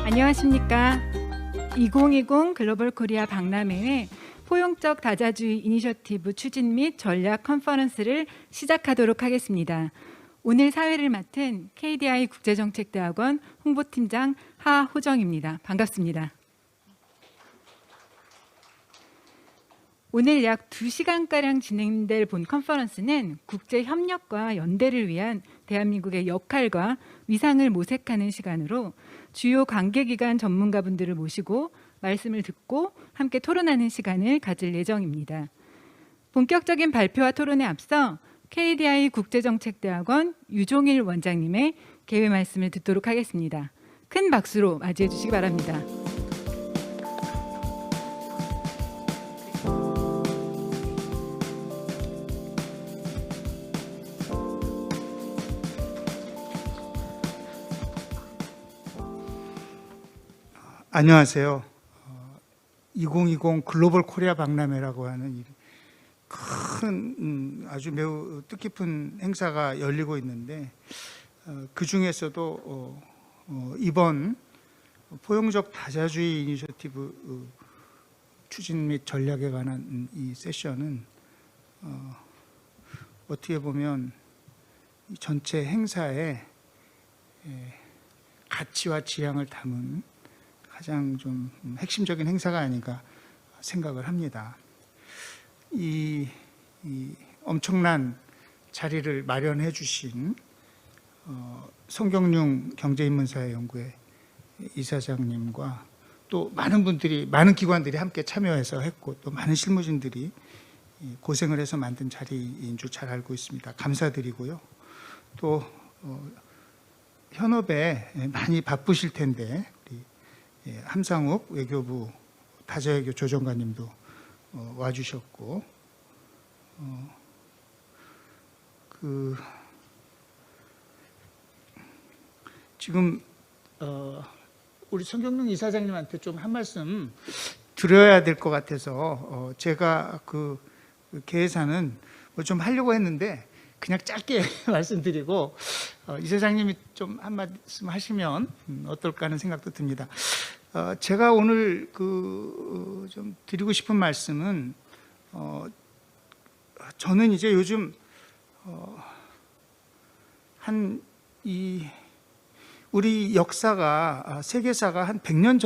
안녕하십니까. 2020 글로벌 코리아 박람회의 포용적 다자주의 이니셔티브 추진 및 전략 컨퍼런스를 시작하도록 하겠습니다. 오늘 사회를 맡은 KDI 국제정책대학원 홍보팀장 하호정입니다. 반갑습니다. 오늘 약 2시간가량 진행될 본 컨퍼런스는 국제협력과 연대를 위한 대한민국의 역할과 위상을 모색하는 시간으로 주요 관계기관 전문가분들을 모시고 말씀을 듣고 함께 토론하는 시간을 가질 예정입니다. 본격적인 발표와 토론에 앞서 KDI 국제정책대학원 유종일 원장님의 개회 말씀을 듣도록 하겠습니다. 큰 박수로 맞이해 주시기 바랍니다. 안녕하세요. 2020 글로벌 코리아 박람회라고 하는 큰 아주 매우 뜻깊은 행사가 열리고 있는데 그 중에서도 이번 포용적 다자주의 이니셔티브 추진 및 전략에 관한 이 세션은 어떻게 보면 이 전체 행사의 가치와 지향을 담은 가장 좀 핵심적인 행사가 아닌가 생각을 합니다. 이 엄청난 자리를 마련해 주신 송경룡 경제인문사회연구회 이사장님과 또 많은 분들이, 많은 기관들이 함께 참여해서 했고 또 많은 실무진들이 고생을 해서 만든 자리인 줄 잘 알고 있습니다. 감사드리고요. 또 현업에 많이 바쁘실 텐데 함상욱 외교부 다자외교 조정관님도 와주셨고 지금 우리 송경룡 이사장님한테 좀 한 말씀 드려야 될 것 같아서 제가 그 개회사는 뭐 좀 하려고 했는데 그냥 짧게 말씀드리고 이사장님이 좀 한 말씀 하시면 어떨까 하는 생각도 듭니다. 제가 오늘 좀 드리고 싶은 말씀은 저는 이제 요즘 우리 역사가 세계사가 한 100년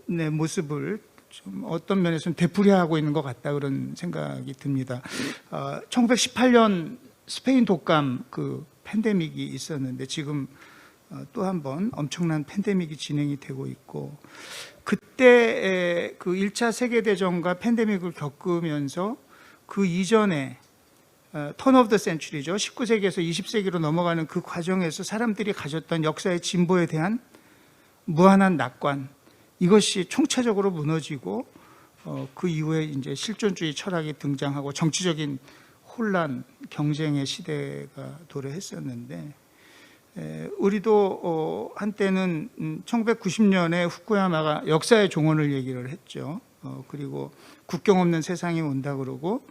전의 모습을 좀 어떤 면에서는 되풀이하고 있는 것 같다 그런 생각이 듭니다. 1918년 스페인 독감 그 팬데믹이 있었는데 지금 또 한 번 엄청난 팬데믹이 진행이 되고 있고 그때 그 1차 세계대전과 팬데믹을 겪으면서 그 이전에 턴 오브 더 센츄리죠. 19세기에서 20세기로 넘어가는 그 과정에서 사람들이 가졌던 역사의 진보에 대한 무한한 낙관 이것이 총체적으로 무너지고 그 이후에 이제 실존주의 철학이 등장하고 정치적인 혼란, 경쟁의 시대가 도래했었는데 우리도 한때는 1990년에 후쿠야마가 역사의 종언을 얘기를 했죠. 그리고 국경 없는 세상이 온다 그러고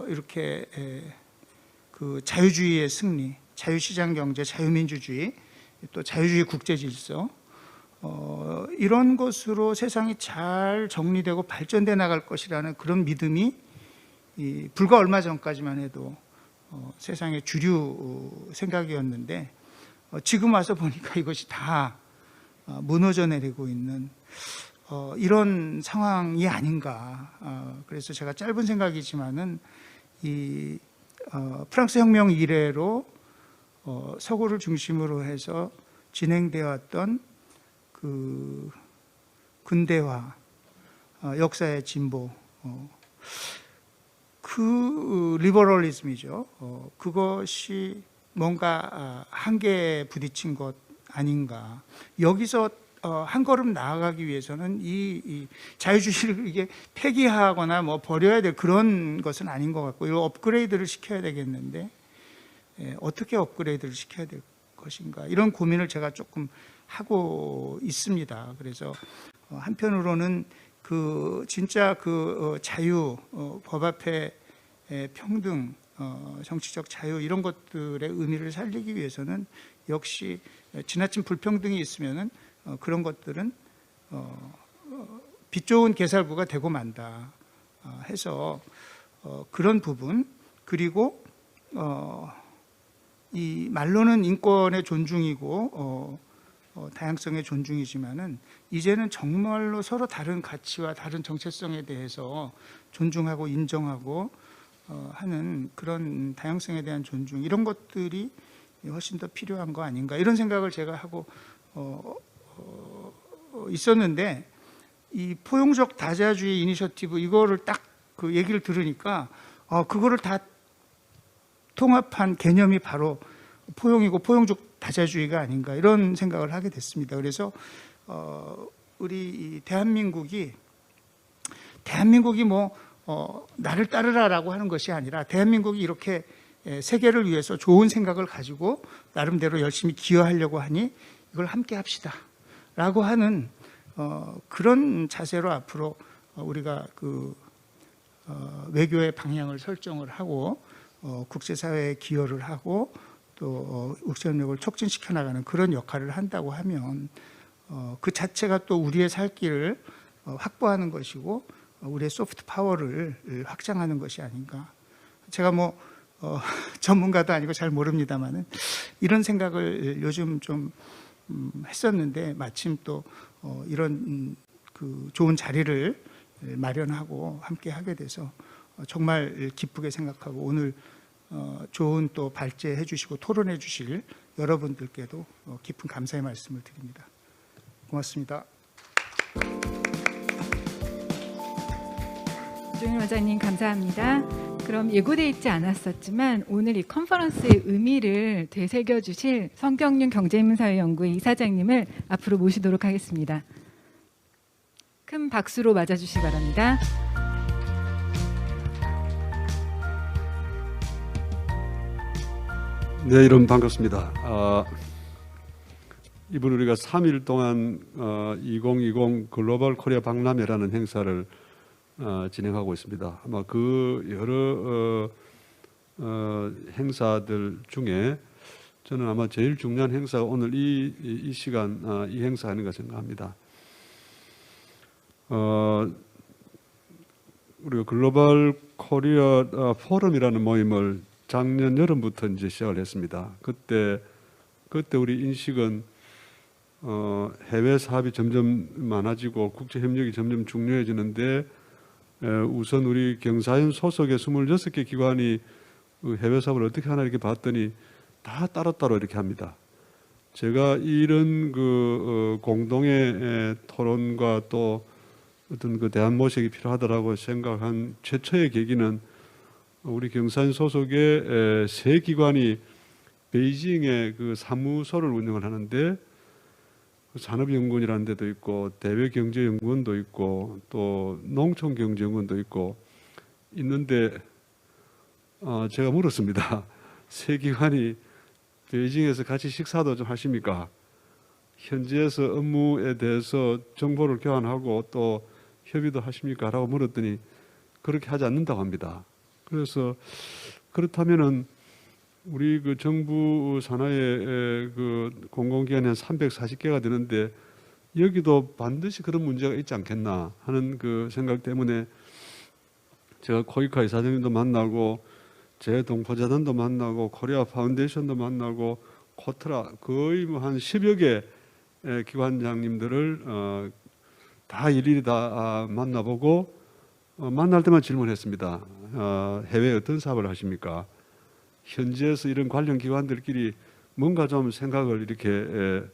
이렇게 그 자유주의의 승리, 자유시장 경제, 자유민주주의, 또 자유주의 국제질서 이런 것으로 세상이 잘 정리되고 발전돼 나갈 것이라는 그런 믿음이 불과 얼마 전까지만 해도 세상의 주류 생각이었는데 지금 와서 보니까 이것이 다 무너져 내리고 있는 이런 상황이 아닌가. 그래서 제가 짧은 생각이지만은 이 프랑스 혁명 이래로 서구를 중심으로 해서 진행되어 왔던 그 근대화, 역사의 진보, 그 리버럴리즘이죠. 그것이 뭔가 한계에 부딪힌 것 아닌가. 여기서 한 걸음 나아가기 위해서는 이 자유주의를 이게 폐기하거나 뭐 버려야 될 그런 것은 아닌 것 같고 이거 업그레이드를 시켜야 되겠는데 어떻게 업그레이드를 시켜야 될 것인가 이런 고민을 제가 조금 하고 있습니다. 그래서 한편으로는 그 진짜 그 자유, 법 앞에 평등, 정치적 자유 이런 것들의 의미를 살리기 위해서는 역시 지나친 불평등이 있으면은 그런 것들은 빛 좋은 개살구가 되고 만다 해서 그런 부분, 그리고 이 말로는 인권의 존중이고 다양성의 존중이지만은 이제는 정말로 서로 다른 가치와 다른 정체성에 대해서 존중하고 인정하고 하는 그런 다양성에 대한 존중, 이런 것들이 훨씬 더 필요한 거 아닌가, 이런 생각을 제가 하고 있었는데, 이 포용적 다자주의 이니셔티브 이거를 딱 그 얘기를 들으니까 그거를 다 통합한 개념이 바로 포용이고 포용적 다자주의가 아닌가, 이런 생각을 하게 됐습니다. 그래서 우리 이 대한민국이 뭐 나를 따르라라고 하는 것이 아니라, 대한민국이 이렇게 세계를 위해서 좋은 생각을 가지고 나름대로 열심히 기여하려고 하니 이걸 함께 합시다 라고 하는 그런 자세로 앞으로 우리가 그 외교의 방향을 설정을 하고 국제사회에 기여를 하고 또 국제협력을 촉진시켜 나가는 그런 역할을 한다고 하면 그 자체가 또 우리의 살 길을 확보하는 것이고 우리의 소프트 파워를 확장하는 것이 아닌가. 제가 뭐 전문가도 아니고 잘 모릅니다만은 이런 생각을 요즘 좀 했었는데, 마침 또 이런 그 좋은 자리를 마련하고 함께 하게 돼서 정말 기쁘게 생각하고, 오늘 좋은 또 발제해 주시고 토론해 주실 여러분들께도 깊은 감사의 말씀을 드립니다. 고맙습니다. 조윤 원장님 감사합니다. 그럼 예고돼 있지 않았었지만 오늘 이 컨퍼런스의 의미를 되새겨 주실 성경윤 경제인문사회연구회 이사장님을 앞으로 모시도록 하겠습니다. 큰 박수로 맞아주시기 바랍니다. 네, 여러분 반갑습니다. 이번 우리가 3일 동안 2020 글로벌 코리아 박람회라는 행사를 진행하고 있습니다. 아마 그 여러 행사들 중에 저는 아마 제일 중요한 행사가 오늘 이 시간 이 행사 아닌가 생각합니다. 우리가 글로벌 코리아 포럼이라는 모임을 작년 여름부터 이제 시작을 했습니다. 그때 우리 인식은 해외 사업이 점점 많아지고 국제 협력이 점점 중요해지는데, 우선 우리 경사연 소속의 26개 기관이 해외 사업을 어떻게 하나 이렇게 봤더니 다 따로따로 이렇게 합니다. 제가 이런 그 공동의 토론과 또 어떤 그 대안 모색이 필요하다라고 생각한 최초의 계기는 우리 경사연 소속의 세 기관이 베이징에 그 사무소를 운영을 하는데, 산업연구원이라는 데도 있고 대외경제연구원도 있고 또 농촌경제연구원도 있고 있는데, 제가 물었습니다. 세 기관이 베이징에서 같이 식사도 좀 하십니까? 현지에서 업무에 대해서 정보를 교환하고 또 협의도 하십니까? 라고 물었더니 그렇게 하지 않는다고 합니다. 그래서 그렇다면은 우리 그 정부 산하의 그 공공기관이 한 340개가 되는데 여기도 반드시 그런 문제가 있지 않겠나 하는 그 생각 때문에 제가 코이카 이사장님도 만나고 제 동포자단도 만나고 코리아 파운데이션도 만나고 코트라 거의 뭐 한 10여 개 기관장님들을 다 일일이 다 만나보고 만날 때만 질문했습니다. 해외에 어떤 사업을 하십니까? 현지에서 이런 관련 기관들끼리 뭔가 좀 생각을 이렇게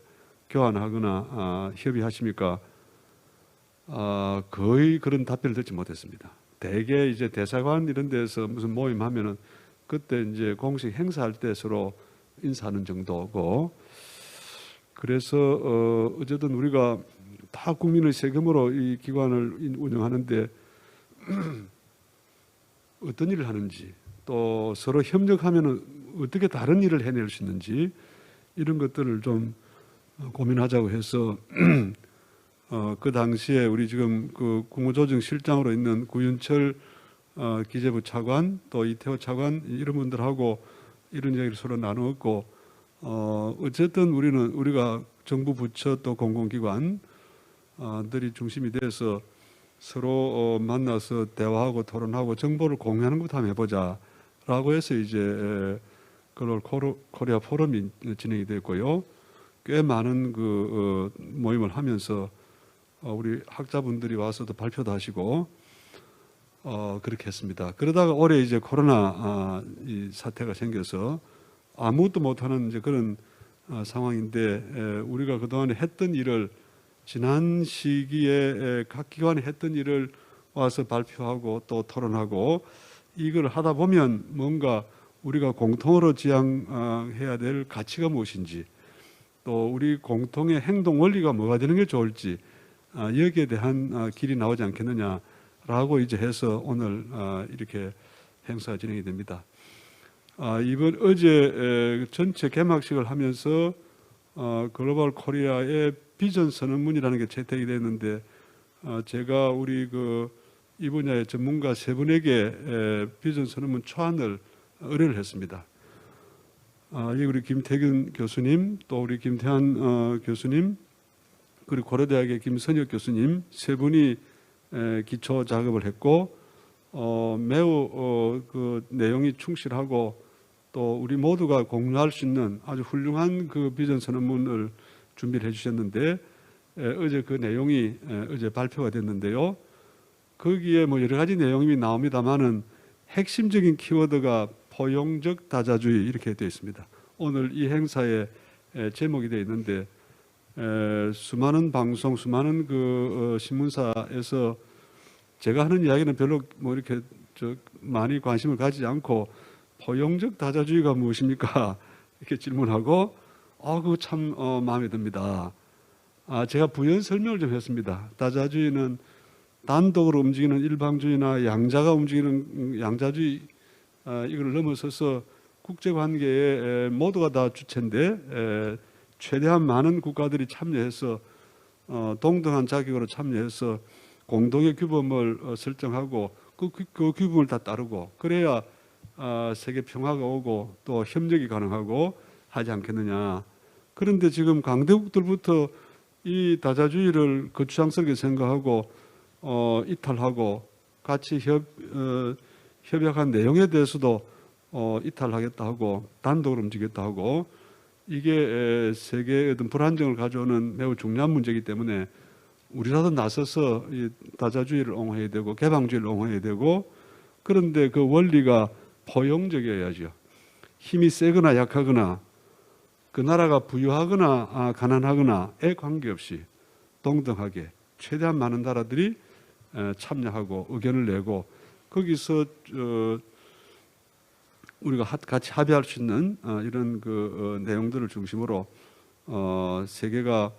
교환하거나 협의하십니까? 거의 그런 답변을 듣지 못했습니다. 대개 이제 대사관 이런 데서 무슨 모임하면은 그때 이제 공식 행사할 때 서로 인사하는 정도고, 그래서 어쨌든 우리가 다 국민의 세금으로 이 기관을 운영하는데 어떤 일을 하는지, 또 서로 협력하면 어떻게 다른 일을 해낼 수 있는지, 이런 것들을 좀 고민하자고 해서 그 당시에 우리 지금 그 국무조정실장으로 있는 구윤철 기재부 차관, 또 이태호 차관 이런 분들하고 이런 얘기를 서로 나누었고, 어쨌든 우리가 정부 부처 또 공공기관 들이 중심이 돼서 서로 만나서 대화하고 토론하고 정보를 공유하는 것부터 한번 해보자라고 해서 이제 글로벌 코리아 포럼이 진행이 됐고요. 꽤 많은 그 모임을 하면서 우리 학자분들이 와서도 발표도 하시고 그렇게 했습니다. 그러다가 올해 이제 코로나 이 사태가 생겨서 아무것도 못하는 이제 그런 상황인데 우리가 그동안에 했던 일을 지난 시기에 각 기관이 했던 일을 와서 발표하고 또 토론하고 이걸 하다 보면 뭔가 우리가 공통으로 지향해야 될 가치가 무엇인지 또 우리 공통의 행동 원리가 뭐가 되는 게 좋을지 여기에 대한 길이 나오지 않겠느냐라고 이제 해서 오늘 이렇게 행사가 진행이 됩니다. 이번 어제 전체 개막식을 하면서 글로벌 코리아의 비전 선언문이라는 게 채택이 됐는데 제가 우리 이 분야의 전문가 세 분에게 비전 선언문 초안을 의뢰를 했습니다. 이 우리 김태균 교수님, 또 우리 김태한 교수님, 그리고 고려대학의 김선혁 교수님 세 분이 기초 작업을 했고 매우 그 내용이 충실하고 또 우리 모두가 공유할 수 있는 아주 훌륭한 그 비전 선언문을 준비를 해주셨는데 어제 그 내용이 어제 발표가 됐는데요. 거기에 뭐 여러 가지 내용이 나옵니다만은 핵심적인 키워드가 포용적 다자주의 이렇게 되어 있습니다. 오늘 이 행사에 제목이 되어 있는데 수많은 방송, 수많은 그 신문사에서 제가 하는 이야기는 별로 뭐 이렇게 많이 관심을 가지지 않고 포용적 다자주의가 무엇입니까? 이렇게 질문하고 그거 참 마음에 듭니다. 제가 부연 설명을 좀 했습니다. 다자주의는 단독으로 움직이는 일방주의나 양자가 움직이는 양자주의 이걸 넘어서서 국제관계에 모두가 다 주체인데 최대한 많은 국가들이 참여해서 동등한 자격으로 참여해서 공동의 규범을 설정하고 그 규범을 다 따르고 그래야 세계 평화가 오고 또 협력이 가능하고 하지 않겠느냐. 그런데 지금 강대국들부터 이 다자주의를 거추장스럽게 생각하고 이탈하고 같이 협약한 내용에 대해서도 이탈하겠다 하고 단독으로 움직였다 하고 이게 세계의 어떤 불안정을 가져오는 매우 중요한 문제이기 때문에 우리라도 나서서 이 다자주의를 옹호해야 되고 개방주의를 옹호해야 되고 그런데 그 원리가 포용적이어야죠. 힘이 세거나 약하거나 그 나라가 부유하거나 가난하거나에 관계없이 동등하게 최대한 많은 나라들이 참여하고 의견을 내고 거기서 우리가 같이 합의할 수 있는 이런 그 내용들을 중심으로 세계가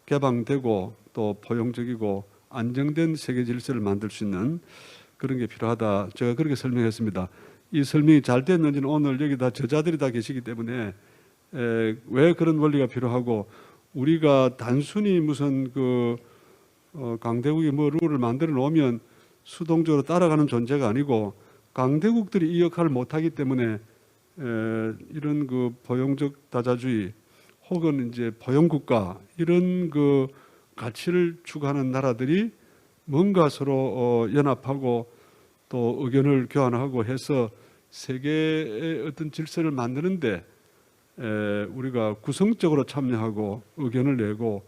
개방되고 또 포용적이고 안정된 세계 질서를 만들 수 있는 그런 게 필요하다. 제가 그렇게 설명했습니다. 이 설명이 잘 됐는지는 오늘 여기 다 저자들이 다 계시기 때문에 왜 그런 원리가 필요하고 우리가 단순히 무슨 강대국이 뭐 룰을 만들어 놓으면 수동적으로 따라가는 존재가 아니고 강대국들이 이 역할을 못하기 때문에 이런 그 포용적 다자주의 혹은 이제 포용국가 이런 그 가치를 추구하는 나라들이 뭔가 서로 연합하고 또 의견을 교환하고 해서 세계의 어떤 질서를 만드는데 우리가 구성적으로 참여하고 의견을 내고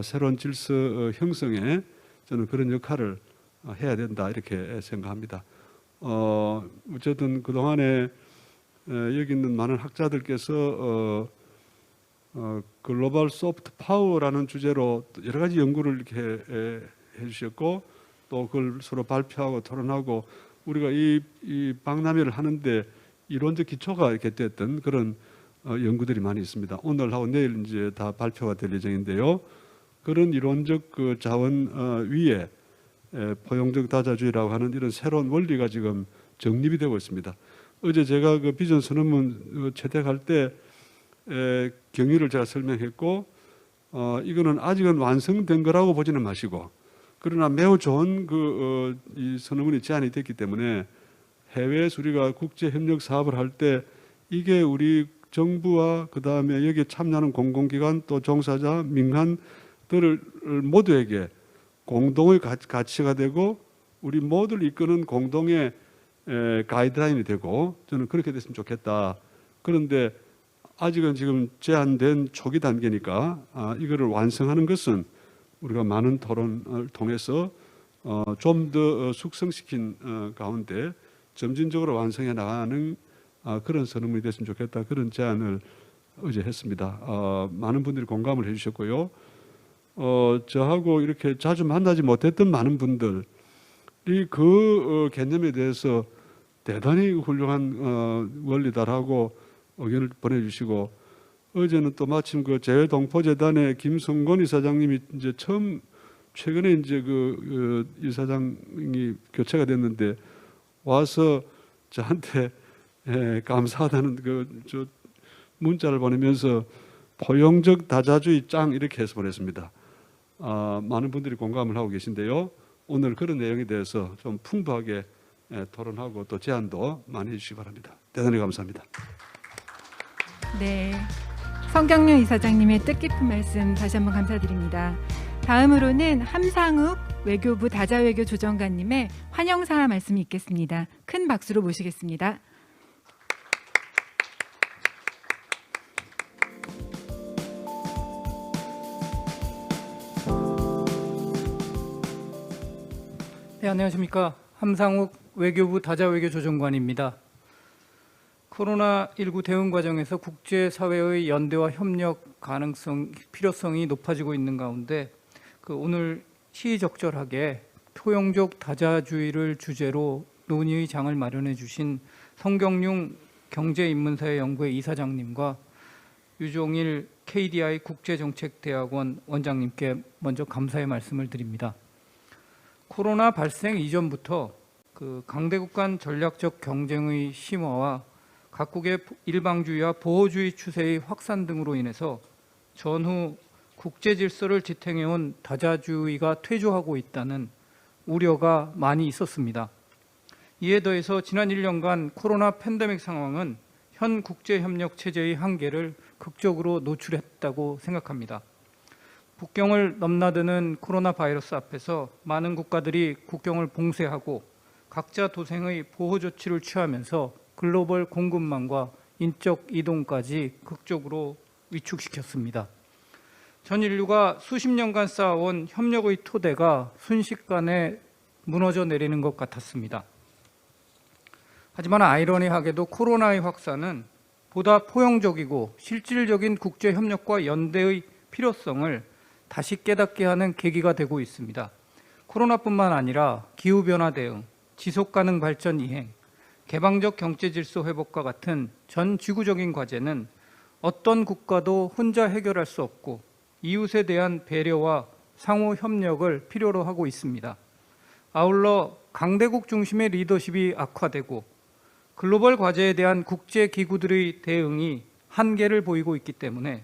새로운 질서 형성에 저는 그런 역할을 해야 된다 이렇게 생각합니다. 어쨌든 그동안에 여기 있는 많은 학자들께서 글로벌 소프트 파워라는 주제로 여러 가지 연구를 이렇게 해주셨고 또 그걸 서로 발표하고 토론하고 우리가 이 박람회를 하는데 이론적 기초가 이렇게 됐던 그런 연구들이 많이 있습니다. 오늘하고 내일 이제 다 발표가 될 예정인데요. 그런 이론적 그 자원 위에 포용적 다자주의라고 하는 이런 새로운 원리가 지금 정립이 되고 있습니다. 어제 제가 그 비전 선언문 채택할 때 경위를 제가 설명했고 이거는 아직은 완성된 거라고 보지는 마시고 그러나 매우 좋은 이 선언문이 제안이 됐기 때문에 해외에서 우리가 국제 협력 사업을 할 때 이게 우리 정부와 그다음에 여기에 참여하는 공공기관 또 종사자 민간들을 모두에게 공동의 가치가 되고 우리 모두를 이끄는 공동의 가이드라인이 되고 저는 그렇게 됐으면 좋겠다. 그런데 아직은 지금 제한된 초기 단계니까 이거를 완성하는 것은 우리가 많은 토론을 통해서 좀 더 숙성시킨 가운데 점진적으로 완성해 나가는 그런 선언문이 됐으면 좋겠다. 그런 제안을 어제 했습니다. 많은 분들이 공감을 해주셨고요. 저하고 이렇게 자주 만나지 못했던 많은 분들이 그 개념에 대해서 대단히 훌륭한 원리다라고 의견을 보내주시고 어제는 또 마침 그 재외동포재단의 김성곤 이사장님이 이제 처음 최근에 이제 그 이사장이 교체가 됐는데 와서 저한테 감사하다는 저 문자를 보내면서 포용적 다자주의 짱 이렇게 해서 보냈습니다. 많은 분들이 공감을 하고 계신데요. 오늘 그런 내용에 대해서 좀 풍부하게 토론하고 또 제안도 많이 해주시기 바랍니다. 대단히 감사합니다. 네, 성경룡 이사장님의 뜻깊은 말씀 다시 한번 감사드립니다. 다음으로는 함상욱 외교부 다자외교 조정관님의 환영사 말씀이 있겠습니다. 큰 박수로 모시겠습니다. 네, 안녕하십니까. 함상욱 외교부 다자외교 조정관입니다. 코로나19 대응 과정에서 국제사회의 연대와 협력 가능성, 필요성이 높아지고 있는 가운데 오늘 시의적절하게 포용적 다자주의를 주제로 논의의 장을 마련해 주신 성경룡 경제인문사회연구회 이사장님과 유종일 KDI 국제정책대학원 원장님께 먼저 감사의 말씀을 드립니다. 코로나 발생 이전부터 강대국 간 전략적 경쟁의 심화와 각국의 일방주의와 보호주의 추세의 확산 등으로 인해서 전후 국제 질서를 지탱해온 다자주의가 퇴조하고 있다는 우려가 많이 있었습니다. 이에 더해서 지난 1년간 코로나 팬데믹 상황은 현 국제협력 체제의 한계를 극적으로 노출했다고 생각합니다. 국경을 넘나드는 코로나 바이러스 앞에서 많은 국가들이 국경을 봉쇄하고 각자 도생의 보호 조치를 취하면서 글로벌 공급망과 인적 이동까지 극적으로 위축시켰습니다. 전 인류가 수십 년간 쌓아온 협력의 토대가 순식간에 무너져 내리는 것 같았습니다. 하지만 아이러니하게도 코로나의 확산은 보다 포용적이고 실질적인 국제협력과 연대의 필요성을 다시 깨닫게 하는 계기가 되고 있습니다. 코로나뿐만 아니라 기후변화 대응, 지속가능 발전 이행, 개방적 경제 질서 회복과 같은 전 지구적인 과제는 어떤 국가도 혼자 해결할 수 없고 이웃에 대한 배려와 상호 협력을 필요로 하고 있습니다. 아울러 강대국 중심의 리더십이 악화되고 글로벌 과제에 대한 국제 기구들의 대응이 한계를 보이고 있기 때문에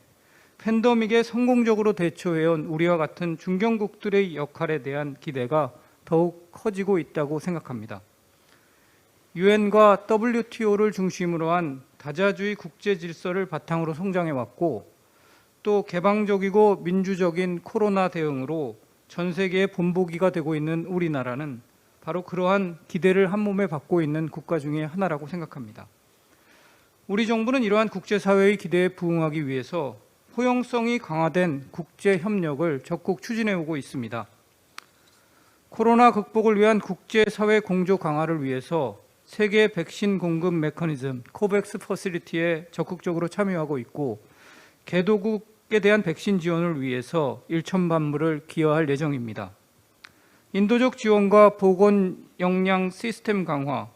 팬데믹에 성공적으로 대처해온 우리와 같은 중견국들의 역할에 대한 기대가 더욱 커지고 있다고 생각합니다. 유엔과 WTO를 중심으로 한 다자주의 국제 질서를 바탕으로 성장해왔고 또 개방적이고 민주적인 코로나 대응으로 전 세계의 본보기가 되고 있는 우리나라는 바로 그러한 기대를 한몸에 받고 있는 국가 중에 하나라고 생각합니다. 우리 정부는 이러한 국제사회의 기대에 부응하기 위해서 포용성이 강화된 국제협력을 적극 추진해오고 있습니다. 코로나 극복을 위한 국제사회 공조 강화를 위해서 세계 백신 공급 메커니즘 코백스 퍼실리티에 적극적으로 참여하고 있고 개도국에 대한 백신 지원을 위해서 1,000만 불을 기여할 예정입니다. 인도적 지원과 보건 역량 시스템 강화,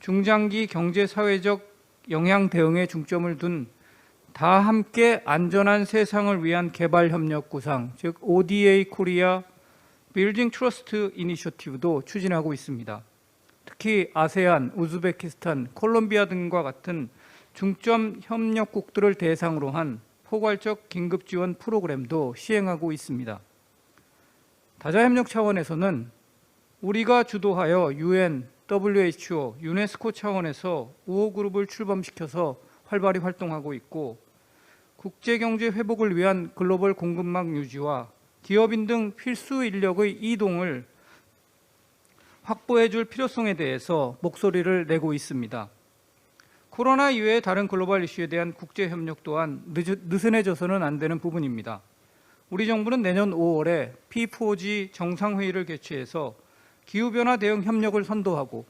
중장기 경제 사회적 영향 대응에 중점을 둔 다 함께 안전한 세상을 위한 개발 협력 구상, 즉 ODA 코리아 빌딩 트러스트 이니셔티브도 추진하고 있습니다. 특히 아세안, 우즈베키스탄, 콜롬비아 등과 같은 중점 협력국들을 대상으로 한 포괄적 긴급 지원 프로그램도 시행하고 있습니다. 다자협력 차원에서는 우리가 주도하여 UN, WHO, 유네스코 차원에서 우호그룹을 출범시켜서 활발히 활동하고 있고 국제 경제 회복을 위한 글로벌 공급망 유지와 기업인 등 필수 인력의 이동을 확보해 줄 필요성에 대해서 목소리를 내고 있습니다. 코로나 이외의 다른 글로벌 이슈에 대한 국제 협력 또한 느슨해져서는 안 되는 부분입니다. 우리 정부는 내년 5월에 P4G 정상회의를 개최해서 기후변화 대응 협력을 선도하고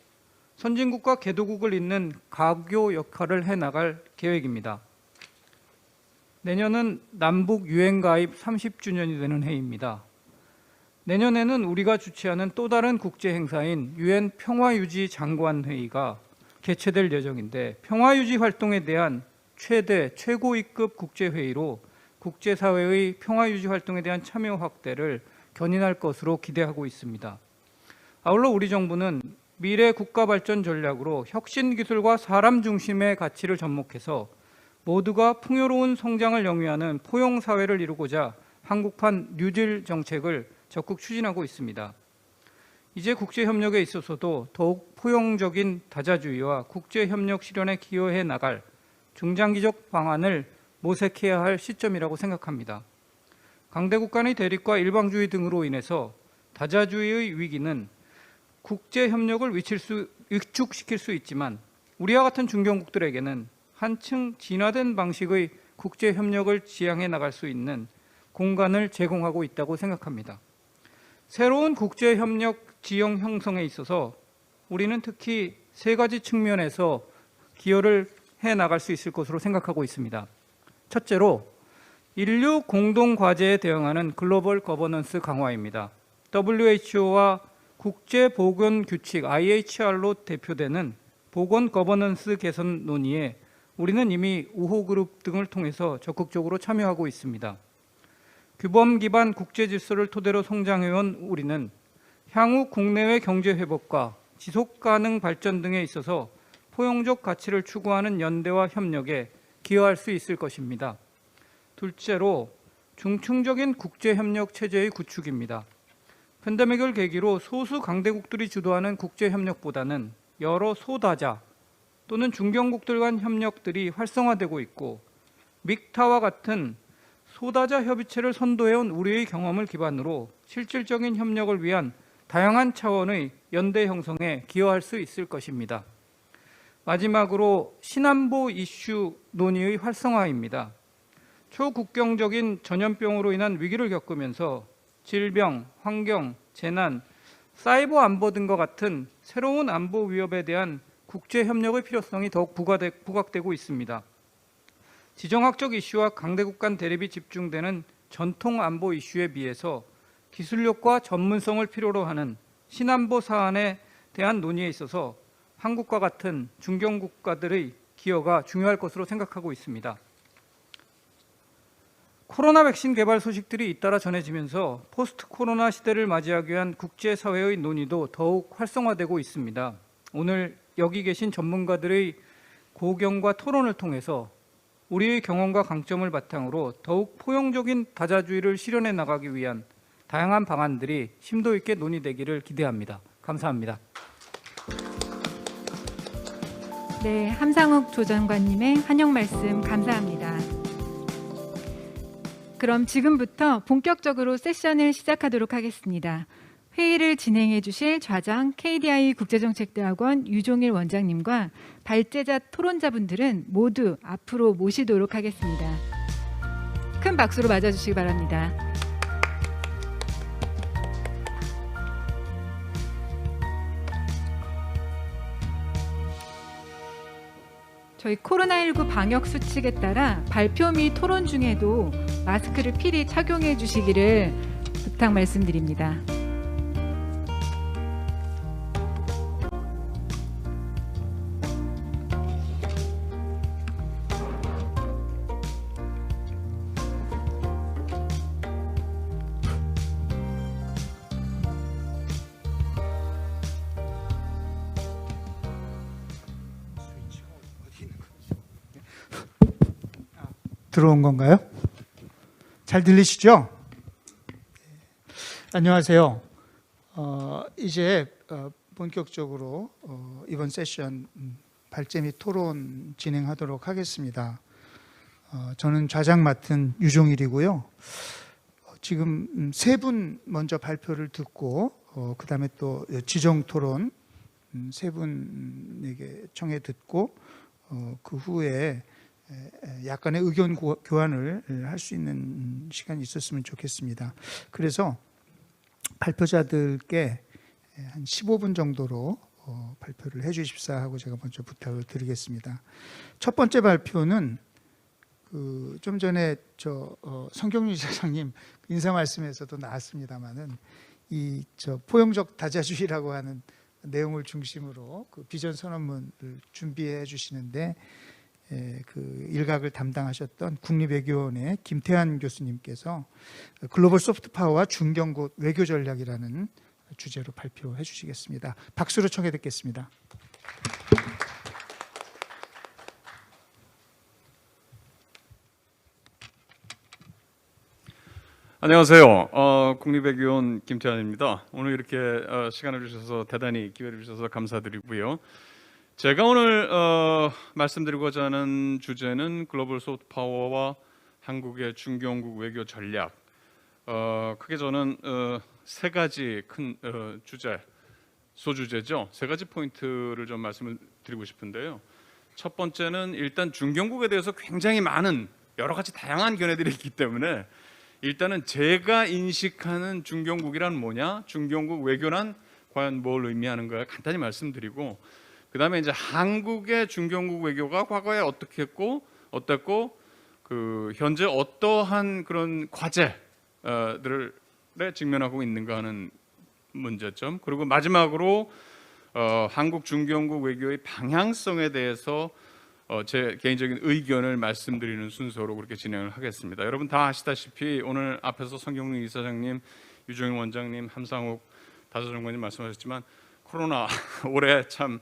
선진국과 개도국을 잇는 가교 역할을 해나갈 계획입니다. 내년은 남북 유엔 가입 30주년이 되는 해입니다. 내년에는 우리가 주최하는 또 다른 국제 행사인 유엔 평화유지 장관회의가 개최될 예정인데 평화유지 활동에 대한 최고위급 국제회의로 국제사회의 평화유지 활동에 대한 참여 확대를 견인할 것으로 기대하고 있습니다. 아울러 우리 정부는 미래 국가발전 전략으로 혁신기술과 사람 중심의 가치를 접목해서 모두가 풍요로운 성장을 영위하는 포용사회를 이루고자 한국판 뉴딜 정책을 적극 추진하고 있습니다. 이제 국제협력에 있어서도 더욱 포용적인 다자주의와 국제협력 실현에 기여해 나갈 중장기적 방안을 모색해야 할 시점이라고 생각합니다. 강대국 간의 대립과 일방주의 등으로 인해서 다자주의의 위기는 국제협력을 위축시킬 수 있지만 우리와 같은 중견국들에게는 한층 진화된 방식의 국제협력을 지향해 나갈 수 있는 공간을 제공하고 있다고 생각합니다. 새로운 국제협력 지형 형성에 있어서 우리는 특히 세 가지 측면에서 기여를 해 나갈 수 있을 것으로 생각하고 있습니다. 첫째로 인류 공동 과제에 대응하는 글로벌 거버넌스 강화입니다. WHO와 국제보건규칙 IHR로 대표되는 보건 거버넌스 개선 논의에 우리는 이미 우호그룹 등을 통해서 적극적으로 참여하고 있습니다. 규범 기반 국제 질서를 토대로 성장해온 우리는 향후 국내외 경제 회복과 지속 가능 발전 등에 있어서 포용적 가치를 추구하는 연대와 협력에 기여할 수 있을 것입니다. 둘째로 중층적인 국제 협력 체제의 구축입니다. 팬데믹을 계기로 소수 강대국들이 주도하는 국제 협력보다는 여러 소다자 또는 중견국들 간 협력들이 활성화되고 있고 믹타와 같은 소다자 협의체를 선도해온 우리의 경험을 기반으로 실질적인 협력을 위한 다양한 차원의 연대 형성에 기여할 수 있을 것입니다. 마지막으로 신안보 이슈 논의의 활성화입니다. 초국경적인 전염병으로 인한 위기를 겪으면서 질병, 환경, 재난, 사이버 안보 등과 같은 새로운 안보 위협에 대한 국제 협력의 필요성이 더욱 부각되고 있습니다. 지정학적 이슈와 강대국 간 대립이 집중되는 전통 안보 이슈에 비해서 기술력과 전문성을 필요로 하는 신안보 사안에 대한 논의에 있어서 한국과 같은 중견 국가들의 기여가 중요할 것으로 생각하고 있습니다. 코로나 백신 개발 소식들이 잇따라 전해지면서 포스트 코로나 시대를 맞이하기 위한 국제사회의 논의도 더욱 활성화되고 있습니다. 오늘 여기 계신 전문가들의 고견과 토론을 통해서 우리의 경험과 강점을 바탕으로 더욱 포용적인 다자주의를 실현해 나가기 위한 다양한 방안들이 심도 있게 논의되기를 기대합니다. 감사합니다. 네, 함상욱 조장관님의 환영 말씀 감사합니다. 그럼 지금부터 본격적으로 세션을 시작하도록 하겠습니다. 회의를 진행해 주실 좌장 KDI 국제정책대학원 유종일 원장님과 발제자 토론자분들은 모두 앞으로 모시도록 하겠습니다. 큰 박수로 맞아주시기 바랍니다. 저희 코로나19 방역 수칙에 따라 발표 및 토론 중에도 마스크를 필히 착용해 주시기를 부탁 말씀드립니다. 들어온 건가요? 잘 들리시죠? 안녕하세요. 이제 본격적으로 이번 세션 발제 및 토론 진행하도록 하겠습니다. 저는 좌장 맡은 유종일이고요. 지금 세 분 먼저 발표를 듣고 그다음에 또 지정 토론 세 분에게 청해 듣고 그 후에 약간의 의견 교환을 할 수 있는 시간이 있었으면 좋겠습니다. 그래서 발표자들께 한 15분 정도로 발표를 해 주십사 하고 제가 먼저 부탁을 드리겠습니다. 첫 번째 발표는 좀 전에 성경윤 이사장님 인사 말씀에서도 나왔습니다마는 포용적 다자주의라고 하는 내용을 중심으로 그 비전 선언문을 준비해 주시는데 그 일각을 담당하셨던 국립외교원의 김태환 교수님께서 글로벌 소프트 파워와 중경국 외교 전략이라는 주제로 발표해 주시겠습니다. 박수로 청해 듣겠습니다. 안녕하세요. 국립외교원 김태환입니다. 오늘 이렇게 시간을 주셔서 대단히 기회를 주셔서 감사드리고요. 제가 오늘 말씀드리고자 하는 주제는 글로벌 소프트 파워와 한국의 중경국 외교 전략. 크게 저는 세 가지 큰 소주제죠. 세 가지 포인트를 좀 말씀을 드리고 싶은데요. 첫 번째는 일단 중경국에 대해서 굉장히 많은 여러 가지 다양한 견해들이 있기 때문에 일단은 제가 인식하는 중경국이란 뭐냐, 중경국 외교란 과연 뭘 의미하는가 간단히 말씀드리고, 그 다음에 이제 한국의 중경국 외교가 과거에 어떻게 했고 어땠고 그 현재 어떠한 그런 과제들을 직면하고 있는가 하는 문제점, 그리고 마지막으로 한국 중경국 외교의 방향성에 대해서 제 개인적인 의견을 말씀드리는 순서로 그렇게 진행을 하겠습니다. 여러분 다 아시다시피 오늘 앞에서 성경윤 이사장님, 유정일 원장님, 함상욱 다자장관님 말씀하셨지만 코로나 올해 참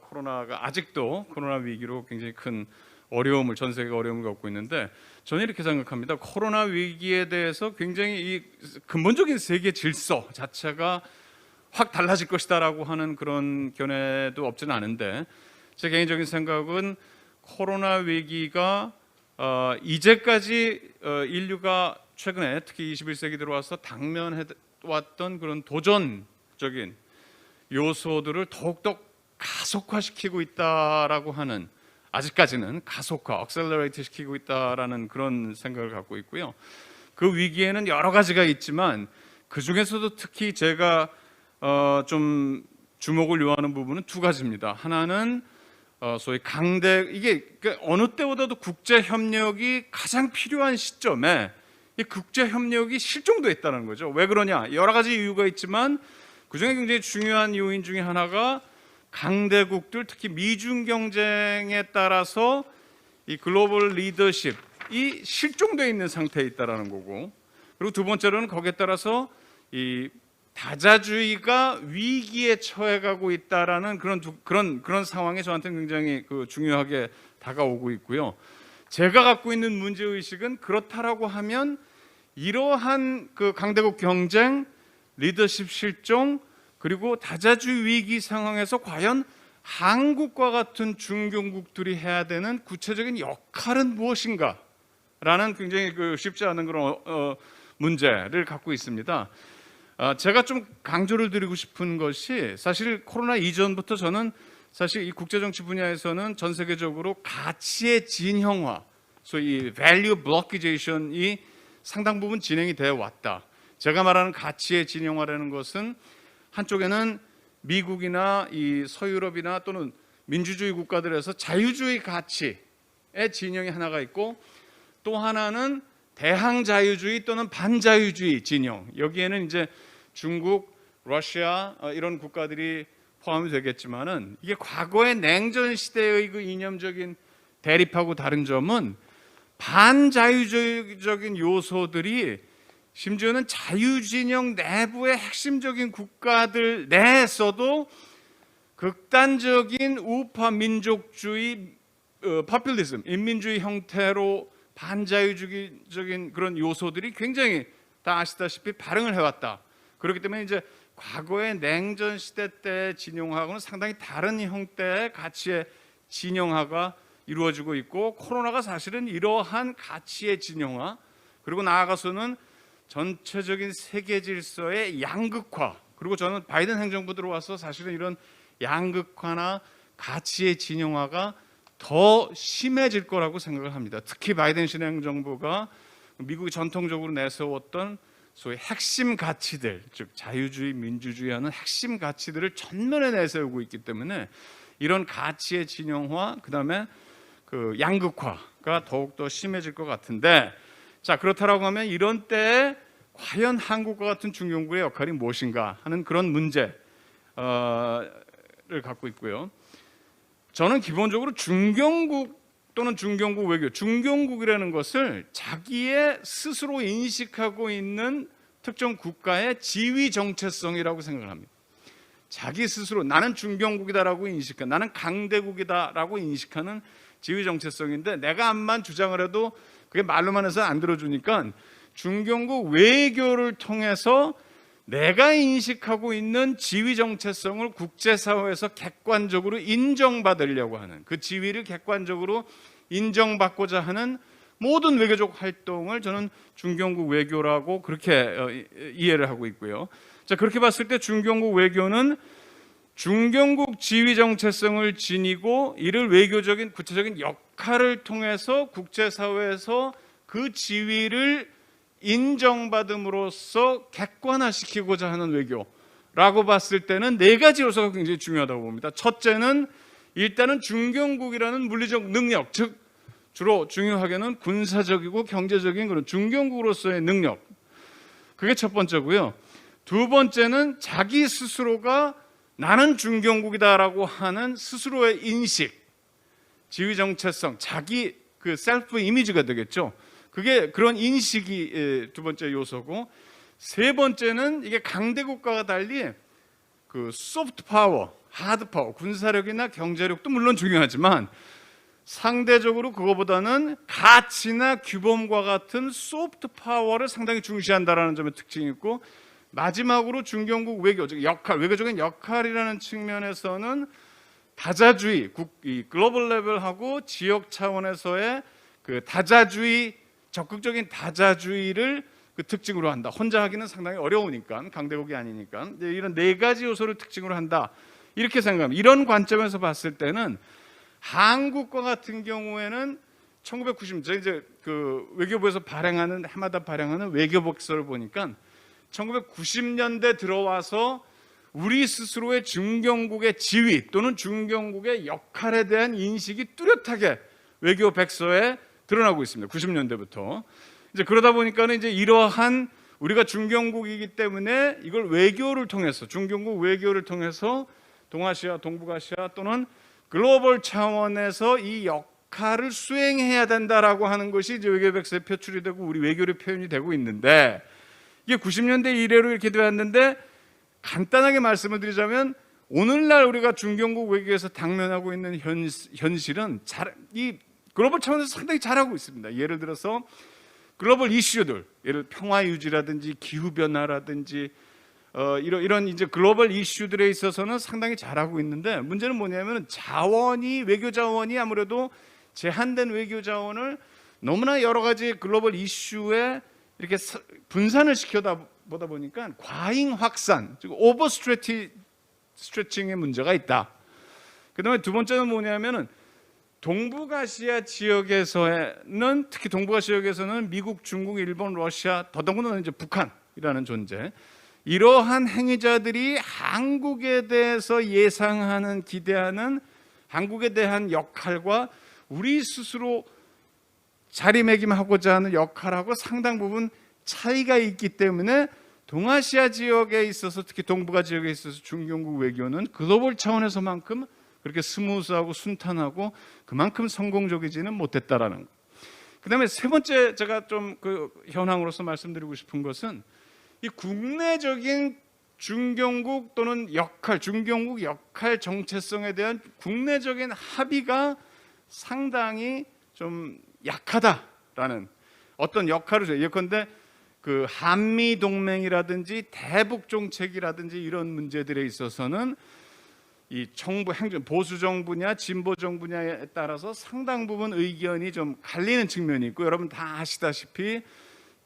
코로나가 아직도 코로나 위기로 굉장히 큰 어려움을 전 세계가 어려움을 겪고 있는데, 저는 이렇게 생각합니다. 코로나 위기에 대해서 굉장히 이 근본적인 세계 질서 자체가 확 달라질 것이다라고 하는 그런 견해도 없지는 않은데, 제 개인적인 생각은 코로나 위기가 이제까지 인류가 최근에 특히 21세기 들어와서 당면해왔던 그런 도전적인 요소들을 더욱더 가속화시키고 있다라고 하는, 아직까지는 가속화, accelerate 시키고 있다라는 그런 생각을 갖고 있고요. 그 위기에는 여러 가지가 있지만 그 중에서도 특히 제가 좀 주목을 요하는 부분은 두 가지입니다. 하나는 소위 이게 어느 때보다도 국제 협력이 가장 필요한 시점에 이 국제 협력이 실종돼 있다는 거죠. 왜 그러냐? 여러 가지 이유가 있지만 그 중에 굉장히 중요한 요인 중에 하나가 강대국들, 특히 미중 경쟁에 따라서 이 글로벌 리더십이 실종돼 있는 상태에 있다라는 거고, 그리고 두 번째로는 거기에 따라서 이 다자주의가 위기에 처해가고 있다라는 그런 상황에 저한테는 굉장히 중요하게 다가오고 있고요. 제가 갖고 있는 문제 의식은 그렇다라고 하면 이러한 강대국 경쟁, 리더십 실종, 그리고 다자주의 위기 상황에서 과연 한국과 같은 중경국들이 해야 되는 구체적인 역할은 무엇인가라는 굉장히 쉽지 않은 그런 문제를 갖고 있습니다. 제가 좀 강조를 드리고 싶은 것이, 사실 코로나 이전부터 저는 사실 이 국제정치 분야에서는 전 세계적으로 가치의 진형화, 소위 value blockation이 상당 부분 진행이 되어 왔다. 제가 말하는 가치의 진형화라는 것은 한쪽에는 미국이나 이 서유럽이나 또는 민주주의 국가들에서 자유주의 가치의 진영이 하나가 있고, 또 하나는 대항자유주의 또는 반자유주의 진영, 여기에는 이제 중국, 러시아 이런 국가들이 포함이 되겠지만은, 이게 과거의 냉전 시대의 그 이념적인 대립하고 다른 점은 반자유적인 요소들이 심지어는 자유진영 내부의 핵심적인 국가들 내에서도 극단적인 우파 민족주의, 포퓰리즘, 인민주의 형태로 반자유주의적인 그런 요소들이 굉장히 다 아시다시피 발흥을 해왔다. 그렇기 때문에 이제 과거의 냉전 시대 때 진영화하고는 상당히 다른 형태의 가치의 진영화가 이루어지고 있고, 코로나가 사실은 이러한 가치의 진영화, 그리고 나아가서는 전체적인 세계 질서의 양극화, 그리고 저는 바이든 행정부 들어와서 사실은 이런 양극화나 가치의 진영화가 더 심해질 거라고 생각을 합니다. 특히 바이든 신행정부가 미국이 전통적으로 내세웠던 소위 핵심 가치들, 즉 자유주의, 민주주의 하는 핵심 가치들을 전면에 내세우고 있기 때문에 이런 가치의 진영화, 그다음에 그 양극화가 더욱더 심해질 것 같은데, 자, 그렇다라고 하면 이런 때에 과연 한국과 같은 중견국의 역할이 무엇인가 하는 그런 문제를 갖고 있고요. 저는 기본적으로 중견국 또는 중견국 외교, 중견국이라는 것을 자기의 스스로 인식하고 있는 특정 국가의 지위 정체성이라고 생각을 합니다. 자기 스스로 나는 중견국이다라고 인식한, 나는 강대국이다라고 인식하는 지위 정체성인데, 내가 암만 주장을 해도 그게 말로만 해서 안 들어주니까 중견국 외교를 통해서 내가 인식하고 있는 지위 정체성을 국제사회에서 객관적으로 인정받으려고 하는, 그 지위를 객관적으로 인정받고자 하는 모든 외교적 활동을 저는 중견국 외교라고 그렇게 이해를 하고 있고요. 자, 그렇게 봤을 때 중견국 외교는 중견국 지위 정체성을 지니고 이를 외교적인 구체적인 역할을 통해서 국제사회에서 그 지위를 인정받음으로써 객관화시키고자 하는 외교라고 봤을 때는 네 가지 요소가 굉장히 중요하다고 봅니다. 첫째는 일단은 중견국이라는 물리적 능력, 즉 주로 중요하게는 군사적이고 경제적인 그런 중견국으로서의 능력, 그게 첫 번째고요. 두 번째는 자기 스스로가 나는 중견국이다라고 하는 스스로의 인식, 지위 정체성, 자기 그 셀프 이미지가 되겠죠. 그게 그런 인식이 두 번째 요소고, 세 번째는 이게 강대국가와 달리 그 소프트 파워, 하드 파워, 군사력이나 경제력도 물론 중요하지만 상대적으로 그거보다는 가치나 규범과 같은 소프트 파워를 상당히 중시한다라는 점에 특징이 있고, 마지막으로 중견국 외교, 즉 역할, 외교적인 역할이라는 측면에서는 다자주의, 이 글로벌 레벨하고 지역 차원에서의 그 다자주의, 적극적인 다자주의를 그 특징으로 한다. 혼자 하기는 상당히 어려우니까, 강대국이 아니니까 이런 네 가지 요소를 특징으로 한다, 이렇게 생각합니다. 이런 관점에서 봤을 때는 한국과 같은 경우에는 1990년 이제 그 외교부에서 발행하는 해마다 발행하는 외교복서를 보니까 1990년대 들어와서 우리 스스로의 중견국의 지위 또는 중견국의 역할에 대한 인식이 뚜렷하게 외교 백서에 드러나고 있습니다. 90년대부터. 이제 그러다 보니까는 이제 이러한 우리가 중견국이기 때문에 이걸 외교를 통해서, 중견국 외교를 통해서 동아시아, 동북아시아 또는 글로벌 차원에서 이 역할을 수행해야 된다라고 하는 것이 이제 외교 백서에 표출이 되고 우리 외교의 표현이 되고 있는데, 이게 90년대 이래로 이렇게 되었는데, 간단하게 말씀을 드리자면 오늘날 우리가 중견국 외교에서 당면하고 있는 현실은 이 글로벌 차원에서 상당히 잘하고 있습니다. 예를 들어서 글로벌 이슈들, 예를 평화 유지라든지 기후 변화라든지 이런 이제 글로벌 이슈들에 있어서는 상당히 잘하고 있는데, 문제는 뭐냐면 자원이, 외교 자원이 아무래도 제한된 외교 자원을 너무나 여러 가지 글로벌 이슈에 이렇게 분산을 시켜다 보다 보니까 과잉 확산, 즉 오버 스트레칭의 문제가 있다. 그다음에 두 번째는 뭐냐면은 동북아시아 지역에서는, 특히 동북아시아 지역에서는 미국, 중국, 일본, 러시아, 더더군다나 이제 북한이라는 존재, 이러한 행위자들이 한국에 대해서 예상하는, 기대하는 한국에 대한 역할과 우리 스스로 자리매김하고자 하는 역할하고 상당 부분 차이가 있기 때문에 동아시아 지역에 있어서, 특히 동북아 지역에 있어서 중견국 외교는 글로벌 차원에서만큼 그렇게 스무스하고 순탄하고 그만큼 성공적이지는 못했다라는 것. 그다음에 세 번째 제가 좀 그 현황으로서 말씀드리고 싶은 것은 이 국내적인 중견국 또는 역할, 중견국 역할 정체성에 대한 국내적인 합의가 상당히 좀 약하다라는 어떤 역할을 줘요. 예컨대 그 한미 동맹이라든지 대북 정책이라든지 이런 문제들에 있어서는 이 정부 행정 보수 정부냐 진보 정부냐에 따라서 상당 부분 의견이 좀 갈리는 측면이 있고, 여러분 다 아시다시피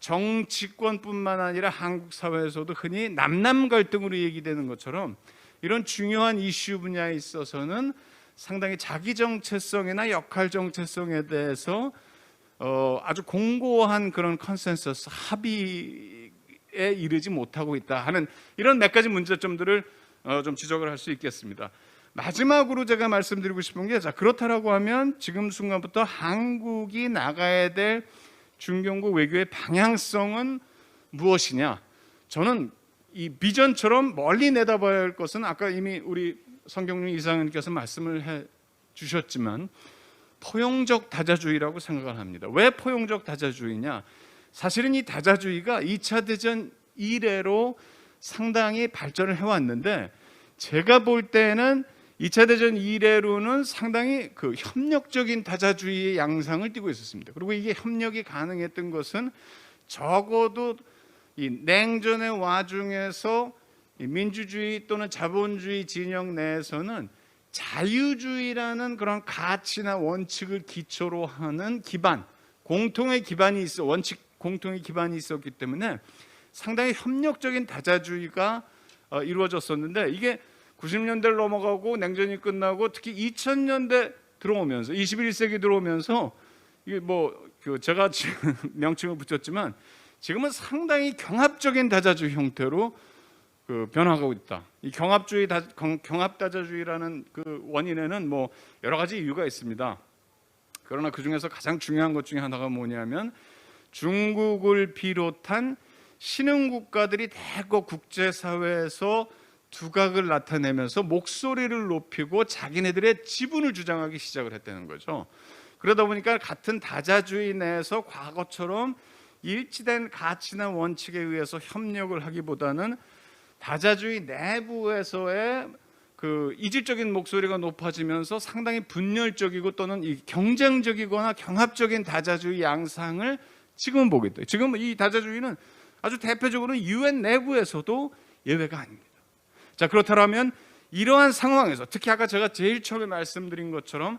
정치권뿐만 아니라 한국 사회에서도 흔히 남남 갈등으로 얘기되는 것처럼 이런 중요한 이슈 분야에 있어서는 상당히 자기 정체성이나 역할 정체성에 대해서 아주 공고한 그런 컨센서스 합의에 이르지 못하고 있다 하는 이런 몇 가지 문제점들을 좀 지적을 할 수 있겠습니다. 마지막으로 제가 말씀드리고 싶은 게, 자, 그렇다라고 하면 지금 순간부터 한국이 나가야 될 중경국 외교의 방향성은 무엇이냐? 저는 이 비전처럼 멀리 내다봐야 할 것은 아까 이미 우리 성경윤 이사님께서 말씀을 해 주셨지만 포용적 다자주의라고 생각을 합니다. 왜 포용적 다자주의냐? 사실은 이 다자주의가 2차 대전 이래로 상당히 발전을 해왔는데, 제가 볼 때는 2차 대전 이래로는 상당히 그 협력적인 다자주의의 양상을 띠고 있었습니다. 그리고 이게 협력이 가능했던 것은 적어도 이 냉전의 와중에서 이 민주주의 또는 자본주의 진영 내에서는 자유주의라는 그런 가치나 원칙을 기초로 하는 기반, 공통의 기반이 있어, 원칙 공통의 기반이 있었기 때문에 상당히 협력적인 다자주의가 이루어졌었는데, 이게 90년대를 넘어가고 냉전이 끝나고 특히 2000년대 들어오면서 21세기 들어오면서 이게 제가 지금 명칭을 붙였지만 지금은 상당히 경합적인 다자주의 형태로 변화하고 있다. 이 경합 다자주의라는 그 원인에는 여러 가지 이유가 있습니다. 그러나 그 중에서 가장 중요한 것 중에 하나가 뭐냐면, 중국을 비롯한 신흥 국가들이 대거 국제사회에서 두각을 나타내면서 목소리를 높이고 자기네들의 지분을 주장하기 시작을 했다는 거죠. 그러다 보니까 같은 다자주의 내에서 과거처럼 일치된 가치나 원칙에 의해서 협력을 하기보다는 다자주의 내부에서의 그 이질적인 목소리가 높아지면서 상당히 분열적이고 또는 이 경쟁적이거나 경합적인 다자주의 양상을 지금은 보게 돼요. 지금 이 다자주의는 아주 대표적으로 UN 내부에서도 예외가 아닙니다. 자, 그렇다면 이러한 상황에서 특히 아까 제가 제일 처음에 말씀드린 것처럼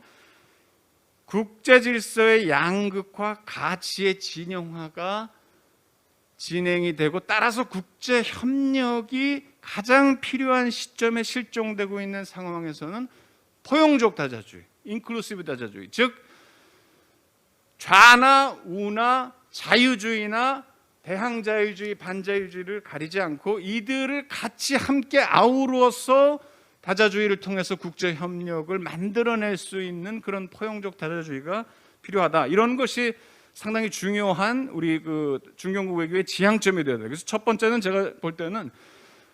국제 질서의 양극화, 가치의 진영화가 진행이 되고, 따라서 국제 협력이 가장 필요한 시점에 실종되고 있는 상황에서는 포용적 다자주의, 인클루시브 다자주의, 즉 좌나 우나 자유주의나 대항자유주의, 반자유주의를 가리지 않고 이들을 같이 함께 아우러서 다자주의를 통해서 국제 협력을 만들어낼 수 있는 그런 포용적 다자주의가 필요하다. 이런 것이 상당히 중요한 우리 그 중경국 외교의 지향점이 되어야 돼요. 그래서 첫 번째는 제가 볼 때는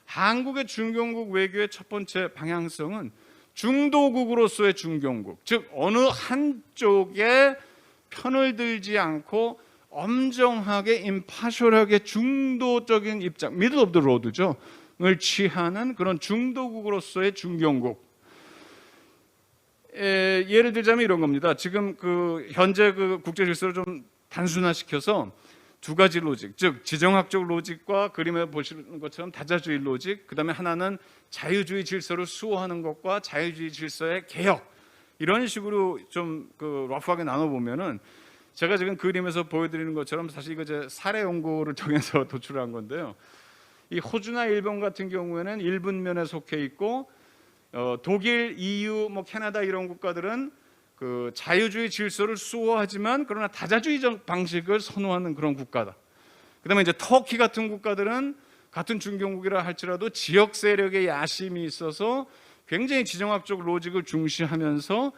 한국의 중경국 외교의 첫 번째 방향성은 중도국으로서의 중경국, 즉 어느 한쪽에 편을 들지 않고 엄정하게 임파셜하게 중도적인 입장, 미들 오브 더 로드죠, 을 취하는 그런 중도국으로서의 중경국. 예를 들자면 이런 겁니다. 지금 그 현재 그 국제 질서를 좀 단순화시켜서 두 가지 로직, 즉 지정학적 로직과 그림에 보시는 것처럼 다자주의 로직, 그다음에 하나는 자유주의 질서를 수호하는 것과 자유주의 질서의 개혁, 이런 식으로 좀 그 러프하게 나눠 보면은, 제가 지금 그림에서 보여드리는 것처럼 사실 이거 제 사례 연구를 통해서 도출한 건데요. 이 호주나 일본 같은 경우에는 일분면에 속해 있고, 독일, EU, 캐나다 이런 국가들은 그 자유주의 질서를 수호하지만 그러나 다자주의적 방식을 선호하는 그런 국가다. 그다음에 이제 터키 같은 국가들은 같은 중경국이라 할지라도 지역 세력의 야심이 있어서 굉장히 지정학적 로직을 중시하면서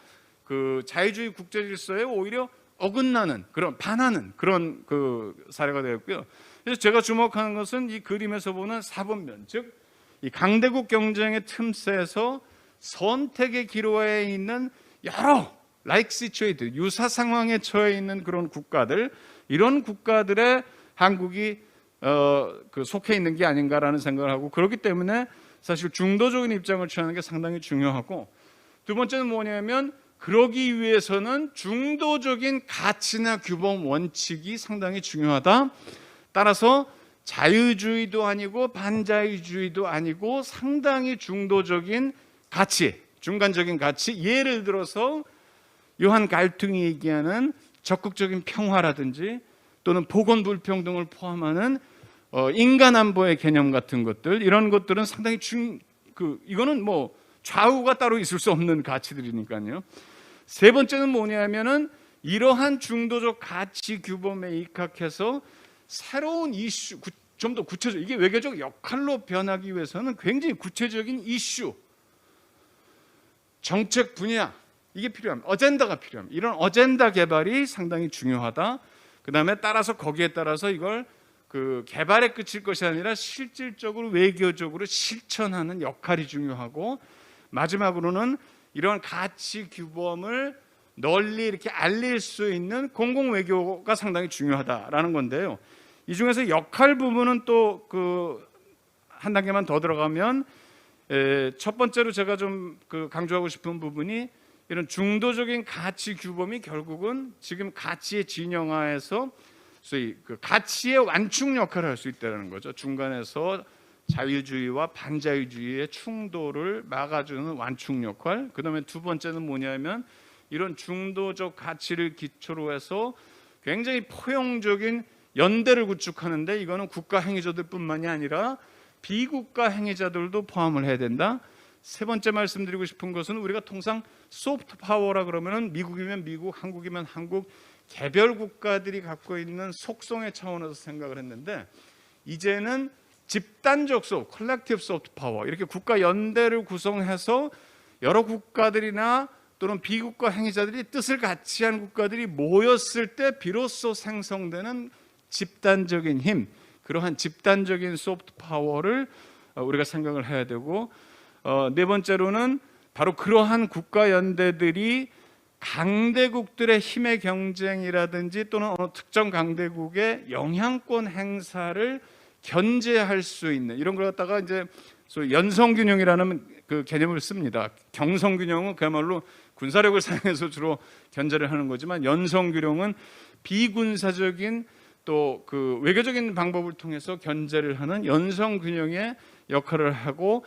그 자유주의 국제 질서에 오히려 어긋나는 그런 반하는 그런 그 사례가 되었고요. 그래서 제가 주목하는 것은 이 그림에서 보는 4번면, 즉 이 강대국 경쟁의 틈새에서 선택의 기로에 있는 여러 like situation, 유사 상황에 처해 있는 그런 국가들, 이런 국가들의 한국이 그 속해 있는 게 아닌가라는 생각을 하고, 그렇기 때문에 사실 중도적인 입장을 취하는 게 상당히 중요하고, 두 번째는 뭐냐면 그러기 위해서는 중도적인 가치나 규범 원칙이 상당히 중요하다. 따라서 자유주의도 아니고 반자유주의도 아니고 상당히 중도적인 가치, 중간적인 가치, 예를 들어서 요한 갈퉁이 얘기하는 적극적인 평화라든지 또는 보건 불평등을 포함하는 인간 안보의 개념 같은 것들, 이런 것들은 상당히 이거는 뭐 좌우가 따로 있을 수 없는 가치들이니까요. 세 번째는 뭐냐면은 이러한 중도적 가치 규범에 입각해서 새로운 이슈, 좀 더 구체적, 이게 외교적 역할로 변하기 위해서는 굉장히 구체적인 이슈, 정책 분야, 이게 필요합니다. 어젠다가 필요합니다. 이런 어젠다 개발이 상당히 중요하다. 그 다음에 따라서 거기에 따라서 이걸 그 개발에 그칠 것이 아니라 실질적으로 외교적으로 실천하는 역할이 중요하고, 마지막으로는 이런 가치 규범을 널리 이렇게 알릴 수 있는 공공 외교가 상당히 중요하다라는 건데요. 이 중에서 역할 부분은 또 한 단계만 더 들어가면 첫 번째로 제가 좀 강조하고 싶은 부분이 이런 중도적인 가치 규범이 결국은 지금 가치의 진영화에서 소위 가치의 완충 역할을 할 수 있다는 거죠. 중간에서 자유주의와 반자유주의의 충돌을 막아주는 완충 역할. 그다음에 두 번째는 뭐냐면 이런 중도적 가치를 기초로 해서 굉장히 포용적인 연대를 구축하는데, 이거는 국가 행위자들뿐만이 아니라 비국가 행위자들도 포함을 해야 된다. 세 번째 말씀드리고 싶은 것은 우리가 통상 소프트 파워라 그러면은 미국이면 미국, 한국이면 한국, 개별 국가들이 갖고 있는 속성의 차원에서 생각을 했는데, 이제는 집단적 소프트, 컬렉티브 소프트 파워, 이렇게 국가 연대를 구성해서 여러 국가들이나 또는 비국가 행위자들이 뜻을 같이 한 국가들이 모였을 때 비로소 생성되는 집단적인 힘, 그러한 집단적인 소프트 파워를 우리가 생각을 해야 되고, 네 번째로는 바로 그러한 국가 연대들이 강대국들의 힘의 경쟁이라든지 또는 어느 특정 강대국의 영향권 행사를 견제할 수 있는 이런 걸 갖다가 이제 소위 연성균형이라는 개념을 씁니다. 경성균형은 그야말로 군사력을 사용해서 주로 견제를 하는 거지만, 연성균형은 비군사적인 또 외교적인 방법을 통해서 견제를 하는 연성균형의 역할을 하고,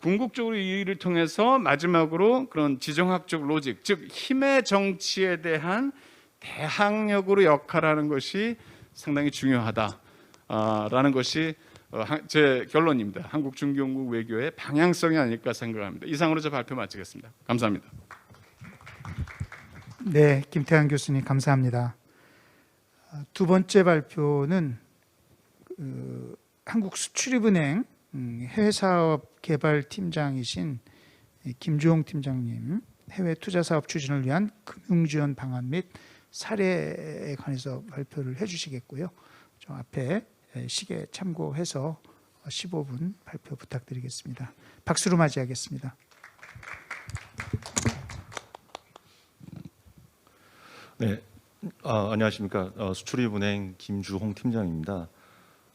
궁극적으로 이를 통해서 마지막으로 그런 지정학적 로직, 즉 힘의 정치에 대한 대항력으로 역할하는 것이 상당히 중요하다라는 것이 제 결론입니다. 한국 중개국 외교의 방향성이 아닐까 생각합니다. 이상으로 제 발표 마치겠습니다. 감사합니다. 네, 김태환 교수님 감사합니다. 두 번째 발표는 한국수출입은행 해외사업 개발팀장이신 김주홍 팀장님, 해외 투자사업 추진을 위한 금융지원 방안 및 사례에 관해서 발표를 해주시겠고요. 저 앞에 시계 참고해서 15분 발표 부탁드리겠습니다. 박수로 맞이하겠습니다. 네, 안녕하십니까. 수출입은행 김주홍 팀장입니다.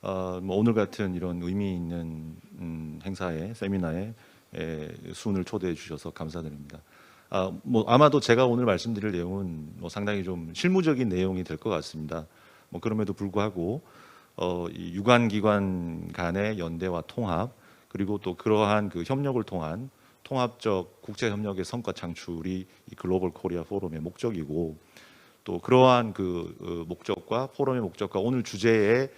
오늘 같은 이런 의미 있는 행사에, 세미나에 수훈을 초대해 주셔서 감사드립니다. 아마도 제가 오늘 말씀드릴 내용은 상당히 좀 실무적인 내용이 될 것 같습니다. 그럼에도 불구하고 이 유관기관 간의 연대와 통합, 그리고 또 그러한 협력을 통한 통합적 국제 협력의 성과 창출이 이 글로벌 코리아 포럼의 목적이고, 또 그러한 목적과 포럼의 목적과 오늘 주제에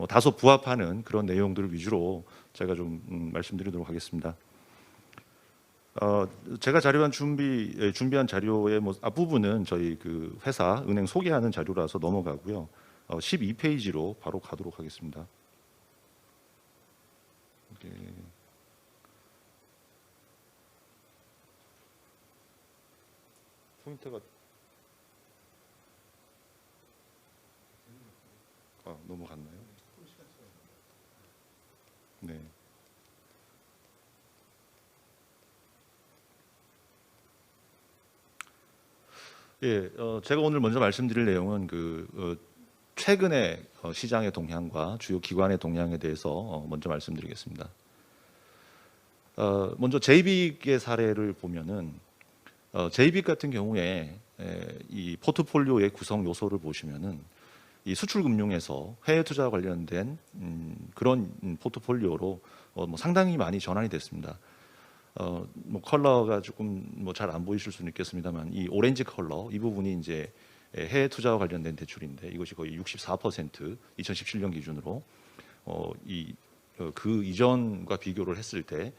다소 부합하는 그런 내용들을 위주로 제가 좀 말씀드리도록 하겠습니다. 제가 준비한 자료의 앞부분은 저희 회사 은행 소개하는 자료라서 넘어가고요. 12페이지로 바로 가도록 하겠습니다. 포인트가 넘어갔나요? 네. 예, 제가 오늘 먼저 말씀드릴 내용은 최근의 시장의 동향과 주요 기관의 동향에 대해서 먼저 말씀드리겠습니다. 먼저 제이빅의 사례를 보면은 제이빅 같은 경우에 이 포트폴리오의 구성 요소를 보시면은 이 수출 금융에서 해외 투자와 관련된 그런 포트폴리오로 뭐 상당히 많이 전환이 됐습니다. 뭐 컬러가 조금 뭐 잘 안 보이실 수는 있겠습니다만 이 오렌지 컬러 이 부분이 이제 해외 투자와 관련된 대출인데 이것이 거의 64% 2017년 기준으로 그 이전과 비교를 했을 때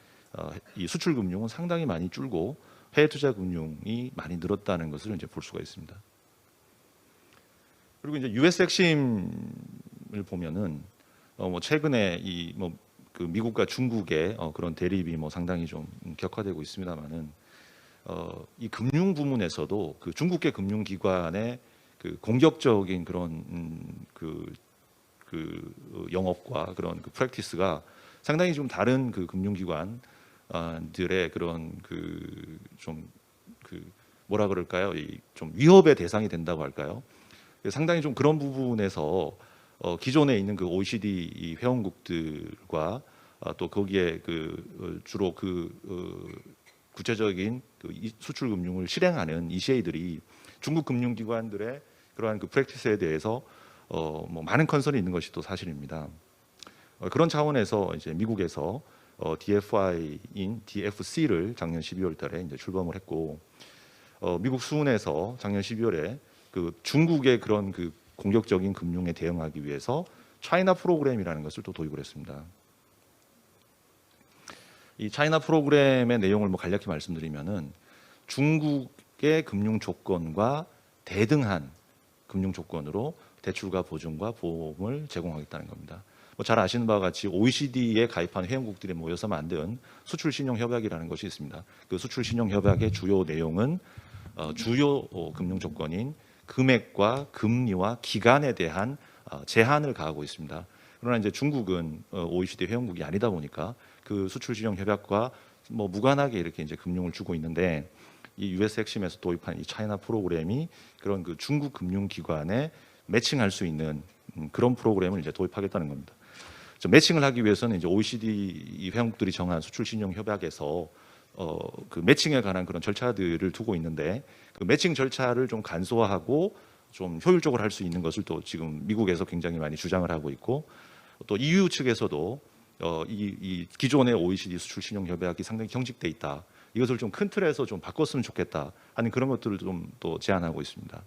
이 수출 금융은 상당히 많이 줄고 해외 투자 금융이 많이 늘었다는 것을 이제 볼 수가 있습니다. 그리고 이제 US 핵심을 보면은 뭐 최근에 이 뭐 그 미국과 중국의 그런 대립이 뭐 상당히 좀 격화되고 있습니다만은 이 금융 부문에서도 그 중국계 금융기관의 그 공격적인 그런 그 영업과 그런 그 프랙티스가 상당히 좀 다른 그 금융기관들의 그런 뭐라 그럴까요? 이 좀 위협의 대상이 된다고 할까요? 상당히 좀 그런 부분에서 기존에 있는 그 OECD 이 회원국들과 또 거기에 주로 구체적인 수출 금융을 실행하는 ECA들이 중국 금융기관들의 그러한 그 프랙티스에 대해서 뭐 많은 컨설이 있는 것이 또 사실입니다. 그런 차원에서 이제 미국에서 DFI인 DFC를 작년 12월달에 이제 출범을 했고 미국 수은에서 작년 12월에 그 중국의 그런 그 공격적인 금융에 대응하기 위해서 차이나 프로그램이라는 것을 또 도입을 했습니다. 이 차이나 프로그램의 내용을 뭐 간략히 말씀드리면은 중국의 금융 조건과 대등한 금융 조건으로 대출과 보증과 보험을 제공하겠다는 겁니다. 뭐 잘 아시는 바와 같이 OECD에 가입한 회원국들이 모여서 만든 수출 신용 협약이라는 것이 있습니다. 그 수출 신용 협약의 주요 내용은 주요 금융 조건인 금액과 금리와 기간에 대한 제한을 가하고 있습니다. 그러나 이제 중국은 OECD 회원국이 아니다 보니까 그 수출 신용 협약과 뭐 무관하게 이렇게 이제 금융을 주고 있는데 이 US 핵심에서 도입한 이 차이나 프로그램이 그런 그 중국 금융 기관에 매칭할 수 있는 그런 프로그램을 이제 도입하겠다는 겁니다. 매칭을 하기 위해서는 이제 OECD 회원국들이 정한 수출 신용 협약에서 그 매칭에 관한 그런 절차들을 두고 있는데 그 매칭 절차를 좀 간소화하고 좀 효율적으로 할 수 있는 것을 또 지금 미국에서 굉장히 많이 주장을 하고 있고 또 EU 측에서도 이 기존의 OECD 수출 신용 협약이 상당히 경직돼 있다. 이것을 좀 큰 틀에서 좀 바꿨으면 좋겠다 하는 그런 것들을 좀 또 제안하고 있습니다.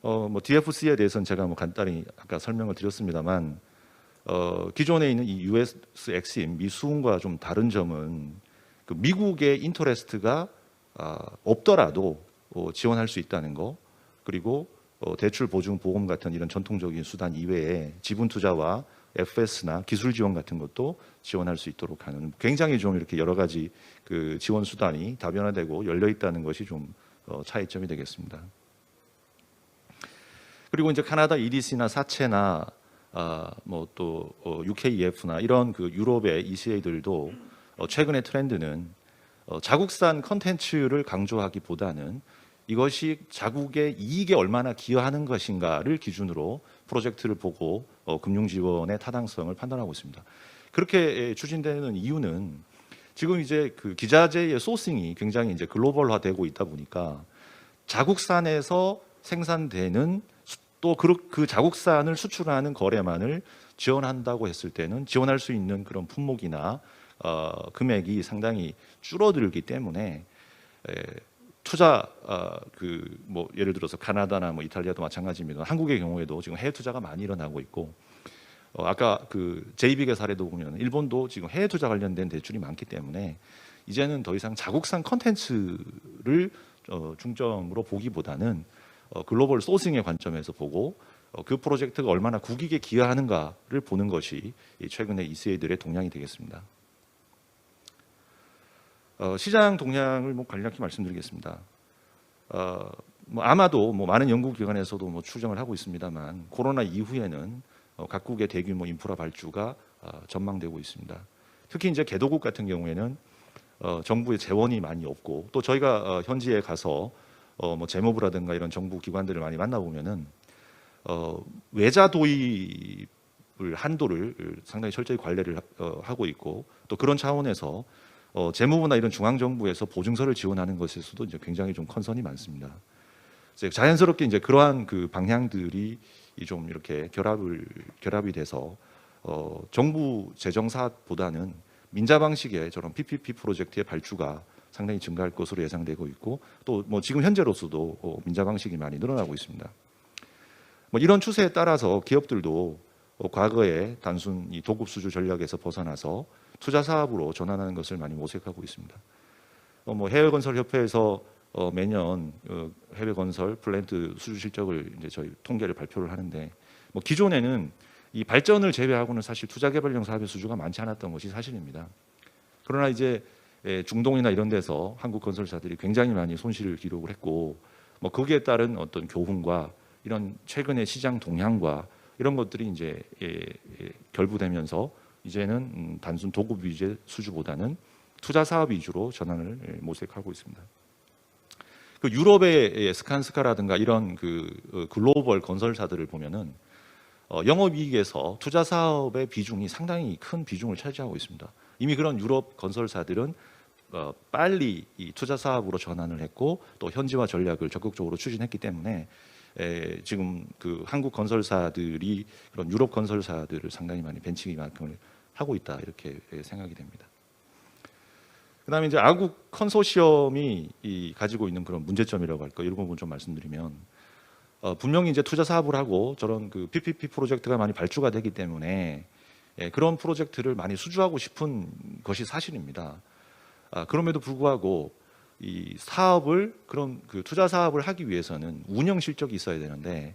뭐 DFC에 대해서는 제가 뭐 간단히 아까 설명을 드렸습니다만 기존에 있는 이 US 엑심 미수은과 좀 다른 점은 그 미국의 인터레스트가 없더라도 지원할 수 있다는 거 그리고 대출 보증 보험 같은 이런 전통적인 수단 이외에 지분 투자와 FS나 기술 지원 같은 것도 지원할 수 있도록 하는 굉장히 좀 이렇게 여러 가지 그 지원 수단이 다변화되고 열려 있다는 것이 좀 차이점이 되겠습니다. 그리고 이제 카나다 EDC나 사체나 뭐 또 UKEF나 이런 그 유럽의 ECA들도 최근의 트렌드는 자국산 컨텐츠를 강조하기보다는 이것이 자국의 이익에 얼마나 기여하는 것인가를 기준으로 프로젝트를 보고 금융 지원의 타당성을 판단하고 있습니다. 그렇게 추진되는 이유는 지금 이제 그 기자재의 소싱이 굉장히 이제 글로벌화되고 있다 보니까 자국산에서 생산되는 또 그 자국산을 수출하는 거래만을 지원한다고 했을 때는 지원할 수 있는 그런 품목이나 금액이 상당히 줄어들기 때문에 투자 뭐 예를 들어서 카나다나 뭐 이탈리아도 마찬가지입니다. 한국의 경우에도 지금 해외 투자가 많이 일어나고 있고 아까 그 제이빅의 사례도 보면 일본도 지금 해외 투자 관련된 대출이 많기 때문에 이제는 더 이상 자국산 컨텐츠를 중점으로 보기보다는 글로벌 소싱의 관점에서 보고 그 프로젝트가 얼마나 국익에 기여하는가를 보는 것이 최근의 ECA들의 동향이 되겠습니다. 시장 동향을 뭐 간략히 말씀드리겠습니다. 뭐 아마도 뭐 많은 연구기관에서도 뭐 추정을 하고 있습니다만 코로나 이후에는 각국의 대규모 인프라 발주가 전망되고 있습니다. 특히 이제 개도국 같은 경우에는 정부의 재원이 많이 없고 또 저희가 현지에 가서 뭐 재무부라든가 이런 정부 기관들을 많이 만나보면은 외자 도입을 한도를 상당히 철저히 관리를 하고 있고 또 그런 차원에서 재무부나 이런 중앙 정부에서 보증서를 지원하는 것에서도 이제 굉장히 좀 컨선이 많습니다. 이제 자연스럽게 이제 그러한 그 방향들이 좀 이렇게 결합이 돼서 정부 재정 사업보다는 민자 방식의 저런 PPP 프로젝트의 발주가 상당히 증가할 것으로 예상되고 있고 또 뭐 지금 현재로서도 민자 방식이 많이 늘어나고 있습니다. 뭐 이런 추세에 따라서 기업들도 과거에 단순 이 도급 수주 전략에서 벗어나서 투자 사업으로 전환하는 것을 많이 모색하고 있습니다. 뭐 해외 건설 협회에서 매년 해외 건설 플랜트 수주 실적을 이제 저희 통계를 발표를 하는데 뭐 기존에는 이 발전을 제외하고는 사실 투자 개발용 사업의 수주가 많지 않았던 것이 사실입니다. 그러나 이제 중동이나 이런 데서 한국 건설사들이 굉장히 많이 손실을 기록을 했고 뭐 거기에 따른 어떤 교훈과 이런 최근의 시장 동향과 이런 것들이 이제 결부되면서 이제는 단순 도급 위주의 수주보다는 투자 사업 위주로 전환을 모색하고 있습니다. 그 유럽의 스칸스카라든가 이런 그 글로벌 건설사들을 보면은 영업이익에서 투자 사업의 비중이 상당히 큰 비중을 차지하고 있습니다. 이미 그런 유럽 건설사들은 빨리 이 투자 사업으로 전환을 했고 또 현지화 전략을 적극적으로 추진했기 때문에 지금 그 한국 건설사들이 그런 유럽 건설사들을 상당히 많이 벤치마킹을 하고 있다 이렇게 생각이 됩니다. 그다음에 이제 아국 컨소시엄이 가지고 있는 그런 문제점이라고 할까 이런 부분 좀 말씀드리면 분명히 이제 투자 사업을 하고 저런 그 PPP 프로젝트가 많이 발주가 되기 때문에 그런 프로젝트를 많이 수주하고 싶은 것이 사실입니다. 그럼에도 불구하고 이 사업을 그런 그 투자 사업을 하기 위해서는 운영 실적이 있어야 되는데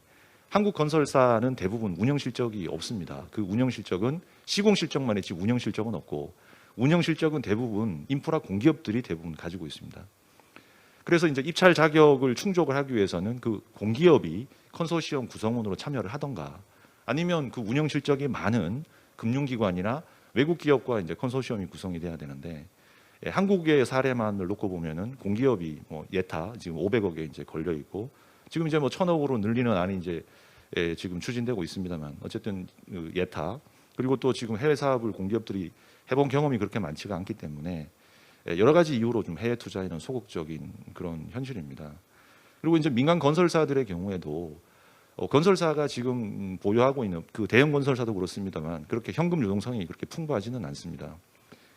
한국 건설사는 대부분 운영 실적이 없습니다. 그 운영 실적은 시공 실적만 있지 운영 실적은 없고 운영 실적은 대부분 인프라 공기업들이 대부분 가지고 있습니다. 그래서 이제 입찰 자격을 충족을 하기 위해서는 그 공기업이 컨소시엄 구성원으로 참여를 하던가 아니면 그 운영 실적이 많은 금융기관이나 외국 기업과 이제 컨소시엄이 구성이 돼야 되는데 한국의 사례만을 놓고 보면은 공기업이 뭐 예타 지금 500억에 이제 걸려 있고 지금 이제 뭐 1,000억으로 늘리는 안이 이제 지금 추진되고 있습니다만 어쨌든 예타 그리고 또 지금 해외 사업을 공기업들이 해본 경험이 그렇게 많지가 않기 때문에 여러 가지 이유로 좀 해외 투자에는 소극적인 그런 현실입니다. 그리고 이제 민간 건설사들의 경우에도 건설사가 지금 보유하고 있는 그 대형 건설사도 그렇습니다만 그렇게 현금 유동성이 그렇게 풍부하지는 않습니다.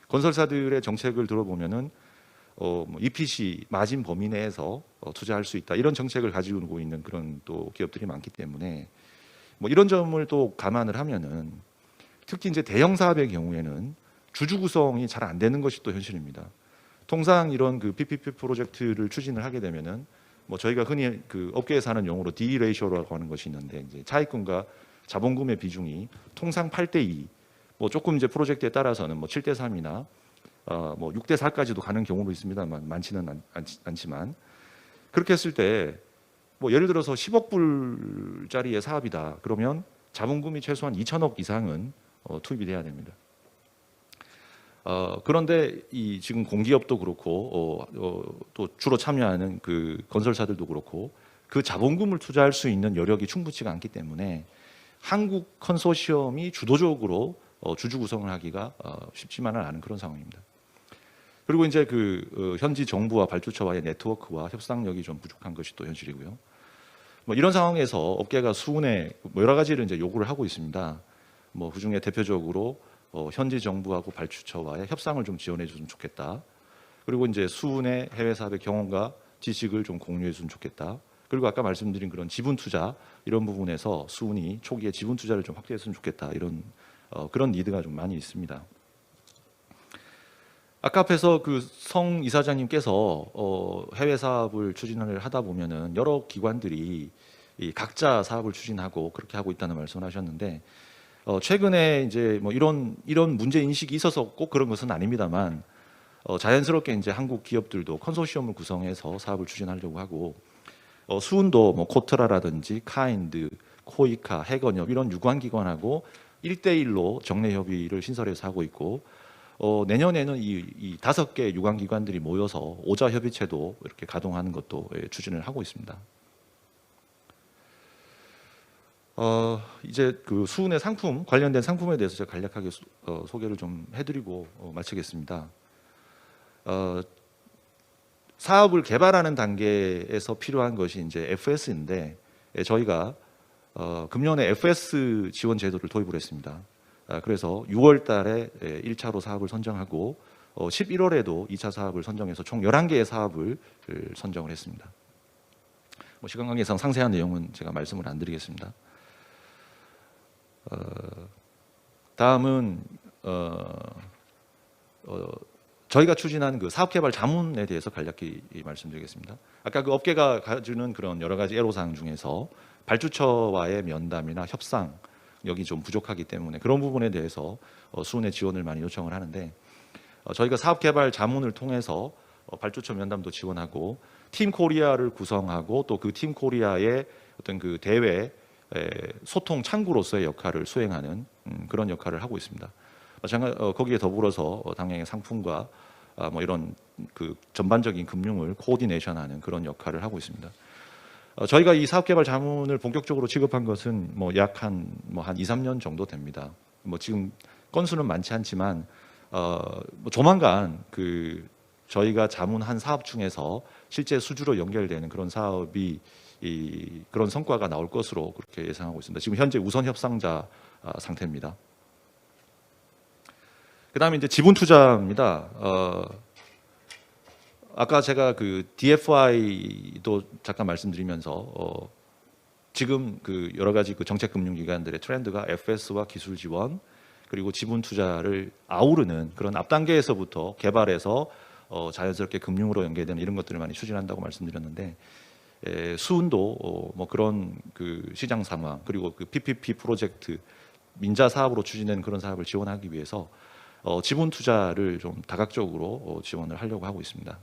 건설사들의 정책을 들어보면은 뭐 EPC 마진 범위 내에서 투자할 수 있다 이런 정책을 가지고 있는 그런 또 기업들이 많기 때문에 뭐 이런 점을 또 감안을 하면은 특히 이제 대형 사업의 경우에는 주주 구성이 잘 안 되는 것이 또 현실입니다. 통상 이런 그 PPP 프로젝트를 추진을 하게 되면은 뭐 저희가 흔히 그 업계에서 하는 용어로 D 레이쇼라고 하는 것이 있는데 이제 차입금과 자본금의 비중이 통상 8대2 뭐 조금 이제 프로젝트에 따라서는 뭐 7대3이나 뭐 6대4까지도 가는 경우도 있습니다만 많지는 않지만 그렇게 했을 때 뭐 예를 들어서 10억 불짜리의 사업이다 그러면 자본금이 최소한 2천억 이상은 투입이 돼야 됩니다. 그런데 이 지금 공기업도 그렇고 또 주로 참여하는 그 건설사들도 그렇고 그 자본금을 투자할 수 있는 여력이 충분치가 않기 때문에 한국 컨소시엄이 주도적으로 주주 구성을 하기가 쉽지만은 않은 그런 상황입니다. 그리고 이제 그 현지 정부와 발주처와의 네트워크와 협상력이 좀 부족한 것이 또 현실이고요. 뭐 이런 상황에서 업계가 수은에 뭐 여러 가지를 이제 요구를 하고 있습니다. 뭐 그중에 대표적으로 현지 정부하고 발주처와의 협상을 좀 지원해 줬으면 좋겠다. 그리고 이제 수은의 해외 사업의 경험과 지식을 좀 공유해 줬으면 좋겠다. 그리고 아까 말씀드린 그런 지분 투자 이런 부분에서 수은이 초기에 지분 투자를 좀 확대했으면 좋겠다. 이런 그런 니드가 좀 많이 있습니다. 아까 앞에서 그 성 이사장님께서 해외 사업을 추진을 하다 보면은 여러 기관들이 이 각자 사업을 추진하고 그렇게 하고 있다는 말씀을 하셨는데 최근에 이제 뭐 이런 문제 인식이 있어서 꼭 그런 것은 아닙니다만 자연스럽게 이제 한국 기업들도 컨소시엄을 구성해서 사업을 추진하려고 하고 수은도 뭐 코트라라든지 카인드, 코이카, 해건협 이런 유관 기관하고 1대1로 정례 협의를 신설해서 하고 있고 내년에는 이 5개 유관 기관들이 모여서 오자 협의체도 이렇게 가동하는 것도 추진을 하고 있습니다. 이제 그 수은의 상품 관련된 상품에 대해서 제가 간략하게 소개를 좀 해드리고 마치겠습니다. 사업을 개발하는 단계에서 필요한 것이 이제 FS인데 저희가 금년에 FS 지원 제도를 도입을 했습니다. 그래서 6월 달에 1차로 사업을 선정하고 11월에도 2차 사업을 선정해서 총 11개의 사업을 선정을 했습니다. 시간 관계상 상세한 내용은 제가 말씀을 안 드리겠습니다. 다음은 저희가 추진한 그 사업개발 자문에 대해서 간략히 말씀드리겠습니다. 아까 그 업계가 가지는 그런 여러 가지 애로사항 중에서 발주처와의 면담이나 협상 여기 좀 부족하기 때문에 그런 부분에 대해서 수은의 지원을 많이 요청을 하는데 저희가 사업개발 자문을 통해서 발주처 면담도 지원하고 팀 코리아를 구성하고 또 그 팀 코리아의 어떤 그 대외 소통 창구로서의 역할을 수행하는 그런 역할을 하고 있습니다. 거기에 더불어서 당연히 상품과 뭐 이런 그 전반적인 금융을 코디네이션하는 그런 역할을 하고 있습니다. 저희가 이 사업개발 자문을 본격적으로 취급한 것은 뭐 약 한 2, 3년 정도 됩니다. 뭐 지금 건수는 많지 않지만 뭐 조만간 그 저희가 자문한 사업 중에서 실제 수주로 연결되는 그런 사업이 그런 성과가 나올 것으로 그렇게 예상하고 있습니다. 지금 현재 우선 협상자 상태입니다. 그다음에 이제 지분 투자입니다. 아까 제가 그 DFI도 잠깐 말씀드리면서 지금 그 여러 가지 그 정책 금융기관들의 트렌드가 FS와 기술 지원 그리고 지분 투자를 아우르는 그런 앞 단계에서부터 개발해서 자연스럽게 금융으로 연계되는 이런 것들을 많이 추진한다고 말씀드렸는데 수은도 뭐 그런 그 시장 상황 그리고 그 PPP 프로젝트 민자 사업으로 추진된 그런 사업을 지원하기 위해서 지분 투자를 좀 다각적으로 지원을 하려고 하고 있습니다.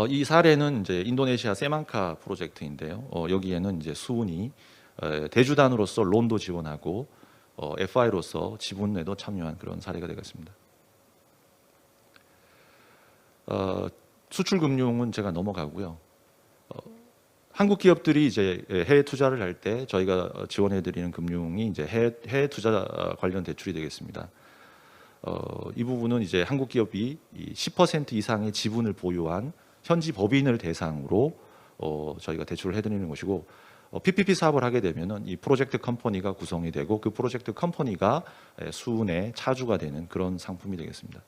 이 사례는 이제 인도네시아 세망카 프로젝트인데요. 여기에는 이제 수은이 대주단으로서 론도 지원하고 FI로서 지분에도 참여한 그런 사례가 되겠습니다. 수출 금융은 제가 넘어가고요. 한국 기업들이 이제 해외 투자를 할 때 저희가 지원해 드리는 금융이 이제 해외 투자 관련 대출이 되겠습니다. 이 부분은 이제 한국 기업이 10% 이상의 지분을 보유한 현지 법인을 대상으로 저희가 대출을 해드리는 것이고 PPP 사업을 하게 되면은 이 프로젝트 컴퍼니가 구성이 되고 그 프로젝트 컴퍼니가 수은의 차주가 되는 그런 상품이 되겠습니다.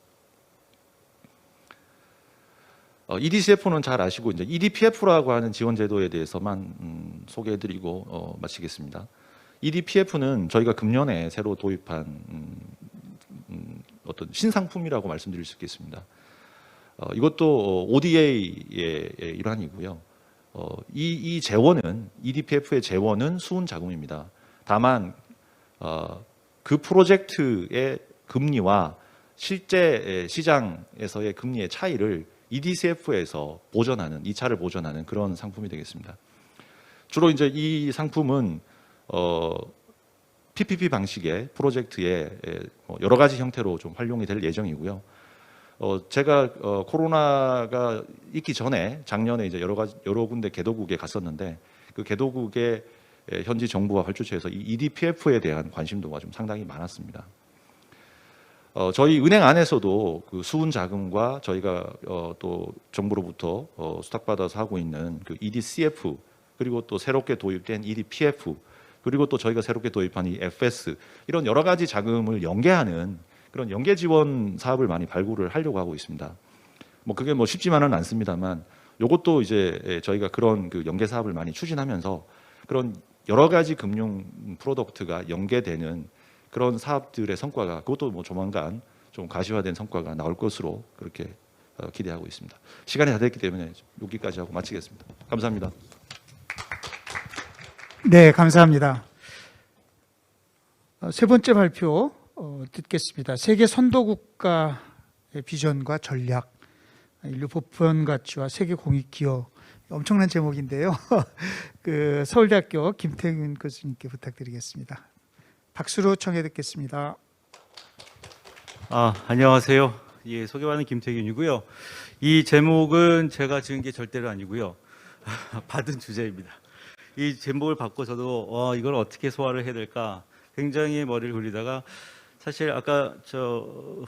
EDCF는 잘 아시고 이제 EDPF라고 하는 지원 제도에 대해서만 소개해드리고 마치겠습니다. EDPF는 저희가 금년에 새로 도입한 어떤 신상품이라고 말씀드릴 수 있겠습니다. 이것도 ODA의 일환이고요. 이 재원은 EDPF의 재원은 수은 자금입니다. 다만 그 프로젝트의 금리와 실제 시장에서의 금리의 차이를 EDCF에서 보전하는 2차를 보전하는 그런 상품이 되겠습니다. 주로 이제 이 상품은 PPP 방식의 프로젝트에 여러 가지 형태로 좀 활용이 될 예정이고요. 제가 코로나가 있기 전에 작년에 이제 여러 군데 개도국에 갔었는데 그 개도국의 현지 정부와 발주처에서 이 EDPF에 대한 관심도가 좀 상당히 많았습니다. 저희 은행 안에서도 그 수은 자금과 저희가 또 정부로부터 수탁받아서 하고 있는 그 EDCF 그리고 또 새롭게 도입된 EDPF 그리고 또 저희가 새롭게 도입한 이 FS 이런 여러 가지 자금을 연계하는 그런 연계 지원 사업을 많이 발굴을 하려고 하고 있습니다. 뭐 그게 뭐 쉽지만은 않습니다만 이것도 이제 저희가 그런 그 연계 사업을 많이 추진하면서 그런 여러 가지 금융 프로덕트가 연계되는 그런 사업들의 성과가 그것도 뭐 조만간 좀 가시화된 성과가 나올 것으로 그렇게 기대하고 있습니다. 시간이 다 됐기 때문에 여기까지 하고 마치겠습니다. 감사합니다. 네, 감사합니다. 세 번째 발표 듣겠습니다. 세계 선도국가의 비전과 전략, 인류 보편 가치와 세계 공익 기여. 엄청난 제목인데요. 그 서울대학교 김태균 교수님께 부탁드리겠습니다. 박수로 청해 듣겠습니다. 안녕하세요. 예, 소개받은 김태균이고요. 이 제목은 제가 지은 게 절대로 아니고요. 받은 주제입니다. 이 제목을 받고 저도 이걸 어떻게 소화를 해야 될까 굉장히 머리를 굴리다가 사실 아까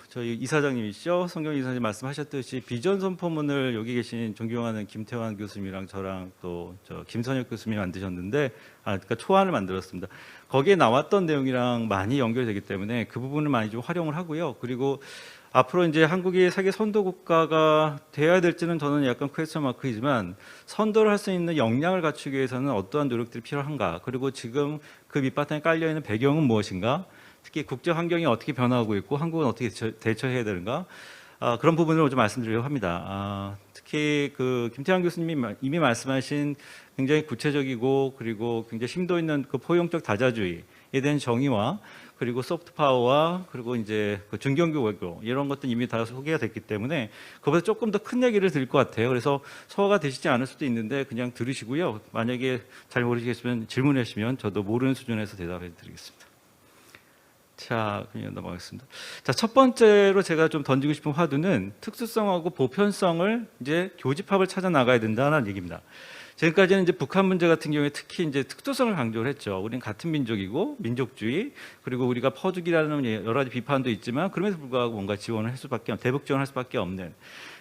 저희 이사장님이시죠, 성경 이사장님 말씀하셨듯이 비전 선포문을 여기 계신 존경하는 김태환 교수님이랑 저랑 또 김선혁 교수님이 만드셨는데, 그러니까 초안을 만들었습니다. 거기에 나왔던 내용이랑 많이 연결되기 때문에 그 부분을 많이 좀 활용을 하고요. 그리고 앞으로 이제 한국이 세계 선도 국가가 돼야 될지는 저는 약간 퀘스천 마크이지만, 선도를 할 수 있는 역량을 갖추기 위해서는 어떠한 노력들이 필요한가, 그리고 지금 그 밑바탕에 깔려 있는 배경은 무엇인가, 특히 국제 환경이 어떻게 변화하고 있고 한국은 어떻게 대처해야 되는가, 그런 부분을 좀 말씀드리려고 합니다. 특히 그 김태환 교수님이 이미 말씀하신 굉장히 구체적이고 그리고 굉장히 심도 있는 그 포용적 다자주의에 대한 정의와, 그리고 소프트 파워와, 그리고 이제 그 중경교 외교, 이런 것들 이미 다 소개가 됐기 때문에 그보다 조금 더 큰 얘기를 드릴 것 같아요. 그래서 소화가 되시지 않을 수도 있는데 그냥 들으시고요. 만약에 잘 모르시겠으면 질문해 주시면 저도 모르는 수준에서 대답해 드리겠습니다. 자, 그냥 넘어가겠습니다. 자, 첫 번째로 제가 좀 던지고 싶은 화두는 특수성하고 보편성을 이제 교집합을 찾아 나가야 된다는 얘기입니다. 지금까지는 이제 북한 문제 같은 경우에 특히 이제 특수성을 강조를 했죠. 우리는 같은 민족이고 민족주의, 그리고 우리가 퍼주기라는 여러 가지 비판도 있지만 그럼에도 불구하고 뭔가 지원을 할 수밖에, 대북 지원을 할 수밖에 없는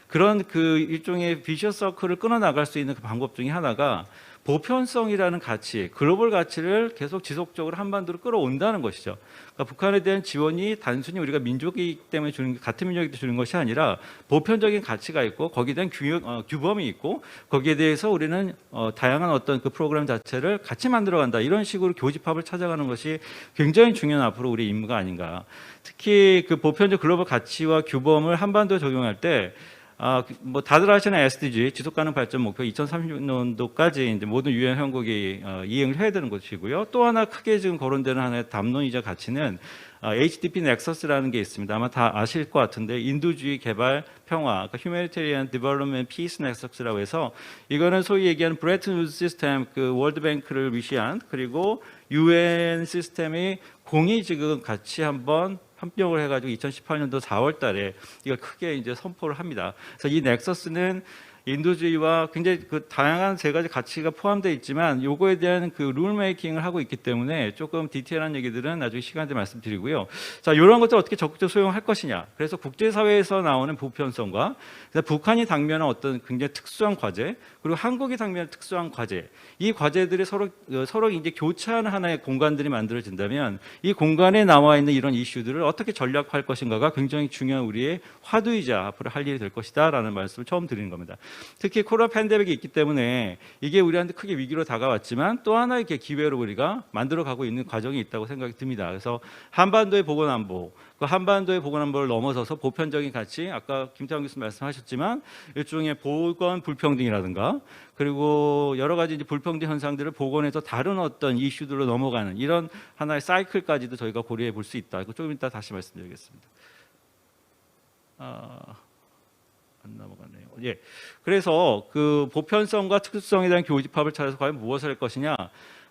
그런 그 일종의 비셔스 서클을 끊어 나갈 수 있는 그 방법 중에 하나가 보편성이라는 가치, 글로벌 가치를 계속 지속적으로 한반도로 끌어온다는 것이죠. 그러니까 북한에 대한 지원이 단순히 우리가 민족이기 때문에 주는, 같은 민족이기 때문에 주는 것이 아니라 보편적인 가치가 있고 거기에 대한 규범이 있고 거기에 대해서 우리는 다양한 어떤 그 프로그램 자체를 같이 만들어간다, 이런 식으로 교집합을 찾아가는 것이 굉장히 중요한 앞으로 우리 임무가 아닌가. 특히 그 보편적 글로벌 가치와 규범을 한반도에 적용할 때 뭐 다들 아시는 SDG 지속가능 발전 목표 2030년도까지 이제 모든 유엔 회원국이 이행을 해야 되는 것이고요. 또 하나 크게 지금 거론되는 하나의 담론이자 가치는 HDP 넥서스라는 게 있습니다. 아마 다 아실 것 같은데, 인도주의, 개발, 평화, 그러니까 Humanitarian Development Peace Nexus라고 해서, 이거는 소위 얘기하는 브레튼 우드 시스템, 그 월드뱅크를 위시한, 그리고 UN 시스템이 공이 지금 같이 한번 협력을 해가지고 2018년도 4월달에 이걸 크게 이제 선포를 합니다. 그래서 이 넥서스는 인도주의와 굉장히 그 다양한 세 가지 가치가 포함되어 있지만 요거에 대한 그 룰 메이킹을 하고 있기 때문에 조금 디테일한 얘기들은 나중에 시간 때 말씀드리고요. 자, 이런 것들 어떻게 적극적으로 소용할 것이냐. 그래서 국제사회에서 나오는 보편성과 북한이 당면한 어떤 굉장히 특수한 과제, 그리고 한국이 당면한 특수한 과제, 이 과제들이 서로 이제 교차하는 하나의 공간들이 만들어진다면 이 공간에 나와 있는 이런 이슈들을 어떻게 전략화할 것인가가 굉장히 중요한 우리의 화두이자 앞으로 할 일이 될 것이다라는 말씀을 처음 드리는 겁니다. 특히 코로나 팬데믹이 있기 때문에 이게 우리한테 크게 위기로 다가왔지만 또 하나의 기회로 우리가 만들어가고 있는 과정이 있다고 생각이 듭니다. 그래서 한반도의 보건안보, 그 한반도의 보건안보를 넘어서서 보편적인 가치, 아까 김태환 교수님 말씀하셨지만 일종의 보건 불평등이라든가, 그리고 여러 가지 이제 불평등 현상들을 보건에서 다른 어떤 이슈들로 넘어가는 이런 하나의 사이클까지도 저희가 고려해 볼 수 있다. 이거 조금 이따 다시 말씀드리겠습니다. 안 넘어가네요. 예. 그래서 그 보편성과 특수성에 대한 교집합을 찾아서 과연 무엇을 할 것이냐.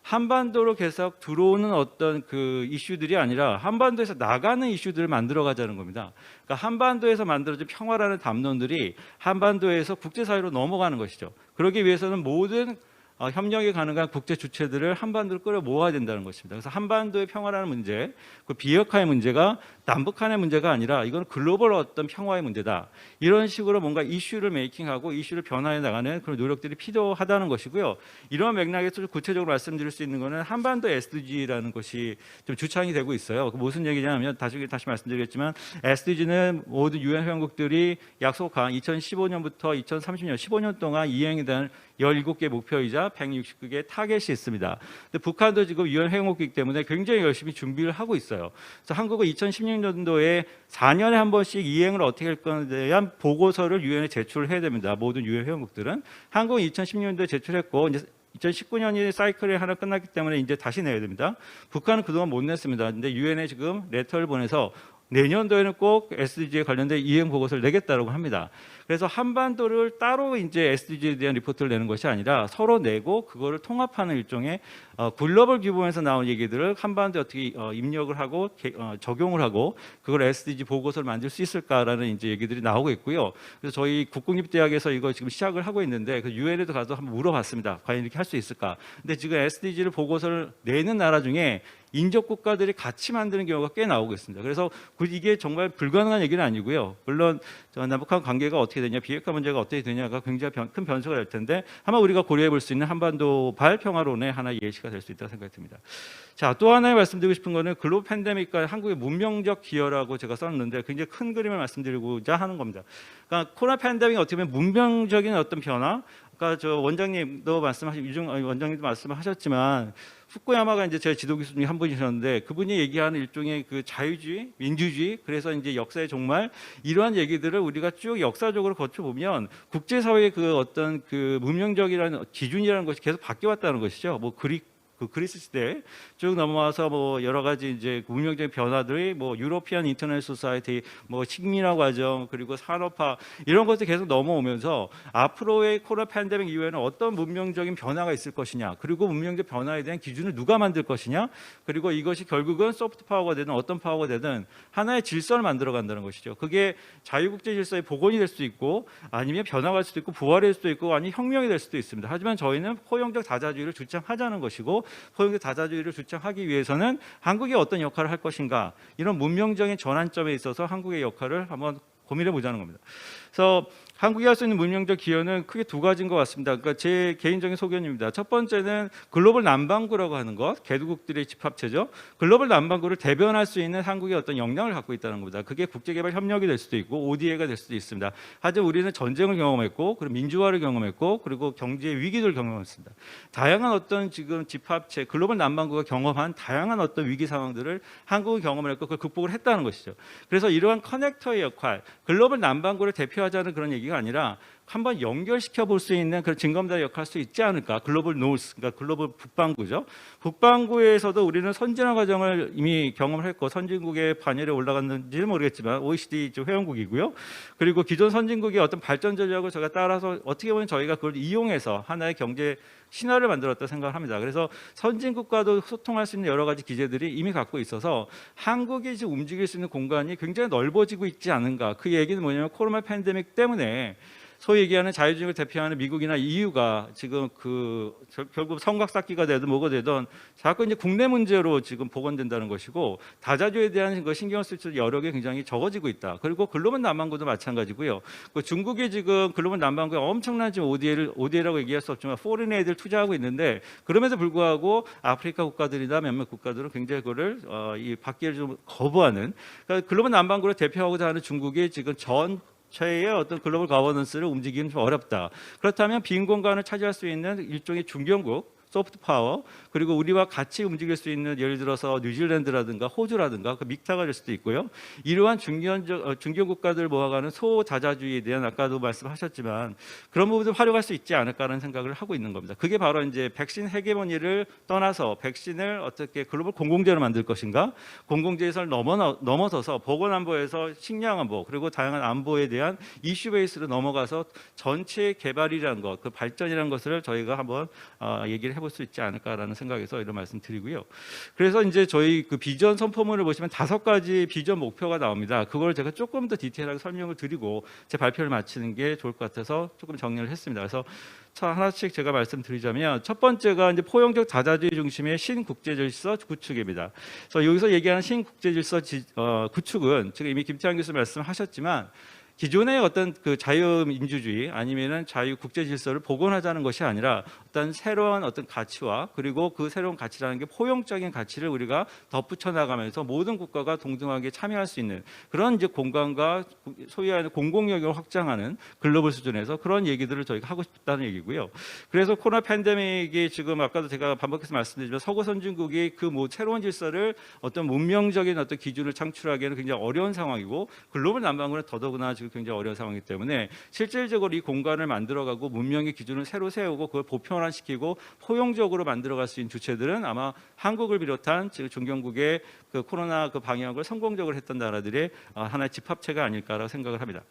한반도로 계속 들어오는 어떤 그 이슈들이 아니라 한반도에서 나가는 이슈들을 만들어 가자는 겁니다. 그러니까 한반도에서 만들어진 평화라는 담론들이 한반도에서 국제사회로 넘어가는 것이죠. 그러기 위해서는 모든 협력이 가능한 국제 주체들을 한반도로 끌어 모아야 된다는 것입니다. 그래서 한반도의 평화라는 문제, 그 비핵화의 문제가 남북한의 문제가 아니라 이건 글로벌 어떤 평화의 문제다. 이런 식으로 뭔가 이슈를 메이킹하고 이슈를 변화해 나가는 그런 노력들이 필요하다는 것이고요. 이런 맥락에서 구체적으로 말씀드릴 수 있는 것은 한반도 SDG라는 것이 좀 주창이 되고 있어요. 무슨 얘기냐면 다시 말씀드리겠지만 SDG는 모든 유엔 회원국들이 약속한 2015년부터 2030년 15년 동안 이행에 대한 17개 목표이자 169개의 타겟이 있습니다. 근데 북한도 지금 유엔 회원국이기 때문에 굉장히 열심히 준비를 하고 있어요. 그래서 한국은 2016년도에 4년에 한 번씩 이행을 어떻게 할 건에 대한 보고서를 유엔에 제출을 해야 됩니다. 모든 유엔 회원국들은. 한국은 2016년도에 제출했고 이제 2019년이 사이클이 하나 끝났기 때문에 이제 다시 내야 됩니다. 북한은 그동안 못 냈습니다. 근데 유엔에 지금 레터를 보내서 내년도에는 꼭 SDG에 관련된 이행 보고서를 내겠다고 합니다. 그래서 한반도를 따로 이제 SDG에 대한 리포트를 내는 것이 아니라 서로 내고 그거를 통합하는 일종의 글로벌 규모에서 나온 얘기들을 한반도에 어떻게 입력을 하고 적용을 하고 그걸 SDG 보고서를 만들 수 있을까라는 이제 얘기들이 나오고 있고요. 그래서 저희 국공립대학에서 이거 지금 시작을 하고 있는데 그 유엔에도 가서 한번 물어봤습니다. 과연 이렇게 할 수 있을까? 근데 지금 SDG를 보고서를 내는 나라 중에 인접 국가들이 같이 만드는 경우가 꽤 나오고 있습니다. 그래서 이게 정말 불가능한 얘기는 아니고요. 물론 남북한 관계가 어떻게 되냐, 비핵화 문제가 어떻게 되냐가 굉장히 큰 변수가 될 텐데 아마 우리가 고려해 볼 수 있는 한반도발 평화론의 하나의 예시가 될 수 있다고 생각이 듭니다. 자, 또 하나 말씀드리고 싶은 거는 글로벌 팬데믹과 한국의 문명적 기여라고 제가 썼는데 굉장히 큰 그림을 말씀드리고자 하는 겁니다. 그러니까 코로나 팬데믹이 어떻게 보면 문명적인 어떤 변화, 그러니까 저 원장님도 원장님도 말씀하셨지만 후쿠야마가 이제 제 지도 교수님 한 분이셨는데 그분이 얘기하는 일종의 그 자유주의, 민주주의, 그래서 이제 역사에 정말 이러한 얘기들을 우리가 쭉 역사적으로 거쳐 보면 국제사회의 그 어떤 그 문명적이라는 기준이라는 것이 계속 바뀌어왔다는 것이죠. 뭐 그리스 시대 쭉 넘어와서 뭐 여러 가지 이제 문명적인 변화들이 뭐 유로피안 인터넷 소사이티, 뭐 식민화 과정, 그리고 산업화 이런 것들이 계속 넘어오면서 앞으로의 코로나 팬데믹 이후에는 어떤 문명적인 변화가 있을 것이냐, 그리고 문명적 변화에 대한 기준을 누가 만들 것이냐, 그리고 이것이 결국은 소프트 파워가 되든 어떤 파워가 되든 하나의 질서를 만들어 간다는 것이죠. 그게 자유국제 질서의 복원이 될 수도 있고 아니면 변화가 될 수도 있고 부활일 수도 있고 아니면 혁명이 될 수도 있습니다. 하지만 저희는 포용적 다자주의를 주장하자는 것이고 포용적 다자주의를 주장하기 위해서는 한국이 어떤 역할을 할 것인가, 이런 문명적인 전환점에 있어서 한국의 역할을 한번 고민해 보자는 겁니다. 그래서 한국이 할 수 있는 문명적 기여는 크게 두 가지인 것 같습니다. 그러니까 제 개인적인 소견입니다. 첫 번째는 글로벌 남반구라고 하는 것, 개도국들의 집합체죠. 글로벌 남반구를 대변할 수 있는 한국의 어떤 역량을 갖고 있다는 겁니다. 그게 국제개발 협력이 될 수도 있고 ODA가 될 수도 있습니다. 하지만 우리는 전쟁을 경험했고, 그리고 민주화를 경험했고, 그리고 경제 위기를 경험했습니다. 다양한 어떤 지금 집합체, 글로벌 남반구가 경험한 다양한 어떤 위기 상황들을 한국은 경험을 했고, 그걸 극복을 했다는 것이죠. 그래서 이러한 커넥터의 역할, 글로벌 남반구를 대표하자는 그런 얘기가 아니라 한번 연결시켜 볼 수 있는 그런 징검다리 역할을 할 수 있지 않을까. 글로벌 노스, 그러니까 글로벌 북반구죠. 북반구에서도 우리는 선진화 과정을 이미 경험을 했고 선진국의 반열에 올라갔는지는 모르겠지만 OECD 회원국이고요. 그리고 기존 선진국의 어떤 발전 전략을 저희가 따라서 어떻게 보면 저희가 그걸 이용해서 하나의 경제 신화를 만들었다고 생각을 합니다. 그래서 선진국과도 소통할 수 있는 여러 가지 기제들이 이미 갖고 있어서 한국이 지금 움직일 수 있는 공간이 굉장히 넓어지고 있지 않은가. 그 얘기는 뭐냐면 코로나 팬데믹 때문에 소위 얘기하는 자유주의를 대표하는 미국이나 EU가 지금 결국 성곽 쌓기가 되든 뭐가 되든 자꾸 이제 국내 문제로 지금 복원된다는 것이고 다자주의에 대한 거 신경 쓸 여력이 굉장히 적어지고 있다. 그리고 글로벌 남반구도 마찬가지고요. 중국이 지금 글로벌 남반구에 엄청난 지금 ODA라고 얘기할 수 없지만 포린 에이드를 투자하고 있는데 그럼에도 불구하고 아프리카 국가들이나 몇몇 국가들은 굉장히 그거를 이 받기를 좀 거부하는, 그러니까 글로벌 남반구를 대표하고자 하는 중국이 지금 저의 어떤 글로벌 거버넌스를 움직이기는 좀 어렵다. 그렇다면 빈 공간을 차지할 수 있는 일종의 중견국, 소프트 파워, 그리고 우리와 같이 움직일 수 있는 예를 들어서 뉴질랜드라든가 호주라든가 그 믹타가 될 수도 있고요. 이러한 중견 국가들을 모아가는 소다자주의에 대한 아까도 말씀하셨지만 그런 부분을 활용할 수 있지 않을까라는 생각을 하고 있는 겁니다. 그게 바로 이제 백신 헤게모니를 떠나서 백신을 어떻게 글로벌 공공재로 만들 것인가, 공공재에서 넘어서서 보건안보에서 식량안보 그리고 다양한 안보에 대한 이슈 베이스로 넘어가서 전체 개발이라는 것, 그 발전이라는 것을 저희가 한번 얘기를 해볼 수 있지 않을까라는 생각에서 이런 말씀 드리고요. 그래서 이제 저희 그 비전 선포문을 보시면 5가지 비전 목표가 나옵니다. 그걸 제가 조금 더 디테일하게 설명을 드리고 제 발표를 마치는 게 좋을 것 같아서 조금 정리를 했습니다. 그래서 하나씩 제가 말씀드리자면 첫 번째가 이제 포용적 다자주의 중심의 신국제질서 구축입니다. 그래서 여기서 얘기하는 신국제질서 구축은 지금 이미 김태환 교수 말씀하셨지만 기존의 어떤 그 자유민주주의 아니면은 자유국제질서를 복원하자는 것이 아니라 어떤 새로운 어떤 가치와 그리고 그 새로운 가치라는 게 포용적인 가치를 우리가 덧붙여 나가면서 모든 국가가 동등하게 참여할 수 있는 그런 이제 공간과 소위 말하는 공공역을 확장하는 글로벌 수준에서 그런 얘기들을 저희가 하고 싶다는 얘기고요. 그래서 코로나 팬데믹이 지금 아까도 제가 반복해서 말씀드리지만 서구 선진국이 그 뭐 새로운 질서를 어떤 문명적인 어떤 기준을 창출하기에는 굉장히 어려운 상황이고 글로벌 남반구는 더더구나 지금 굉장히 어려운 상황이기 때문에 실질적으로 이 공간을 만들어가고 문명의 기준을 새로 세우고 그걸 보편화시키고 포용적으로 만들어갈 수 있는 주체들은 아마 한국을 비롯한 지금 중견국의 그 코로나 그 방역을 성공적으로 했던 나라들의 하나의 집합체가 아닐까라고 생각을 합니다.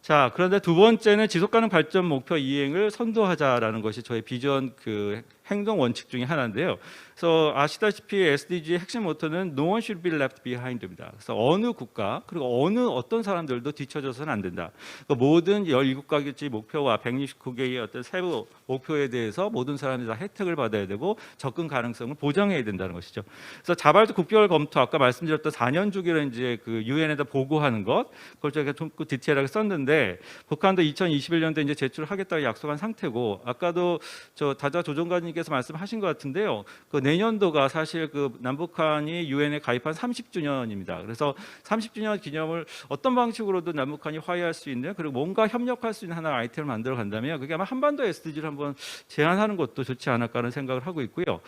자, 그런데 두 번째는 지속 가능 발전 목표 이행을 선도하자라는 것이 저희 비전 그 행동 원칙 중에 하나인데요. 그래서 아시다시피 SDG의 핵심 모토는 No one should be left behind입니다. 그래서 어느 국가 그리고 어떤 사람들도 뒤처져서는 안 된다. 그러니까 모든 17가지 목표와 169개의 어떤 세부 목표에 대해서 모든 사람들이 다 혜택을 받아야 되고 접근 가능성을 보장해야 된다는 것이죠. 그래서 자발적 국별 검토 아까 말씀드렸던 4년 주기로 이제 그 유엔에다 보고하는 것 그걸 저희가 좀 디테일하게 썼는데 북한도 2021년도에 이제 제출하겠다고 약속한 상태고 아까도 저 다자 조정관님께서 말씀하신 것 같은데요. 그 내년도가 사실 그 남북한이 유엔에 가입한 30주년입니다. 그래서 30주년 기념을 어떤 방식으로도 남북한이 화해할 수 있는 그리고 뭔가 협력할 수 있는 하나의 아이템을 만들어 간다면 그게 아마 한반도 SDG를 한번 제안하는 것도 좋지 않을까 하는 생각을 하고 있고요.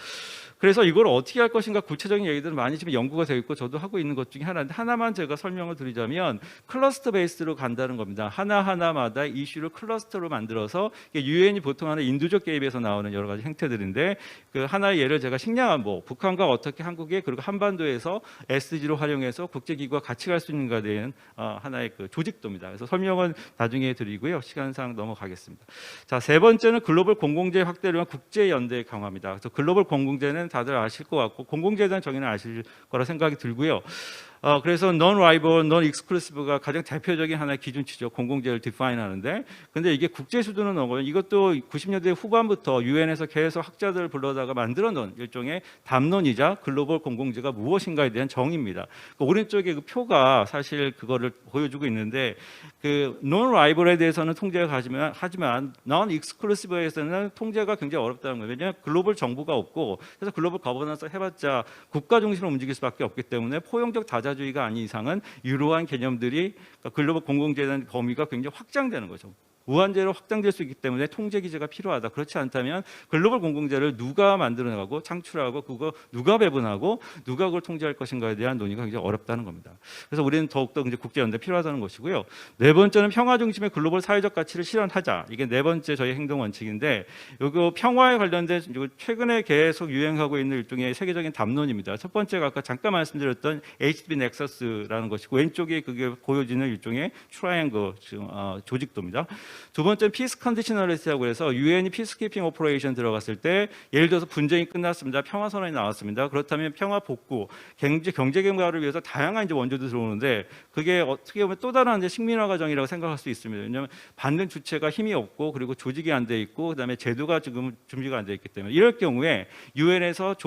그래서 이걸 어떻게 할 것인가 구체적인 얘기들은 많이 지금 연구가 되어 있고 저도 하고 있는 것 중에 하나인데 하나만 제가 설명을 드리자면 클러스터 베이스로 간다는 겁니다. 하나하나마다 이슈를 클러스터로 만들어서 유엔이 보통 하는 인도적 개입에서 나오는 여러 가지 행태들인데 그 하나의 예를 제가 식량안보 북한과 어떻게 한국이 그리고 한반도에서 SDG로 활용해서 국제기구와 같이 갈 수 있는가에 대한 하나의 그 조직도입니다. 그래서 설명은 나중에 드리고요. 시간상 넘어가겠습니다. 자, 세 번째는 글로벌 공공재 확대를 위한 국제연대 강화입니다. 그래서 글로벌 공공재는 다들 아실 것 같고 공공재에 대한 정의는 아실 거라 생각이 들고요. 그래서 non-rival, non-exclusive가 가장 대표적인 하나의 기준치죠. 공공재를 define 하는데. 근데 이게 국제 수준은 넘어요. 이것도 90년대 후반부터 유엔에서 계속 학자들을 불러다가 만들어 놓은 일종의 담론이자 글로벌 공공재가 무엇인가에 대한 정의입니다. 그 오른쪽에 그 표가 사실 그거를 보여주고 있는데 그 non-rival에 대해서는 통제가 하지만 non-exclusive에서는 통제가 굉장히 어렵다는 거예요. 왜냐하면 글로벌 정부가 없고 그래서 글로벌 거버넌스 해봤자 국가 중심으로 움직일 수밖에 없기 때문에 포용적 다자주의가 아닌 이상은 이러한 개념들이 그러니까 글로벌 공공재에 대한 범위가 굉장히 확장되는 거죠. 무한대로 확장될 수 있기 때문에 통제 기제가 필요하다. 그렇지 않다면 글로벌 공공재를 누가 만들어나가고 창출하고 그거 누가 배분하고 누가 그걸 통제할 것인가에 대한 논의가 굉장히 어렵다는 겁니다. 그래서 우리는 더욱더 이제 국제연대 필요하다는 것이고요. 네 번째는 평화 중심의 글로벌 사회적 가치를 실현하자. 이게 네 번째 저희 행동 원칙인데 이거 평화에 관련된 최근에 계속 유행하고 있는 일종의 세계적인 담론입니다. 첫 번째가 아까 잠깐 말씀드렸던 HDB 넥서스라는 것이고 왼쪽에 그게 보여지는 일종의 트라이앵글 조직도입니다. 두 번째는 피스 컨디셔널리티라고 해서 유엔이 피스키핑 오퍼레이션 들어갔을 때 예를 들어서 분쟁이 끝났습니다. 평화 선언이 나왔습니다. 그렇다면 평화 복구, 경제 경과를 위해서 다양한 이제 원조도 들어오는데 그게 어떻게 보면 또 다른 이제 식민화 과정이라고 생각할 수 있습니다. 왜냐하면 받는 주체가 힘이 없고 그리고 조직이 안 돼 있고 그다음에 제도가 지금 준비가 안 돼 있기 때문에 이럴 경우에 유엔에서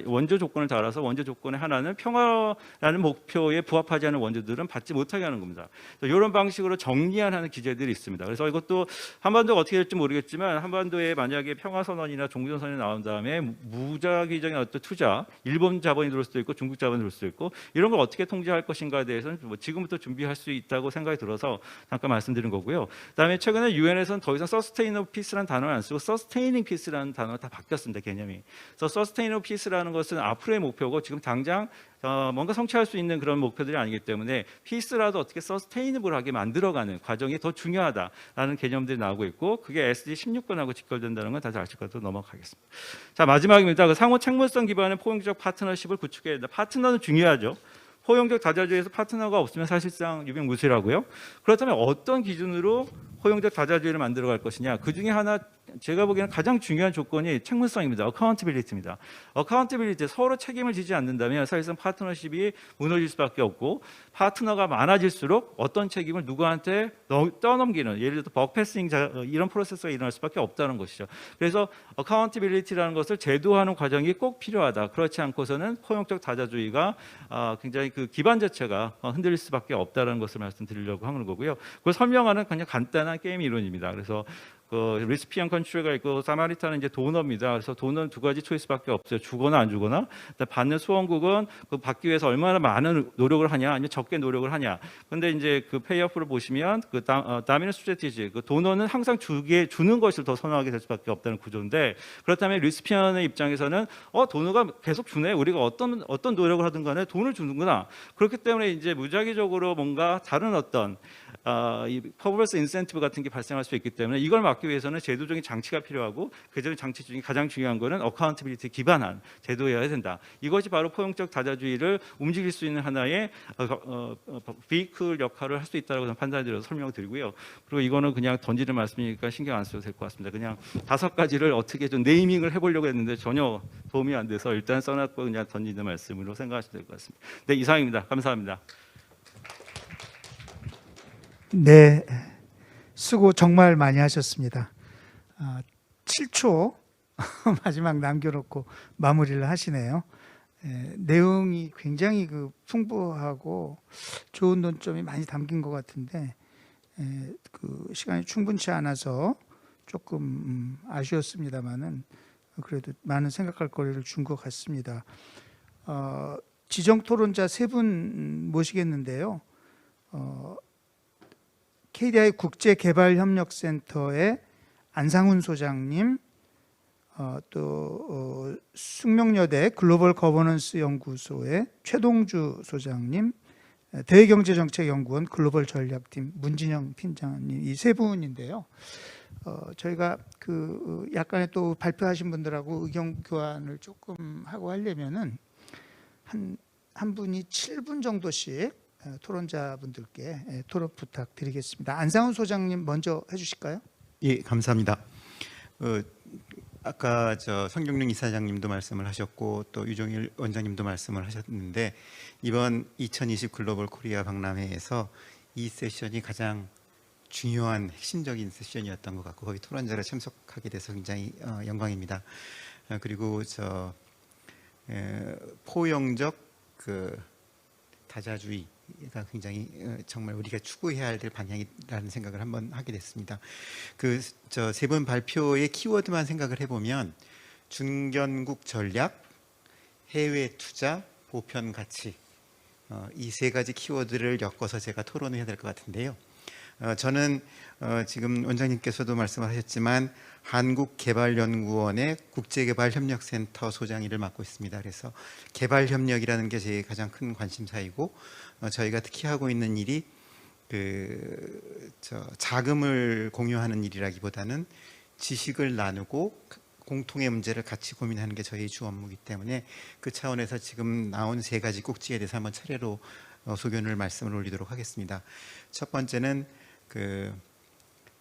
원조 조건을 달아서 원조 조건의 하나는 평화라는 목표에 부합하지 않은 원조들은 받지 못하게 하는 겁니다. 이런 방식으로 정리하는 기제들이 있습니다. 그래서 이것도 한반도가 어떻게 될지 모르겠지만 한반도에 만약에 평화선언이나 종전선언이 나온 다음에 무작위적인 어떤 투자, 일본 자본이 들어올 수도 있고 중국 자본이 들어올 수도 있고 이런 걸 어떻게 통제할 것인가에 대해서는 뭐 지금부터 준비할 수 있다고 생각이 들어서 잠깐 말씀드린 거고요. 그다음에 최근에 유엔에서는 더 이상 Sustainable Peace라는 단어를 안 쓰고 Sustaining Peace라는 단어가 다 바뀌었습니다. 개념이. 그래서 Sustainable Peace라는 것은 앞으로의 목표고 지금 당장 뭔가 성취할 수 있는 그런 목표들이 아니기 때문에 피스라도 어떻게 서스테이너블하게 만들어가는 과정이 더 중요하다라는 개념들이 나오고 있고 그게 SDG 16권하고 직결된다는 건 다들 아실 것 같아서 넘어가겠습니다. 자, 마지막입니다. 그 상호 책무성 기반의 포용적 파트너십을 구축해야 된다. 파트너는 중요하죠. 포용적 다자주의에서 파트너가 없으면 사실상 유명무실하고요. 그렇다면 어떤 기준으로 포용적 다자주의를 만들어갈 것이냐. 그중에 하나 제가 보기에는 가장 중요한 조건이 책무성입니다. accountability입니다. accountability, 서로 책임을 지지 않는다면 사실상 파트너십이 무너질 수밖에 없고 파트너가 많아질수록 어떤 책임을 누구한테 떠넘기는 예를 들어서 버그패싱 이런 프로세스가 일어날 수밖에 없다는 것이죠. 그래서 accountability라는 것을 제도화하는 과정이 꼭 필요하다. 그렇지 않고서는 포용적 다자주의가 굉장히 그 기반 자체가 흔들릴 수밖에 없다는 것을 말씀드리려고 하는 거고요. 그걸 설명하는 그냥 간단한 게임 이론입니다. 그래서 그 리시피언 컨트리가 있고 사마리타는 이제 도너입니다. 그래서 도너는 두 가지 초이스밖에 없어요. 주거나 안 주거나. 받는 수원국은 그 받기 위해서 얼마나 많은 노력을 하냐, 아니면 적게 노력을 하냐. 근데 이제 그 페이오프를 보시면 그 다미넌 스트래티지, 그 도너는 항상 주는 것을 더 선호하게 될 수밖에 없다는 구조인데 그렇다면 리시피언의 입장에서는 도너가 계속 주네. 우리가 어떤 노력을 하든 간에 돈을 주는구나. 그렇기 때문에 이제 무작위적으로 뭔가 다른 어떤 이 퍼버스 인센티브 같은 게 발생할 수 있기 때문에 이걸 막기 위해서는 제도적인 장치가 필요하고 그 장치 중에 가장 중요한 거는 어카운터빌리티 기반한 제도여야 된다. 이것이 바로 포용적 다자주의를 움직일 수 있는 하나의 비클 역할을 할 수 있다고 저는 판단이 들어서 설명드리고요. 그리고 이거는 그냥 던지는 말씀이니까 신경 안 써도 될 것 같습니다. 그냥 5가지를 어떻게 좀 네이밍을 해보려고 했는데 전혀 도움이 안 돼서 일단 써놨고 그냥 던지는 말씀으로 생각하시면 될 것 같습니다. 네, 이상입니다. 감사합니다. 네, 수고 정말 많이 하셨습니다. 7초 마지막 남겨놓고 마무리를 하시네요. 내용이 굉장히 풍부하고 좋은 논점이 많이 담긴 것 같은데 그 시간이 충분치 않아서 조금 아쉬웠습니다만은 그래도 많은 생각할 거리를 준 것 같습니다. 지정 토론자 3분 모시겠는데요. KDI 국제개발협력센터의 안상훈 소장님, 또 숙명여대 글로벌 거버넌스 연구소의 최동주 소장님, 대외경제정책연구원 글로벌 전략팀 문진영 팀장님, 이 3분인데요. 저희가 약간의 또 발표하신 분들하고 의견 교환을 조금 하고 하려면은 한 분이 7분 정도씩 토론자분들께 토론 부탁드리겠습니다. 안상훈 소장님 먼저 해주실까요? 예, 감사합니다. 아까 성경룡 이사장님도 말씀을 하셨고 또 유종일 원장님도 말씀을 하셨는데 이번 2020 글로벌 코리아 박람회에서 이 세션이 가장 중요한 핵심적인 세션이었던 것 같고 거기 토론자로 참석하게 돼서 굉장히 영광입니다. 그리고 포용적 다자주의가 굉장히 정말 우리가 추구해야 될 방향이라는 생각을 한번 하게 됐습니다. 세 분 발표의 키워드만 생각을 해보면 중견국 전략, 해외 투자, 보편 가치 이 3가지 키워드를 엮어서 제가 토론을 해야 될 것 같은데요. 저는 지금 원장님께서도 말씀하셨지만 한국개발연구원의 국제개발협력센터 소장 일을 맡고 있습니다. 그래서 개발협력이라는 게 제 가장 큰 관심사이고 저희가 특히 하고 있는 일이 자금을 공유하는 일이라기보다는 지식을 나누고 공통의 문제를 같이 고민하는 게 저희 주 업무이기 때문에 그 차원에서 지금 나온 3가지 꼭지에 대해서 한번 차례로 소견을 말씀을 올리도록 하겠습니다. 첫 번째는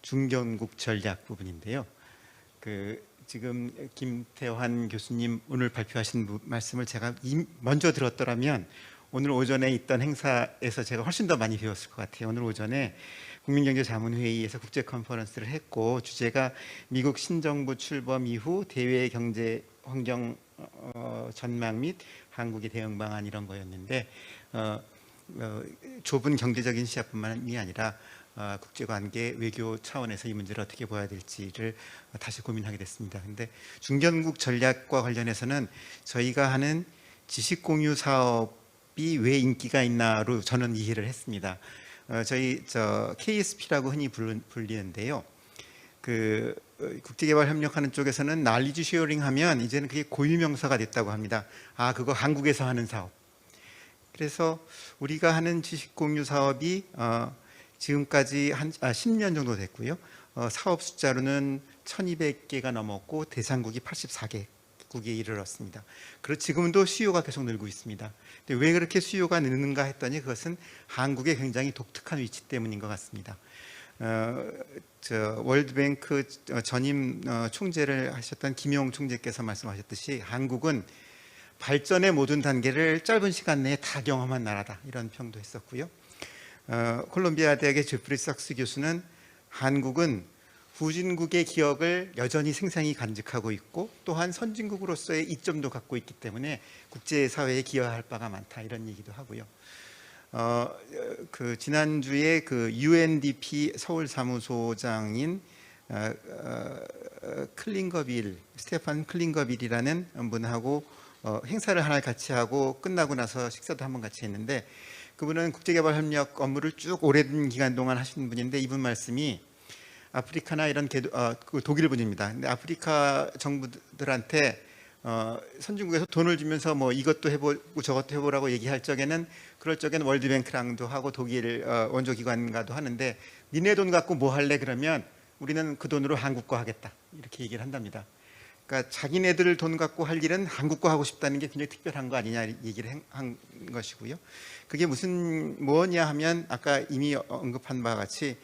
중견국 전략 부분인데요. 지금 김태환 교수님 오늘 발표하신 말씀을 제가 먼저 들었더라면 오늘 오전에 있던 행사에서 제가 훨씬 더 많이 배웠을 것 같아요. 오늘 오전에 국민경제자문회의에서 국제 컨퍼런스를 했고 주제가 미국 신정부 출범 이후 대외 경제 환경 전망 및 한국의 대응 방안 이런 거였는데 좁은 경제적인 시야뿐만이 아니라 국제관계 외교 차원에서 이 문제를 어떻게 봐야 될지를 다시 고민하게 됐습니다. 근데 중견국 전략과 관련해서는 저희가 하는 지식공유 사업이 왜 인기가 있나로 저는 이해를 했습니다. 저희 KSP라고 흔히 불리는데요. 국제개발 협력하는 쪽에서는 날리지 쉐어링 하면 이제는 그게 고유명사가 됐다고 합니다. 그거 한국에서 하는 사업. 그래서 우리가 하는 지식공유 사업이 지금까지 한 10년 정도 됐고요. 사업 숫자로는 1200개가 넘었고 대상국이 84개국에 이르렀습니다. 그리고 지금도 수요가 계속 늘고 있습니다. 근데 왜 그렇게 수요가 느는가 했더니 그것은 한국의 굉장히 독특한 위치 때문인 것 같습니다. 월드뱅크 전임 총재를 하셨던 김용 총재께서 말씀하셨듯이 한국은 발전의 모든 단계를 짧은 시간 내에 다 경험한 나라다 이런 평도 했었고요. 콜롬비아 대학의 제프리 sak스 교수는 한국은 후진국의 기억을 여전히 생생히 간직하고 있고 또한 선진국으로서의 이점도 갖고 있기 때문에 국제사회에 기여할 바가 많다 이런 얘기도 하고요. 지난주에 UNDP 서울 사무소장인 스테판 클링거빌이라는 분하고 행사를 하나 같이 하고 끝나고 나서 식사도 한번 같이 했는데 그분은 국제개발협력 업무를 쭉 오랜 기간 동안 하신 분인데 이분 말씀이 아프리카나 이런 독일 분입니다. 근데 아프리카 정부들한테 선진국에서 돈을 주면서 뭐 이것도 해보고 저것도 해보라고 얘기할 적에는 그럴 적에는 월드뱅크랑도 하고 독일 원조기관과도 하는데 니네 돈 갖고 뭐 할래 그러면 우리는 그 돈으로 한국 거 하겠다 이렇게 얘기를 한답니다. 그러니까 자기네들 돈 갖고 할 일은 한국 거 하고 싶다는 게 굉장히 특별한 거 아니냐 얘기를 한 것이고요. 그게 뭐냐 하면 아까 이미 언급한 바와 같이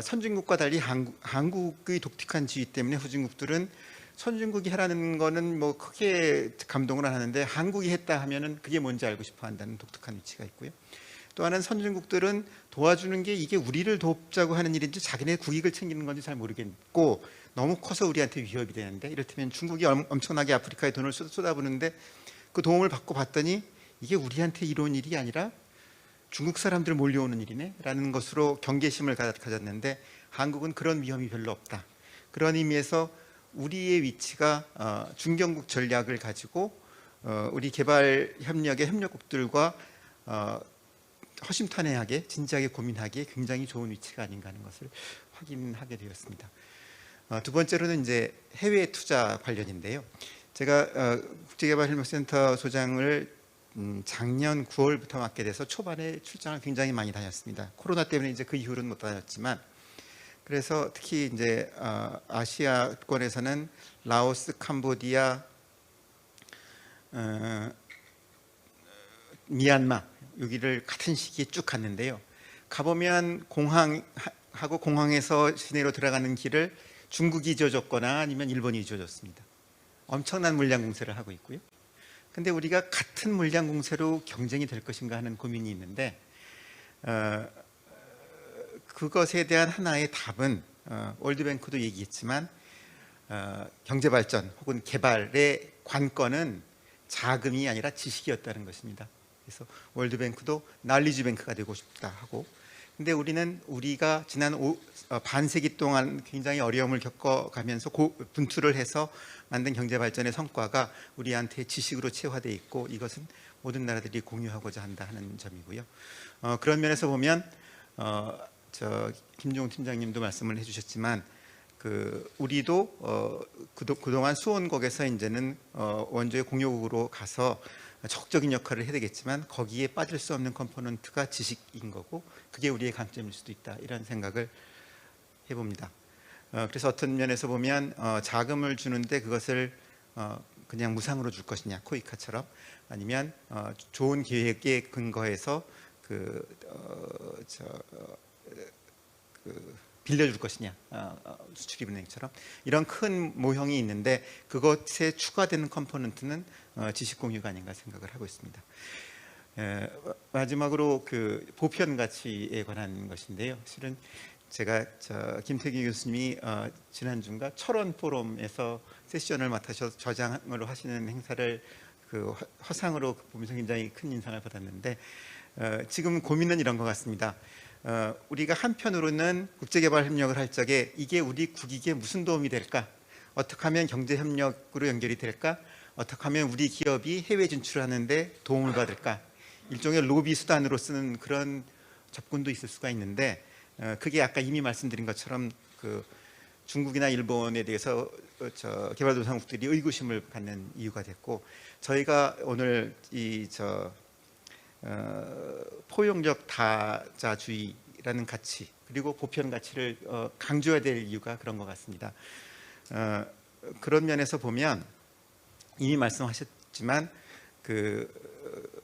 선진국과 달리 한국의 독특한 지위 때문에 후진국들은 선진국이 하라는 거는 뭐 크게 감동을 안 하는데 한국이 했다 하면은 그게 뭔지 알고 싶어 한다는 독특한 위치가 있고요. 또 하나는 선진국들은 도와주는 게 이게 우리를 돕자고 하는 일인지 자기네 국익을 챙기는 건지 잘 모르겠고 너무 커서 우리한테 위협이 되는데 이를테면 중국이 엄청나게 아프리카에 돈을 쏟아부는데 그 도움을 받고 봤더니 이게 우리한테 이로운 일이 아니라 중국 사람들 몰려오는 일이네 라는 것으로 경계심을 가졌는데 한국은 그런 위험이 별로 없다. 그런 의미에서 우리의 위치가 중견국 전략을 가지고 우리 개발 협력의 협력국들과 허심탄회하게 진지하게 고민하기에 굉장히 좋은 위치가 아닌가 하는 것을 확인하게 되었습니다. 두 번째로는 이제 해외 투자 관련인데요. 제가 국제개발협력센터 소장을 작년 9월부터 맡게 돼서 초반에 출장을 굉장히 많이 다녔습니다. 코로나 때문에 이제 그 이후로는 못 다녔지만 그래서 특히 이제 아시아권에서는 라오스, 캄보디아, 미얀마 여기를 같은 시기에 쭉 갔는데요. 가보면 공항하고 공항에서 시내로 들어가는 길을 중국이 지어줬거나 아니면 일본이 지어줬습니다. 엄청난 물량 공세를 하고 있고요. 근데 우리가 같은 물량 공세로 경쟁이 될 것인가 하는 고민이 있는데 그것에 대한 하나의 답은 월드뱅크도 얘기했지만 경제발전 혹은 개발의 관건은 자금이 아니라 지식이었다는 것입니다. 그래서 월드뱅크도 날리지뱅크가 되고 싶다 하고 근데 우리가 지난 반세기 동안 굉장히 어려움을 겪어가면서 분투를 해서 만든 경제발전의 성과가 우리한테 지식으로 체화되어 있고 이것은 모든 나라들이 공유하고자 한다 하는 점이고요. 그런 면에서 보면 김종훈 팀장님도 말씀을 해주셨지만 우리도 그동안 수원국에서 이제는 원조의 공유국으로 가서 적극적인 역할을 해야 되겠지만 거기에 빠질 수 없는 컴포넌트가 지식인 거고 그게 우리의 강점일 수도 있다 이런 생각을 해봅니다. 그래서 어떤 면에서 보면 자금을 주는데 그것을 그냥 무상으로 줄 것이냐 코이카처럼 아니면 좋은 계획에 근거해서 빌려줄 것이냐 수출입은행처럼 이런 큰 모형이 있는데 그것에 추가되는 컴포넌트는 지식 공유가 아닌가 생각을 하고 있습니다. 마지막으로 보편 가치에 관한 것인데요. 실은 제가 김태기 교수님이 지난주인가 철원 포럼에서 세션을 맡아서 저장으로 하시는 행사를 화상으로 보면서 굉장히 큰 인상을 받았는데 지금 고민은 이런 것 같습니다. 우리가 한편으로는 국제개발 협력을 할 적에 이게 우리 국익에 무슨 도움이 될까? 어떻게 하면 경제협력으로 연결이 될까? 어떻게 하면 우리 기업이 해외 진출하는데 도움을 받을까? 일종의 로비 수단으로 쓰는 그런 접근도 있을 수가 있는데 그게 아까 이미 말씀드린 것처럼 중국이나 일본에 대해서 개발도상국들이 의구심을 갖는 이유가 됐고 저희가 오늘 포용적 다자주의라는 가치 그리고 보편 가치를 강조해야 될 이유가 그런 것 같습니다. 그런 면에서 보면 이미 말씀하셨지만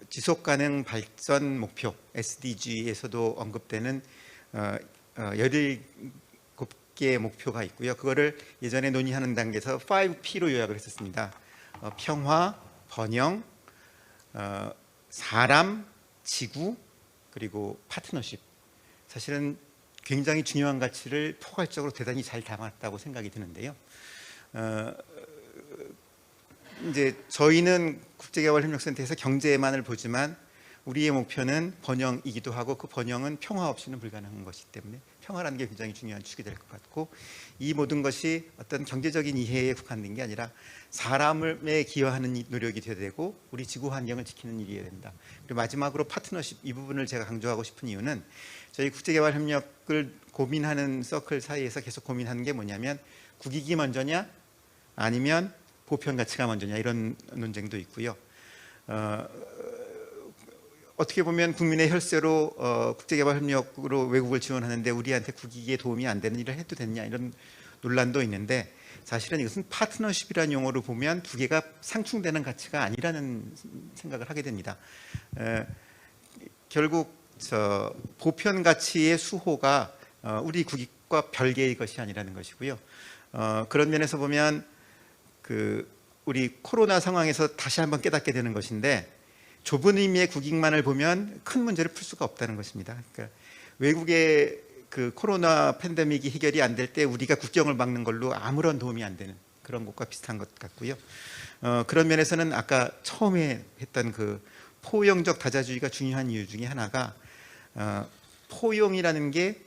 지속가능 발전 목표 SDG에서도 언급되는 17개의 목표가 있고요. 그거를 예전에 논의하는 단계에서 5P로 요약을 했었습니다. 평화, 번영, 사람, 지구, 그리고 파트너십. 사실은 굉장히 중요한 가치를 포괄적으로 대단히 잘 담았다고 생각이 드는데요. 이제 저희는 국제개발협력센터에서 경제만을 보지만 우리의 목표는 번영이기도 하고 그 번영은 평화 없이는 불가능한 것이기 때문에 평화라는 게 굉장히 중요한 축이 될 것 같고 이 모든 것이 어떤 경제적인 이해에 국한된 게 아니라 사람에 기여하는 노력이 돼야 되고 우리 지구 환경을 지키는 일이어야 된다. 그리고 마지막으로 파트너십 이 부분을 제가 강조하고 싶은 이유는 저희 국제개발협력을 고민하는 서클 사이에서 계속 고민하는 게 뭐냐면 국익이 먼저냐 아니면 보편 가치가 먼저냐 이런 논쟁도 있고요. 어떻게 보면 국민의 혈세로 국제개발협력으로 외국을 지원하는데 우리한테 국익에 도움이 안 되는 일을 해도 됐냐 이런 논란도 있는데 사실은 이것은 파트너십이라는 용어로 보면 두 개가 상충되는 가치가 아니라는 생각을 하게 됩니다. 결국 보편 가치의 수호가 우리 국익과 별개의 것이 아니라는 것이고요. 그런 면에서 보면 우리 코로나 상황에서 다시 한번 깨닫게 되는 것인데 좁은 의미의 국익만을 보면 큰 문제를 풀 수가 없다는 것입니다. 그러니까 외국의 코로나 팬데믹이 해결이 안 될 때 우리가 국경을 막는 걸로 아무런 도움이 안 되는 그런 것과 비슷한 것 같고요. 그런 면에서는 아까 처음에 했던 포용적 다자주의가 중요한 이유 중에 하나가 포용이라는 게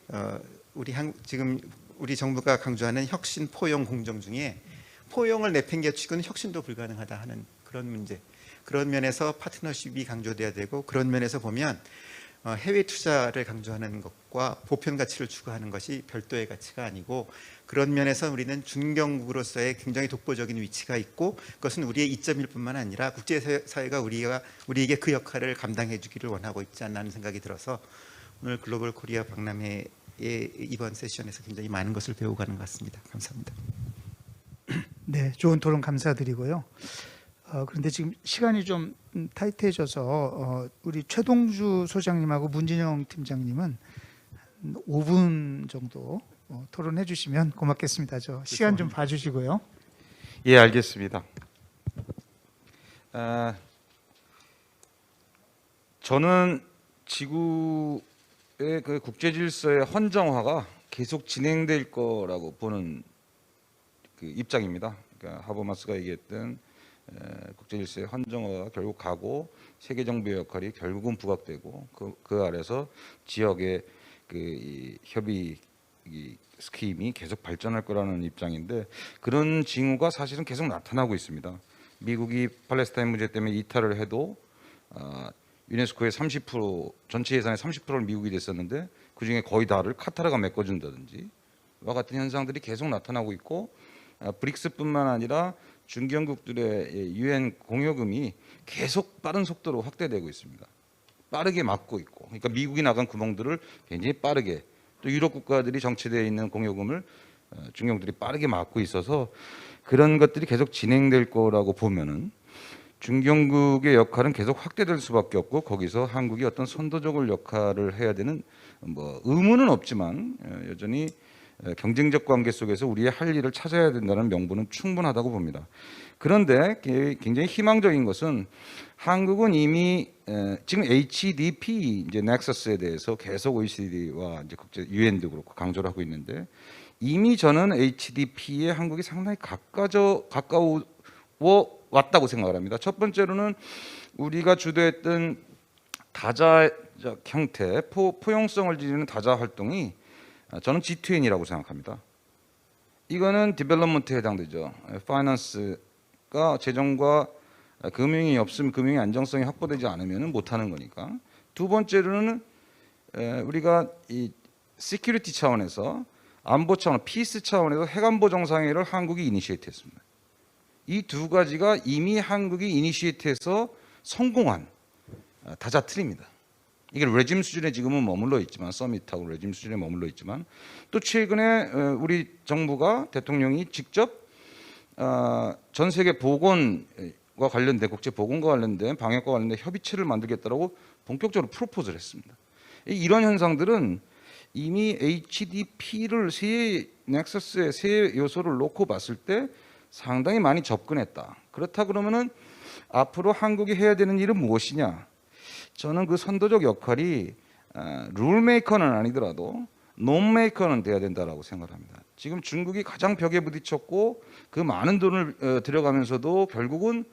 지금 우리 정부가 강조하는 혁신, 포용, 공정 중에 포용을 내팽개치고는 혁신도 불가능하다 하는 그런 문제. 그런 면에서 파트너십이 강조돼야 되고 그런 면에서 보면 해외 투자를 강조하는 것과 보편 가치를 추구하는 것이 별도의 가치가 아니고 그런 면에서 우리는 중견국으로서의 굉장히 독보적인 위치가 있고 그것은 우리의 이점일 뿐만 아니라 국제사회가 우리에게 그 역할을 감당해 주기를 원하고 있지 않나 하는 생각이 들어서 오늘 글로벌 코리아 박람회의 이번 세션에서 굉장히 많은 것을 배워가는 것 같습니다. 감사합니다. 네, 좋은 토론 감사드리고요. 그런데 지금 시간이 좀 타이트해져서 우리 최동주 소장님하고 문진영 팀장님은 5분 정도 토론해 주시면 고맙겠습니다. 시간 좀 봐주시고요. 예, 알겠습니다. 저는 지구의 국제 질서의 헌정화가 계속 진행될 거라고 보는 입장입니다. 그러니까 하버마스가 얘기했던 국제 질서의 헌정화가 결국 가고 세계 정부의 역할이 결국은 부각되고 그 아래서 지역의 이 협의 스킴이 계속 발전할 거라는 입장인데 그런 징후가 사실은 계속 나타나고 있습니다. 미국이 팔레스타인 문제 때문에 이탈을 해도 유네스코의 30% 전체 예산의 30%를 미국이 냈었는데 그 중에 거의 다를 카타르가 메꿔준다든지 와 같은 현상들이 계속 나타나고 있고 브릭스뿐만 아니라 중견국들의 유엔 공여금이 계속 빠른 속도로 확대되고 있습니다. 빠르게 막고 있고, 그러니까 미국이 나간 구멍들을 굉장히 빠르게 또 유럽 국가들이 정체되어 있는 공여금을 중견국들이 빠르게 막고 있어서 그런 것들이 계속 진행될 거라고 보면은 중견국의 역할은 계속 확대될 수밖에 없고 거기서 한국이 어떤 선도적인 역할을 해야 되는 의무는 없지만 여전히 경쟁적 관계 속에서 우리의 할 일을 찾아야 된다는 명분은 충분하다고 봅니다. 그런데 굉장히 희망적인 것은 한국은 이미 지금 HDP 이제 넥서스에 대해서 계속 OECD와 이제 국제 유엔도 그렇고 강조를 하고 있는데 이미 저는 HDP에 한국이 상당히 가까워 왔다고 생각을 합니다. 첫 번째로는 우리가 주도했던 다자적 형태, 포용성을 지니는 다자 활동이 저는 G20이라고 생각합니다. 이거는 디벨롭먼트에 해당되죠. 파이낸스가 재정과 금융이 없으면 금융의 안정성이 확보되지 않으면 못하는 거니까. 두 번째로는 우리가 이 시큐리티 차원에서 안보 차원, 피스 차원에서 핵안보 정상회의를 한국이 이니시에이트했습니다. 이 두 가지가 이미 한국이 이니시에이트해서 성공한 다자 틀입니다. 이게 레짐 수준에 지금은 머물러 있지만 서밋하고 레짐 수준에 머물러 있지만 또 최근에 우리 정부가 대통령이 직접 전 세계 보건과 관련된 국제 보건과 관련된 방역과 관련된 협의체를 만들겠다라고 본격적으로 프로포즈를 했습니다. 이런 현상들은 이미 HDP를 세 넥서스의 세 요소를 놓고 봤을 때 상당히 많이 접근했다. 그렇다 그러면은 앞으로 한국이 해야 되는 일은 무엇이냐? 저는 그 선도적 역할이 룰메이커는 아니더라도 논메이커는 돼야 된다라고 생각합니다. 지금 중국이 가장 벽에 부딪혔고 그 많은 돈을 들여가면서도 결국은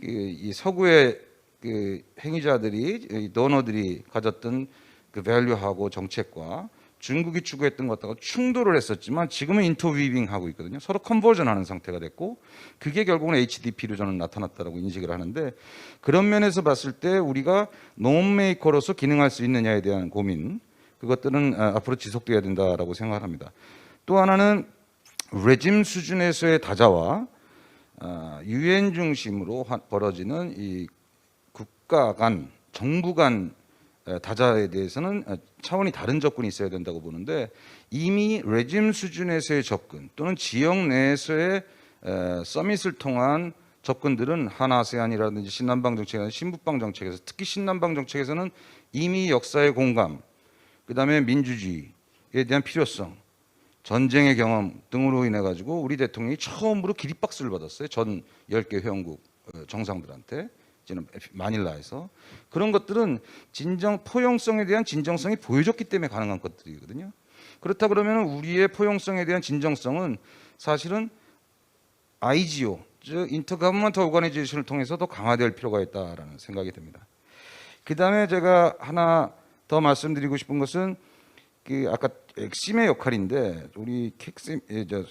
이 서구의 그 행위자들이 도너들이 가졌던 그 밸류하고 정책과 중국이 추구했던 것하고 충돌을 했었지만 지금은 인터위빙 하고 있거든요. 서로 컨버전하는 상태가 됐고 그게 결국은 HDP로 저는 나타났다라고 인식을 하는데 그런 면에서 봤을 때 우리가 논메이커로서 기능할 수 있느냐에 대한 고민 그것들은 앞으로 지속돼야 된다라고 생각합니다. 또 하나는 레짐 수준에서의 다자와 유엔 중심으로 벌어지는 이 국가 간, 정부 간 다자에 대해서는 차원이 다른 접근이 있어야 된다고 보는데, 이미 레짐 수준에서의 접근 또는 지역 내에서의 서밋을 통한 접근들은 한아세안이라든지 신남방 정책이나 신북방 정책에서, 특히 신남방 정책에서는 이미 역사의 공감, 그다음에 민주주의에 대한 필요성, 전쟁의 경험 등으로 인해 가지고 우리 대통령이 처음으로 기립박수를 받았어요. 전 10개 회원국 정상들한테, 지금 마닐라에서. 그런 것들은 포용성에 대한 진정성이 보여줬기 때문에 가능한 것들이거든요. 그렇다 그러면 우리의 포용성에 대한 진정성은 사실은 IGO, 즉 인터거버먼트 오거니제이션을 통해서 더 강화될 필요가 있다라는 생각이 듭니다. 그다음에 제가 하나 더 말씀드리고 싶은 것은 아까 엑심의 역할인데, 우리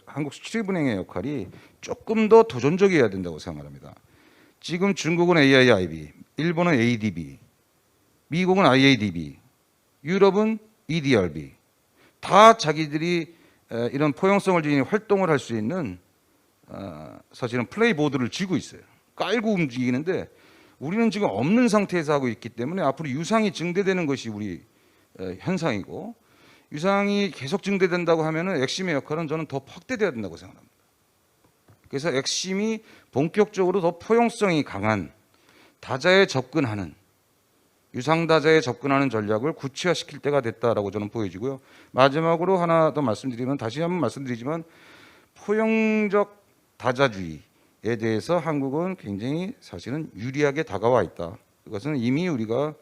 한국수출입은행의 역할이 조금 더 도전적이어야 된다고 생각합니다. 지금 중국은 AIIB, 일본은 ADB, 미국은 IADB, 유럽은 EDRB, 다 자기들이 이런 포용성을 지닌 활동을 할 수 있는 사실은 플레이보드를 쥐고 있어요. 깔고 움직이는데 우리는 지금 없는 상태에서 하고 있기 때문에 앞으로 유상이 증대되는 것이 우리 현상이고, 유상이 계속 증대된다고 하면은 엑심의 역할은 저는 더 확대돼야 된다고 생각합니다. 그래서 엑심이 본격적으로 더 포용성이 강한 다자에 접근하는, 유상다자에 접근하는 전략을 구체화시킬 때가 됐다라고 저는 보여지고요. 마지막으로 하나 더 말씀드리면, 다시 한번 말씀드리지만, 포용적 다자주의에 대해서 한국은 굉장히 사실은 유리하게 다가와 있다. 그것은 이미 우리가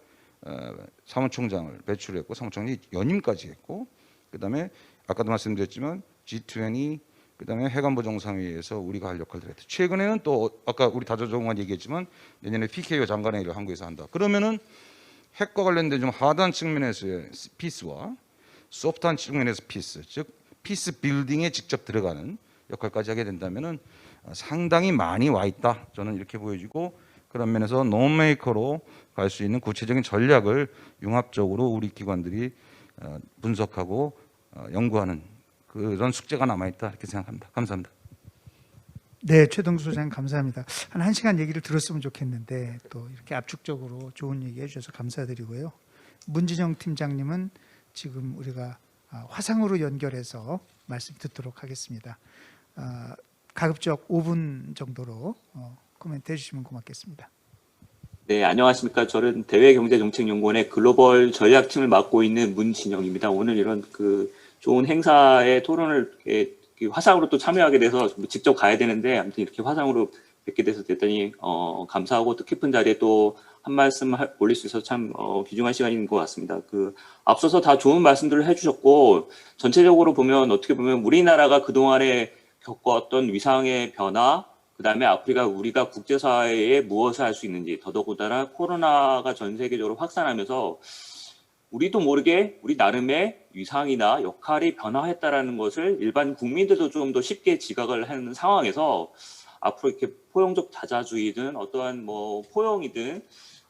사무총장을 배출했고, 사무총장이 연임까지 했고, 그다음에 아까도 말씀드렸지만 G20, 그다음에 해관보 정상회의에서 우리가 할 역할을 했죠. 최근에는 또 아까 우리 다자정관 얘기했지만 내년에 PKO 장관회의를 한국에서 한다. 그러면은 핵과 관련된 좀 하드한 측면에서의 피스와 소프트한 측면에서 피스, 즉 피스 빌딩에 직접 들어가는 역할까지 하게 된다면은 상당히 많이 와 있다. 저는 이렇게 보여지고, 그런 면에서 논메이커로 갈 수 있는 구체적인 전략을 융합적으로 우리 기관들이 분석하고 연구하는 그런 숙제가 남아 있다, 이렇게 생각합니다. 감사합니다. 네, 최동수 소장님 감사합니다. 한 1시간 얘기를 들었으면 좋겠는데 또 이렇게 압축적으로 좋은 얘기 해주셔서 감사드리고요. 문진영 팀장님은 지금 우리가 화상으로 연결해서 말씀 듣도록 하겠습니다. 가급적 5분 정도로 코멘트 해주시면 고맙겠습니다. 네, 안녕하십니까. 저는 대외경제정책연구원의 글로벌 전략팀을 맡고 있는 문진영입니다. 오늘 이런 좋은 행사에 토론을 화상으로 또 참여하게 돼서 직접 가야 되는데, 아무튼 이렇게 화상으로 뵙게 돼서 대단히 감사하고, 뜻깊은 자리에 또 한 말씀 올릴 수 있어서 참 귀중한 시간인 것 같습니다. 앞서서 다 좋은 말씀들을 해주셨고, 전체적으로 보면 어떻게 보면 우리나라가 그동안에 겪어왔던 위상의 변화, 그 다음에 아프리카 우리가 국제사회에 무엇을 할 수 있는지, 더더군다나 코로나가 전 세계적으로 확산하면서 우리도 모르게 우리 나름의 위상이나 역할이 변화했다라는 것을 일반 국민들도 좀 더 쉽게 지각을 하는 상황에서, 앞으로 이렇게 포용적 다자주의든 어떠한 포용이든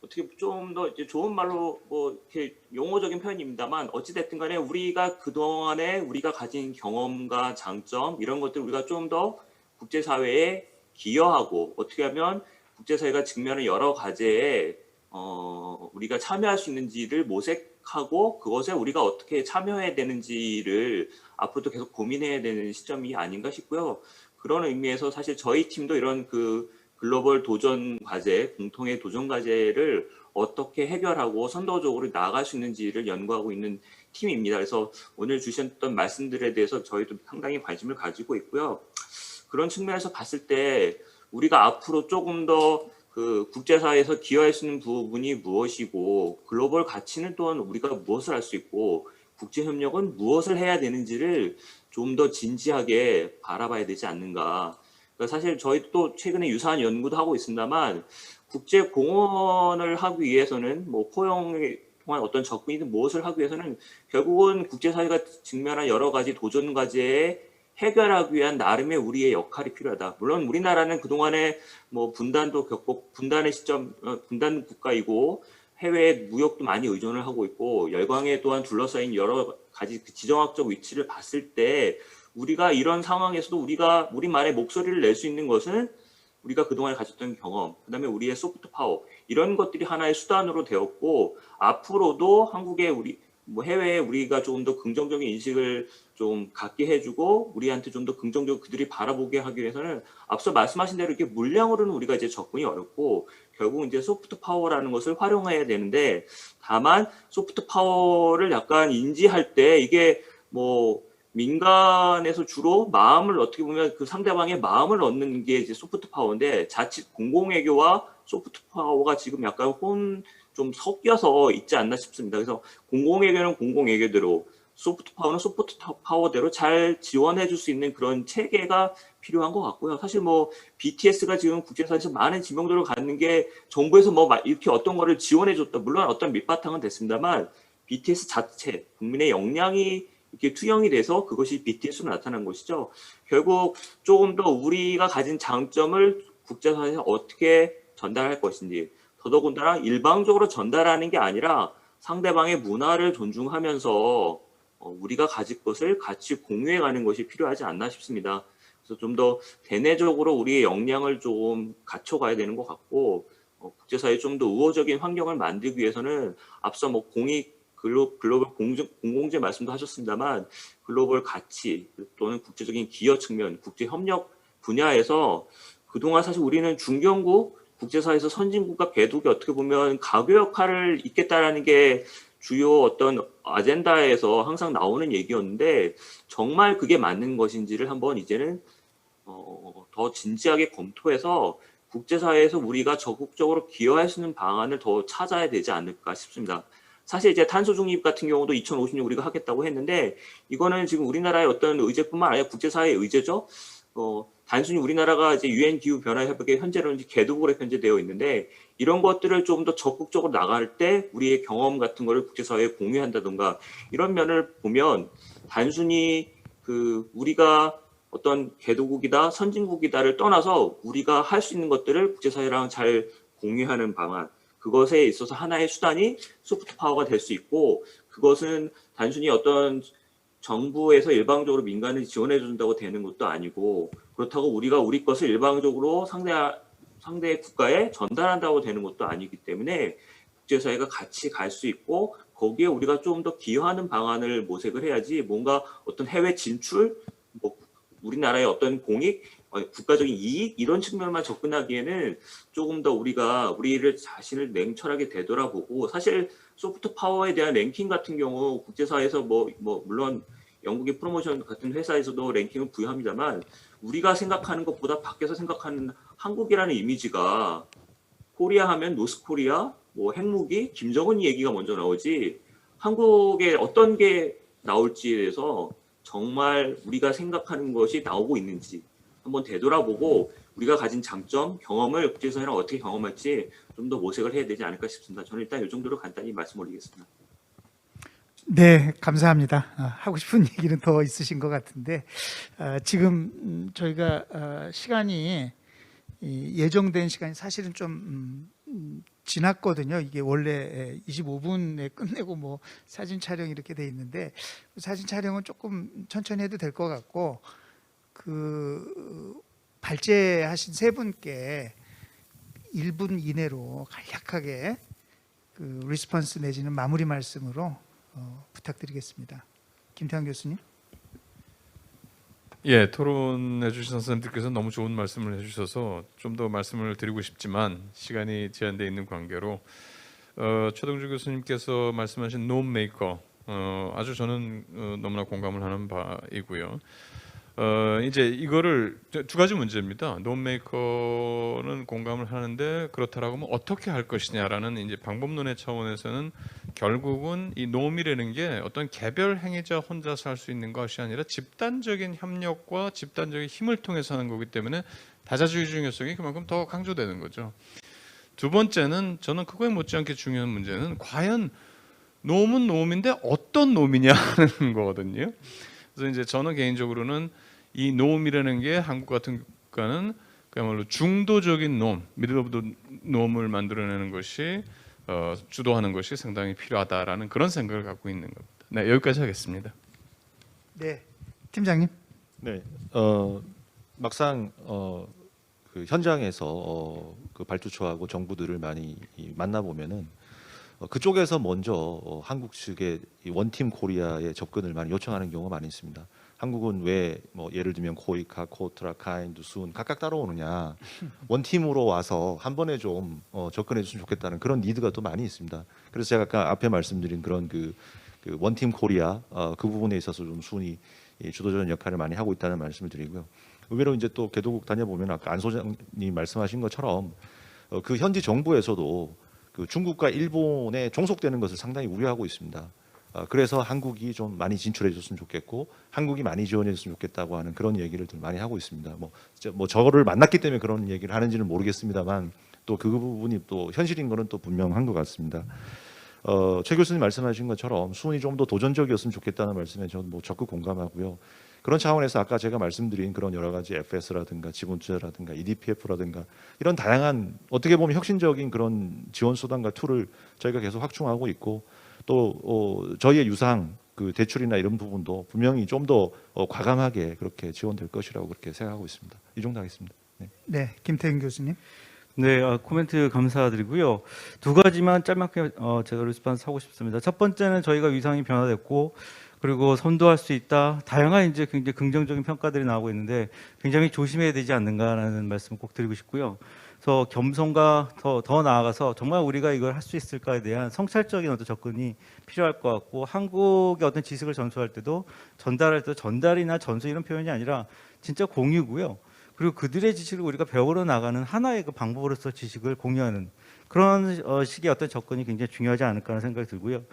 어떻게 좀 더 이제 좋은 말로 이렇게 용어적인 표현입니다만, 어찌됐든 간에 우리가 그동안에 우리가 가진 경험과 장점, 이런 것들 우리가 좀 더 국제사회에 기여하고, 어떻게 하면 국제사회가 직면한 여러 과제에 우리가 참여할 수 있는지를 모색하고, 그것에 우리가 어떻게 참여해야 되는지를 앞으로도 계속 고민해야 되는 시점이 아닌가 싶고요. 그런 의미에서 사실 저희 팀도 이런 글로벌 도전 과제, 공통의 도전 과제를 어떻게 해결하고 선도적으로 나아갈 수 있는지를 연구하고 있는 팀입니다. 그래서 오늘 주셨던 말씀들에 대해서 저희도 상당히 관심을 가지고 있고요. 그런 측면에서 봤을 때 우리가 앞으로 조금 더 국제사회에서 기여할 수 있는 부분이 무엇이고, 글로벌 가치는 또한 우리가 무엇을 할 수 있고, 국제협력은 무엇을 해야 되는지를 좀 더 진지하게 바라봐야 되지 않는가. 사실 저희도 또 최근에 유사한 연구도 하고 있습니다만, 국제 공헌을 하기 위해서는 포용에 통한 어떤 접근이든 무엇을 하기 위해서는 결국은 국제사회가 직면한 여러 가지 도전 과제에 해결하기 위한 나름의 우리의 역할이 필요하다. 물론 우리나라는 그동안에 분단도 겪고, 분단의 시점, 분단 국가이고, 해외 무역도 많이 의존을 하고 있고, 열강에 또한 둘러싸인 여러 가지 지정학적 위치를 봤을 때 우리가 이런 상황에서도 우리만의 목소리를 낼 수 있는 것은 우리가 그동안에 가졌던 경험, 그다음에 우리의 소프트 파워 이런 것들이 하나의 수단으로 되었고 앞으로도 한국의 해외에 우리가 조금 더 긍정적인 인식을 좀 갖게 해주고 우리한테 좀 더 긍정적으로 그들이 바라보게 하기 위해서는 앞서 말씀하신 대로 이렇게 물량으로는 우리가 이제 접근이 어렵고 결국 이제 소프트 파워라는 것을 활용해야 되는데 다만 소프트 파워를 약간 인지할 때 이게 뭐 민간에서 주로 마음을 어떻게 보면 그 상대방의 마음을 얻는 게 이제 소프트 파워인데 자칫 공공외교와 소프트 파워가 지금 약간 좀 섞여서 있지 않나 싶습니다. 그래서 공공외교는 공공외교대로 소프트 파워는 소프트 파워대로 잘 지원해 줄 수 있는 그런 체계가 필요한 것 같고요. 사실 뭐 BTS가 지금 국제사회에서 많은 지명도를 갖는 게 정부에서 뭐 이렇게 어떤 거를 지원해 줬다. 물론 어떤 밑바탕은 됐습니다만 BTS 자체 국민의 역량이 이렇게 투영이 돼서 그것이 BTS로 나타난 것이죠. 결국 조금 더 우리가 가진 장점을 국제사회에서 어떻게 전달할 것인지 더더군다나 일방적으로 전달하는 게 아니라 상대방의 문화를 존중하면서 우리가 가질 것을 같이 공유해가는 것이 필요하지 않나 싶습니다. 그래서 좀 더 대내적으로 우리의 역량을 좀 갖춰가야 되는 것 같고 국제사회에 좀 더 우호적인 환경을 만들기 위해서는 앞서 뭐 글로벌 공공재 말씀도 하셨습니다만 글로벌 가치 또는 국제적인 기여 측면, 국제협력 분야에서 그동안 사실 우리는 중견국, 국제사회에서 선진국과 개독이 어떻게 보면 가교 역할을 있겠다라는 게 주요 어떤 아젠다에서 항상 나오는 얘기였는데 정말 그게 맞는 것인지를 한번 이제는 더 진지하게 검토해서 국제사회에서 우리가 적극적으로 기여할 수 있는 방안을 더 찾아야 되지 않을까 싶습니다. 사실 이제 탄소 중립 같은 경우도 2050년 우리가 하겠다고 했는데 이거는 지금 우리나라의 어떤 의제뿐만 아니라 국제사회의 의제죠. 단순히 우리나라가 이제 유엔 기후 변화 협약에 현재로는 개독으로 편제되어 있는데 이런 것들을 좀 더 적극적으로 나갈 때 우리의 경험 같은 거를 국제사회에 공유한다든가 이런 면을 보면 단순히 우리가 어떤 개도국이다 선진국이다를 떠나서 우리가 할 수 있는 것들을 국제사회랑 잘 공유하는 방안 그것에 있어서 하나의 수단이 소프트 파워가 될 수 있고 그것은 단순히 어떤 정부에서 일방적으로 민간을 지원해 준다고 되는 것도 아니고 그렇다고 우리가 우리 것을 일방적으로 상대 국가에 전달한다고 되는 것도 아니기 때문에 국제사회가 같이 갈 수 있고 거기에 우리가 좀 더 기여하는 방안을 모색을 해야지 뭔가 어떤 해외 진출, 뭐 우리나라의 어떤 공익, 국가적인 이익 이런 측면만 접근하기에는 조금 더 우리를 자신을 냉철하게 되돌아보고 사실 소프트 파워에 대한 랭킹 같은 경우 국제사회에서 뭐 물론 영국의 프로모션 같은 회사에서도 랭킹을 부여합니다만 우리가 생각하는 것보다 밖에서 생각하는 한국이라는 이미지가 코리아 하면 노스코리아, 뭐 핵무기, 김정은 얘기가 먼저 나오지 한국에 어떤 게 나올지에 대해서 정말 우리가 생각하는 것이 나오고 있는지 한번 되돌아보고 우리가 가진 장점, 경험을 국제사회랑 어떻게 경험할지 좀 더 모색을 해야 되지 않을까 싶습니다. 저는 일단 이 정도로 간단히 말씀 올리겠습니다. 네, 감사합니다. 하고 싶은 얘기는 더 있으신 것 같은데 지금 저희가 시간이 예정된 시간이 사실은 좀 지났거든요. 이게 원래 25분에 끝내고 뭐 사진 촬영 이렇게 돼 있는데 사진 촬영은 조금 천천히 해도 될 것 같고 발제하신 세 분께 1분 이내로 간략하게 리스폰스 내지는 마무리 말씀으로 부탁드리겠습니다. 김태환 교수님. 예, 토론해 주신 선생님들께서 너무 좋은 말씀을 해주셔서 좀 더 말씀을 드리고 싶지만 시간이 제한되어 있는 관계로 최동주 교수님께서 말씀하신 놈 메이커 아주 저는 너무나 공감을 하는 바이고요. 이제 이거를 두 가지 문제입니다. 놈 메이커는 공감을 하는데 그렇다라고 하면 어떻게 할 것이냐라는 이제 방법론의 차원에서는 결국은 이 놈이라는 게 어떤 개별 행위자 혼자서 할 수 있는 것이 아니라 집단적인 협력과 집단적인 힘을 통해서 하는 거기 때문에 다자주의 중요성이 그만큼 더 강조되는 거죠. 두 번째는 저는 그거에 못지않게 중요한 문제는 과연 놈은 놈인데 어떤 놈이냐 하는 거거든요. 그래서 이제 저는 개인적으로는 이 놈이라는 게 한국 같은 국가는 그야말로 중도적인 놈, 미들 오브 더 놈을 만들어내는 것이 주도하는 것이 상당히 필요하다라는 그런 생각을 갖고 있는 겁니다. 네, 여기까지 하겠습니다. 네, 팀장님. 네, 막상 그 현장에서 그 발주처하고 정부들을 많이 만나 보면은 그쪽에서 먼저 한국 측의 이 원팀 코리아의 접근을 많이 요청하는 경우가 많이 있습니다. 한국은 왜 뭐 예를 들면 코이카, 코트라, 카인드, 수은 각각 따라오느냐, 원팀으로 와서 한 번에 좀 접근해 줬으면 좋겠다는 그런 니드가 또 많이 있습니다. 그래서 제가 아까 앞에 말씀드린 그런 그 원팀 코리아 그 부분에 있어서 좀 수은이 주도적인 역할을 많이 하고 있다는 말씀을 드리고요. 의외로 이제 또 개도국 다녀보면 아까 안 소장님 말씀하신 것처럼 그 현지 정부에서도 그 중국과 일본에 종속되는 것을 상당히 우려하고 있습니다. 그래서 한국이 좀 많이 진출해 줬으면 좋겠고 한국이 많이 지원해 줬으면 좋겠다고 하는 그런 얘기를 좀 많이 하고 있습니다. 뭐 저를 만났기 때문에 그런 얘기를 하는지는 모르겠습니다만 또 그 부분이 또 현실인 거는 또 분명한 것 같습니다. 최 교수님 말씀하신 것처럼 수은이 좀 더 도전적이었으면 좋겠다는 말씀에 저는 뭐 적극 공감하고요. 그런 차원에서 아까 제가 말씀드린 그런 여러 가지 FS라든가 지분투자라든가 EDPF라든가 이런 다양한 어떻게 보면 혁신적인 그런 지원 수단과 툴을 저희가 계속 확충하고 있고 또 저희의 유상 그 대출이나 이런 부분도 분명히 좀 더 과감하게 그렇게 지원될 것이라고 그렇게 생각하고 있습니다. 이 정도 하겠습니다. 네, 네, 김태균 교수님. 네, 코멘트 감사드리고요. 두 가지만 짧게 제가 리스폰스 하고 싶습니다. 첫 번째는 저희가 위상이 변화됐고 그리고 선도할 수 있다. 다양한 이제 굉장히 긍정적인 평가들이 나오고 있는데 굉장히 조심해야 되지 않는가라는 말씀을 꼭 드리고 싶고요. 그래서 겸손과 더 나아가서 정말 우리가 이걸 할 수 있을까에 대한 성찰적인 어떤 접근이 필요할 것 같고 한국의 어떤 지식을 전수할 때도 전달할 때 전달이나 전수 이런 표현이 아니라 진짜 공유고요. 그리고 그들의 지식을 우리가 배우러 나가는 하나의 그 방법으로서 지식을 공유하는 그런 식의 어떤 접근이 굉장히 중요하지 않을까 하는 생각이 들고요.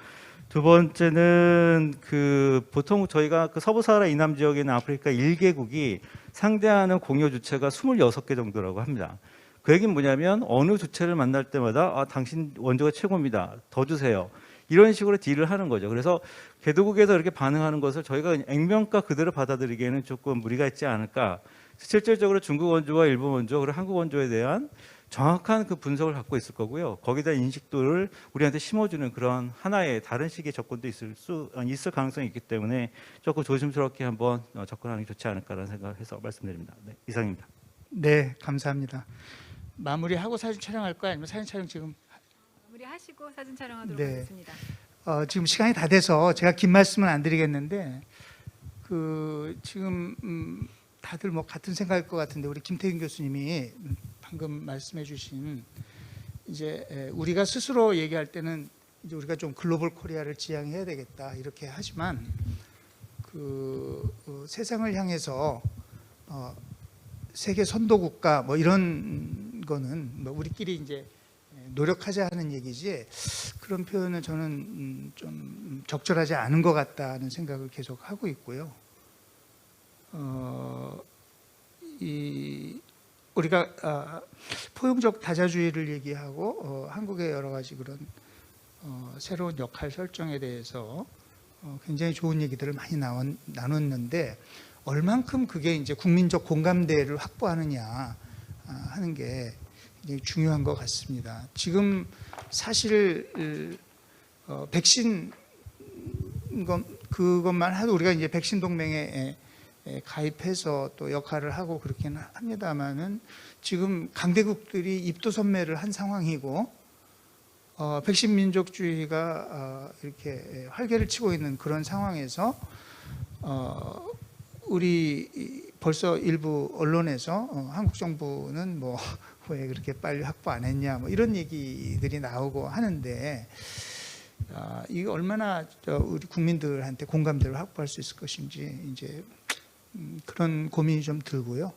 두 번째는 그 보통 저희가 그 서부사하라 이남 지역에 있는 아프리카 1개국이 상대하는 공여 주체가 26개 정도라고 합니다. 그 얘기는 뭐냐면 어느 주체를 만날 때마다 당신 원조가 최고입니다. 더 주세요. 이런 식으로 딜을 하는 거죠. 그래서 개도국에서 이렇게 반응하는 것을 저희가 액면가 그대로 받아들이기에는 조금 무리가 있지 않을까. 실질적으로 중국 원조와 일본 원조 그리고 한국 원조에 대한 정확한 그 분석을 갖고 있을 거고요. 거기다 인식도를 우리한테 심어주는 그런 하나의 다른 식의 접근도 있을 가능성이 있기 때문에 조금 조심스럽게 한번 접근하는 게 좋지 않을까라는 생각을 해서 말씀드립니다. 네, 이상입니다. 네, 감사합니다. 마무리하고 사진 촬영할까요? 아니면 사진 촬영 지금? 마무리하시고 사진 촬영하도록 네. 하겠습니다. 지금 시간이 다 돼서 제가 긴 말씀은 안 드리겠는데 지금 다들 뭐 같은 생각일 것 같은데 우리 김태균 교수님이 방금 말씀해주신 이제 우리가 스스로 얘기할 때는 이제 우리가 좀 글로벌 코리아를 지향해야 되겠다 이렇게 하지만 세상을 향해서 세계 선도 국가 뭐 이런 거는 뭐 우리끼리 이제 노력하자 하는 얘기지 그런 표현은 저는 좀 적절하지 않은 것 같다는 생각을 계속 하고 있고요. 우리가 포용적 다자주의를 얘기하고 한국의 여러 가지 그런 새로운 역할 설정에 대해서 굉장히 좋은 얘기들을 많이 나눴는데 얼만큼 그게 이제 국민적 공감대를 확보하느냐 하는 게 굉장히 중요한 것 같습니다. 지금 사실 백신 그것만 해도 우리가 이제 백신 동맹에 가입해서 또 역할을 하고 그렇긴 합니다만은 지금 강대국들이 입도선매를 한 상황이고 백신 민족주의가 이렇게 활개를 치고 있는 그런 상황에서 우리 벌써 일부 언론에서 한국 정부는 뭐 왜 그렇게 빨리 확보 안 했냐 뭐 이런 얘기들이 나오고 하는데 이게 얼마나 우리 국민들한테 공감대를 확보할 수 있을 것인지 이제 그런 고민이 좀 들고요.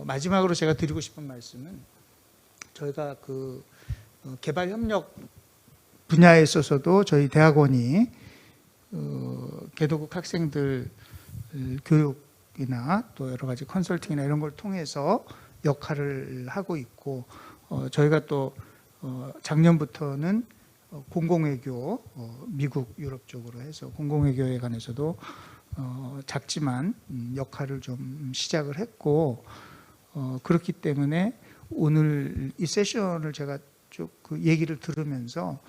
마지막으로 제가 드리고 싶은 말씀은 저희가 그 개발 협력 분야에 있어서도 저희 대학원이 개도국 학생들 교육이나 또 여러 가지 컨설팅이나 이런 걸 통해서 역할을 하고 있고 저희가 또 작년부터는 공공외교 미국 유럽 쪽으로 해서 공공외교에 관해서도 작지만 역할을 좀 시작을 했고 그렇기 때문에 오늘 이 세션을 제가 쭉 그 얘기를 들으면서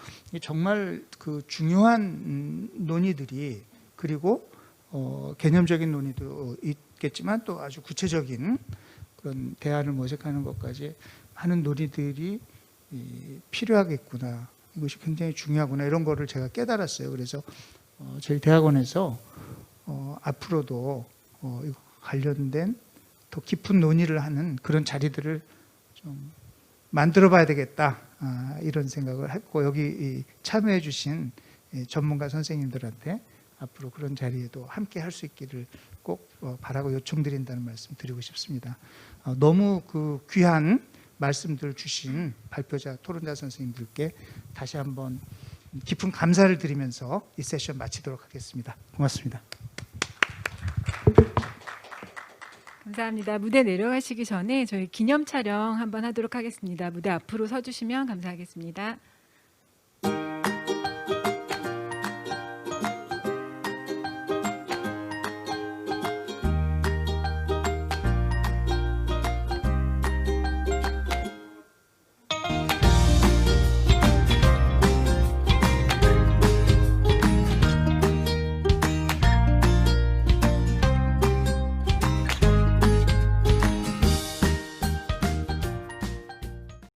정말 그 중요한 논의들이 그리고 개념적인 논의도 있겠지만 또 아주 구체적인 그런 대안을 모색하는 것까지 하는 논의들이 필요하겠구나. 이것이 굉장히 중요하구나. 이런 거를 제가 깨달았어요. 그래서 저희 대학원에서 앞으로도 이거 관련된 더 깊은 논의를 하는 그런 자리들을 좀 만들어봐야 되겠다. 이런 생각을 했고 여기 참여해주신 전문가 선생님들한테 앞으로 그런 자리에도 함께 할 수 있기를 꼭 바라고 요청드린다는 말씀 드리고 싶습니다. 너무 그 귀한 말씀들 주신 발표자 토론자 선생님들께 다시 한번 깊은 감사를 드리면서 이 세션 마치도록 하겠습니다. 고맙습니다. 감사합니다. 무대 내려가시기 전에 저희 기념 촬영 한번 하도록 하겠습니다. 무대 앞으로 서주시면 감사하겠습니다.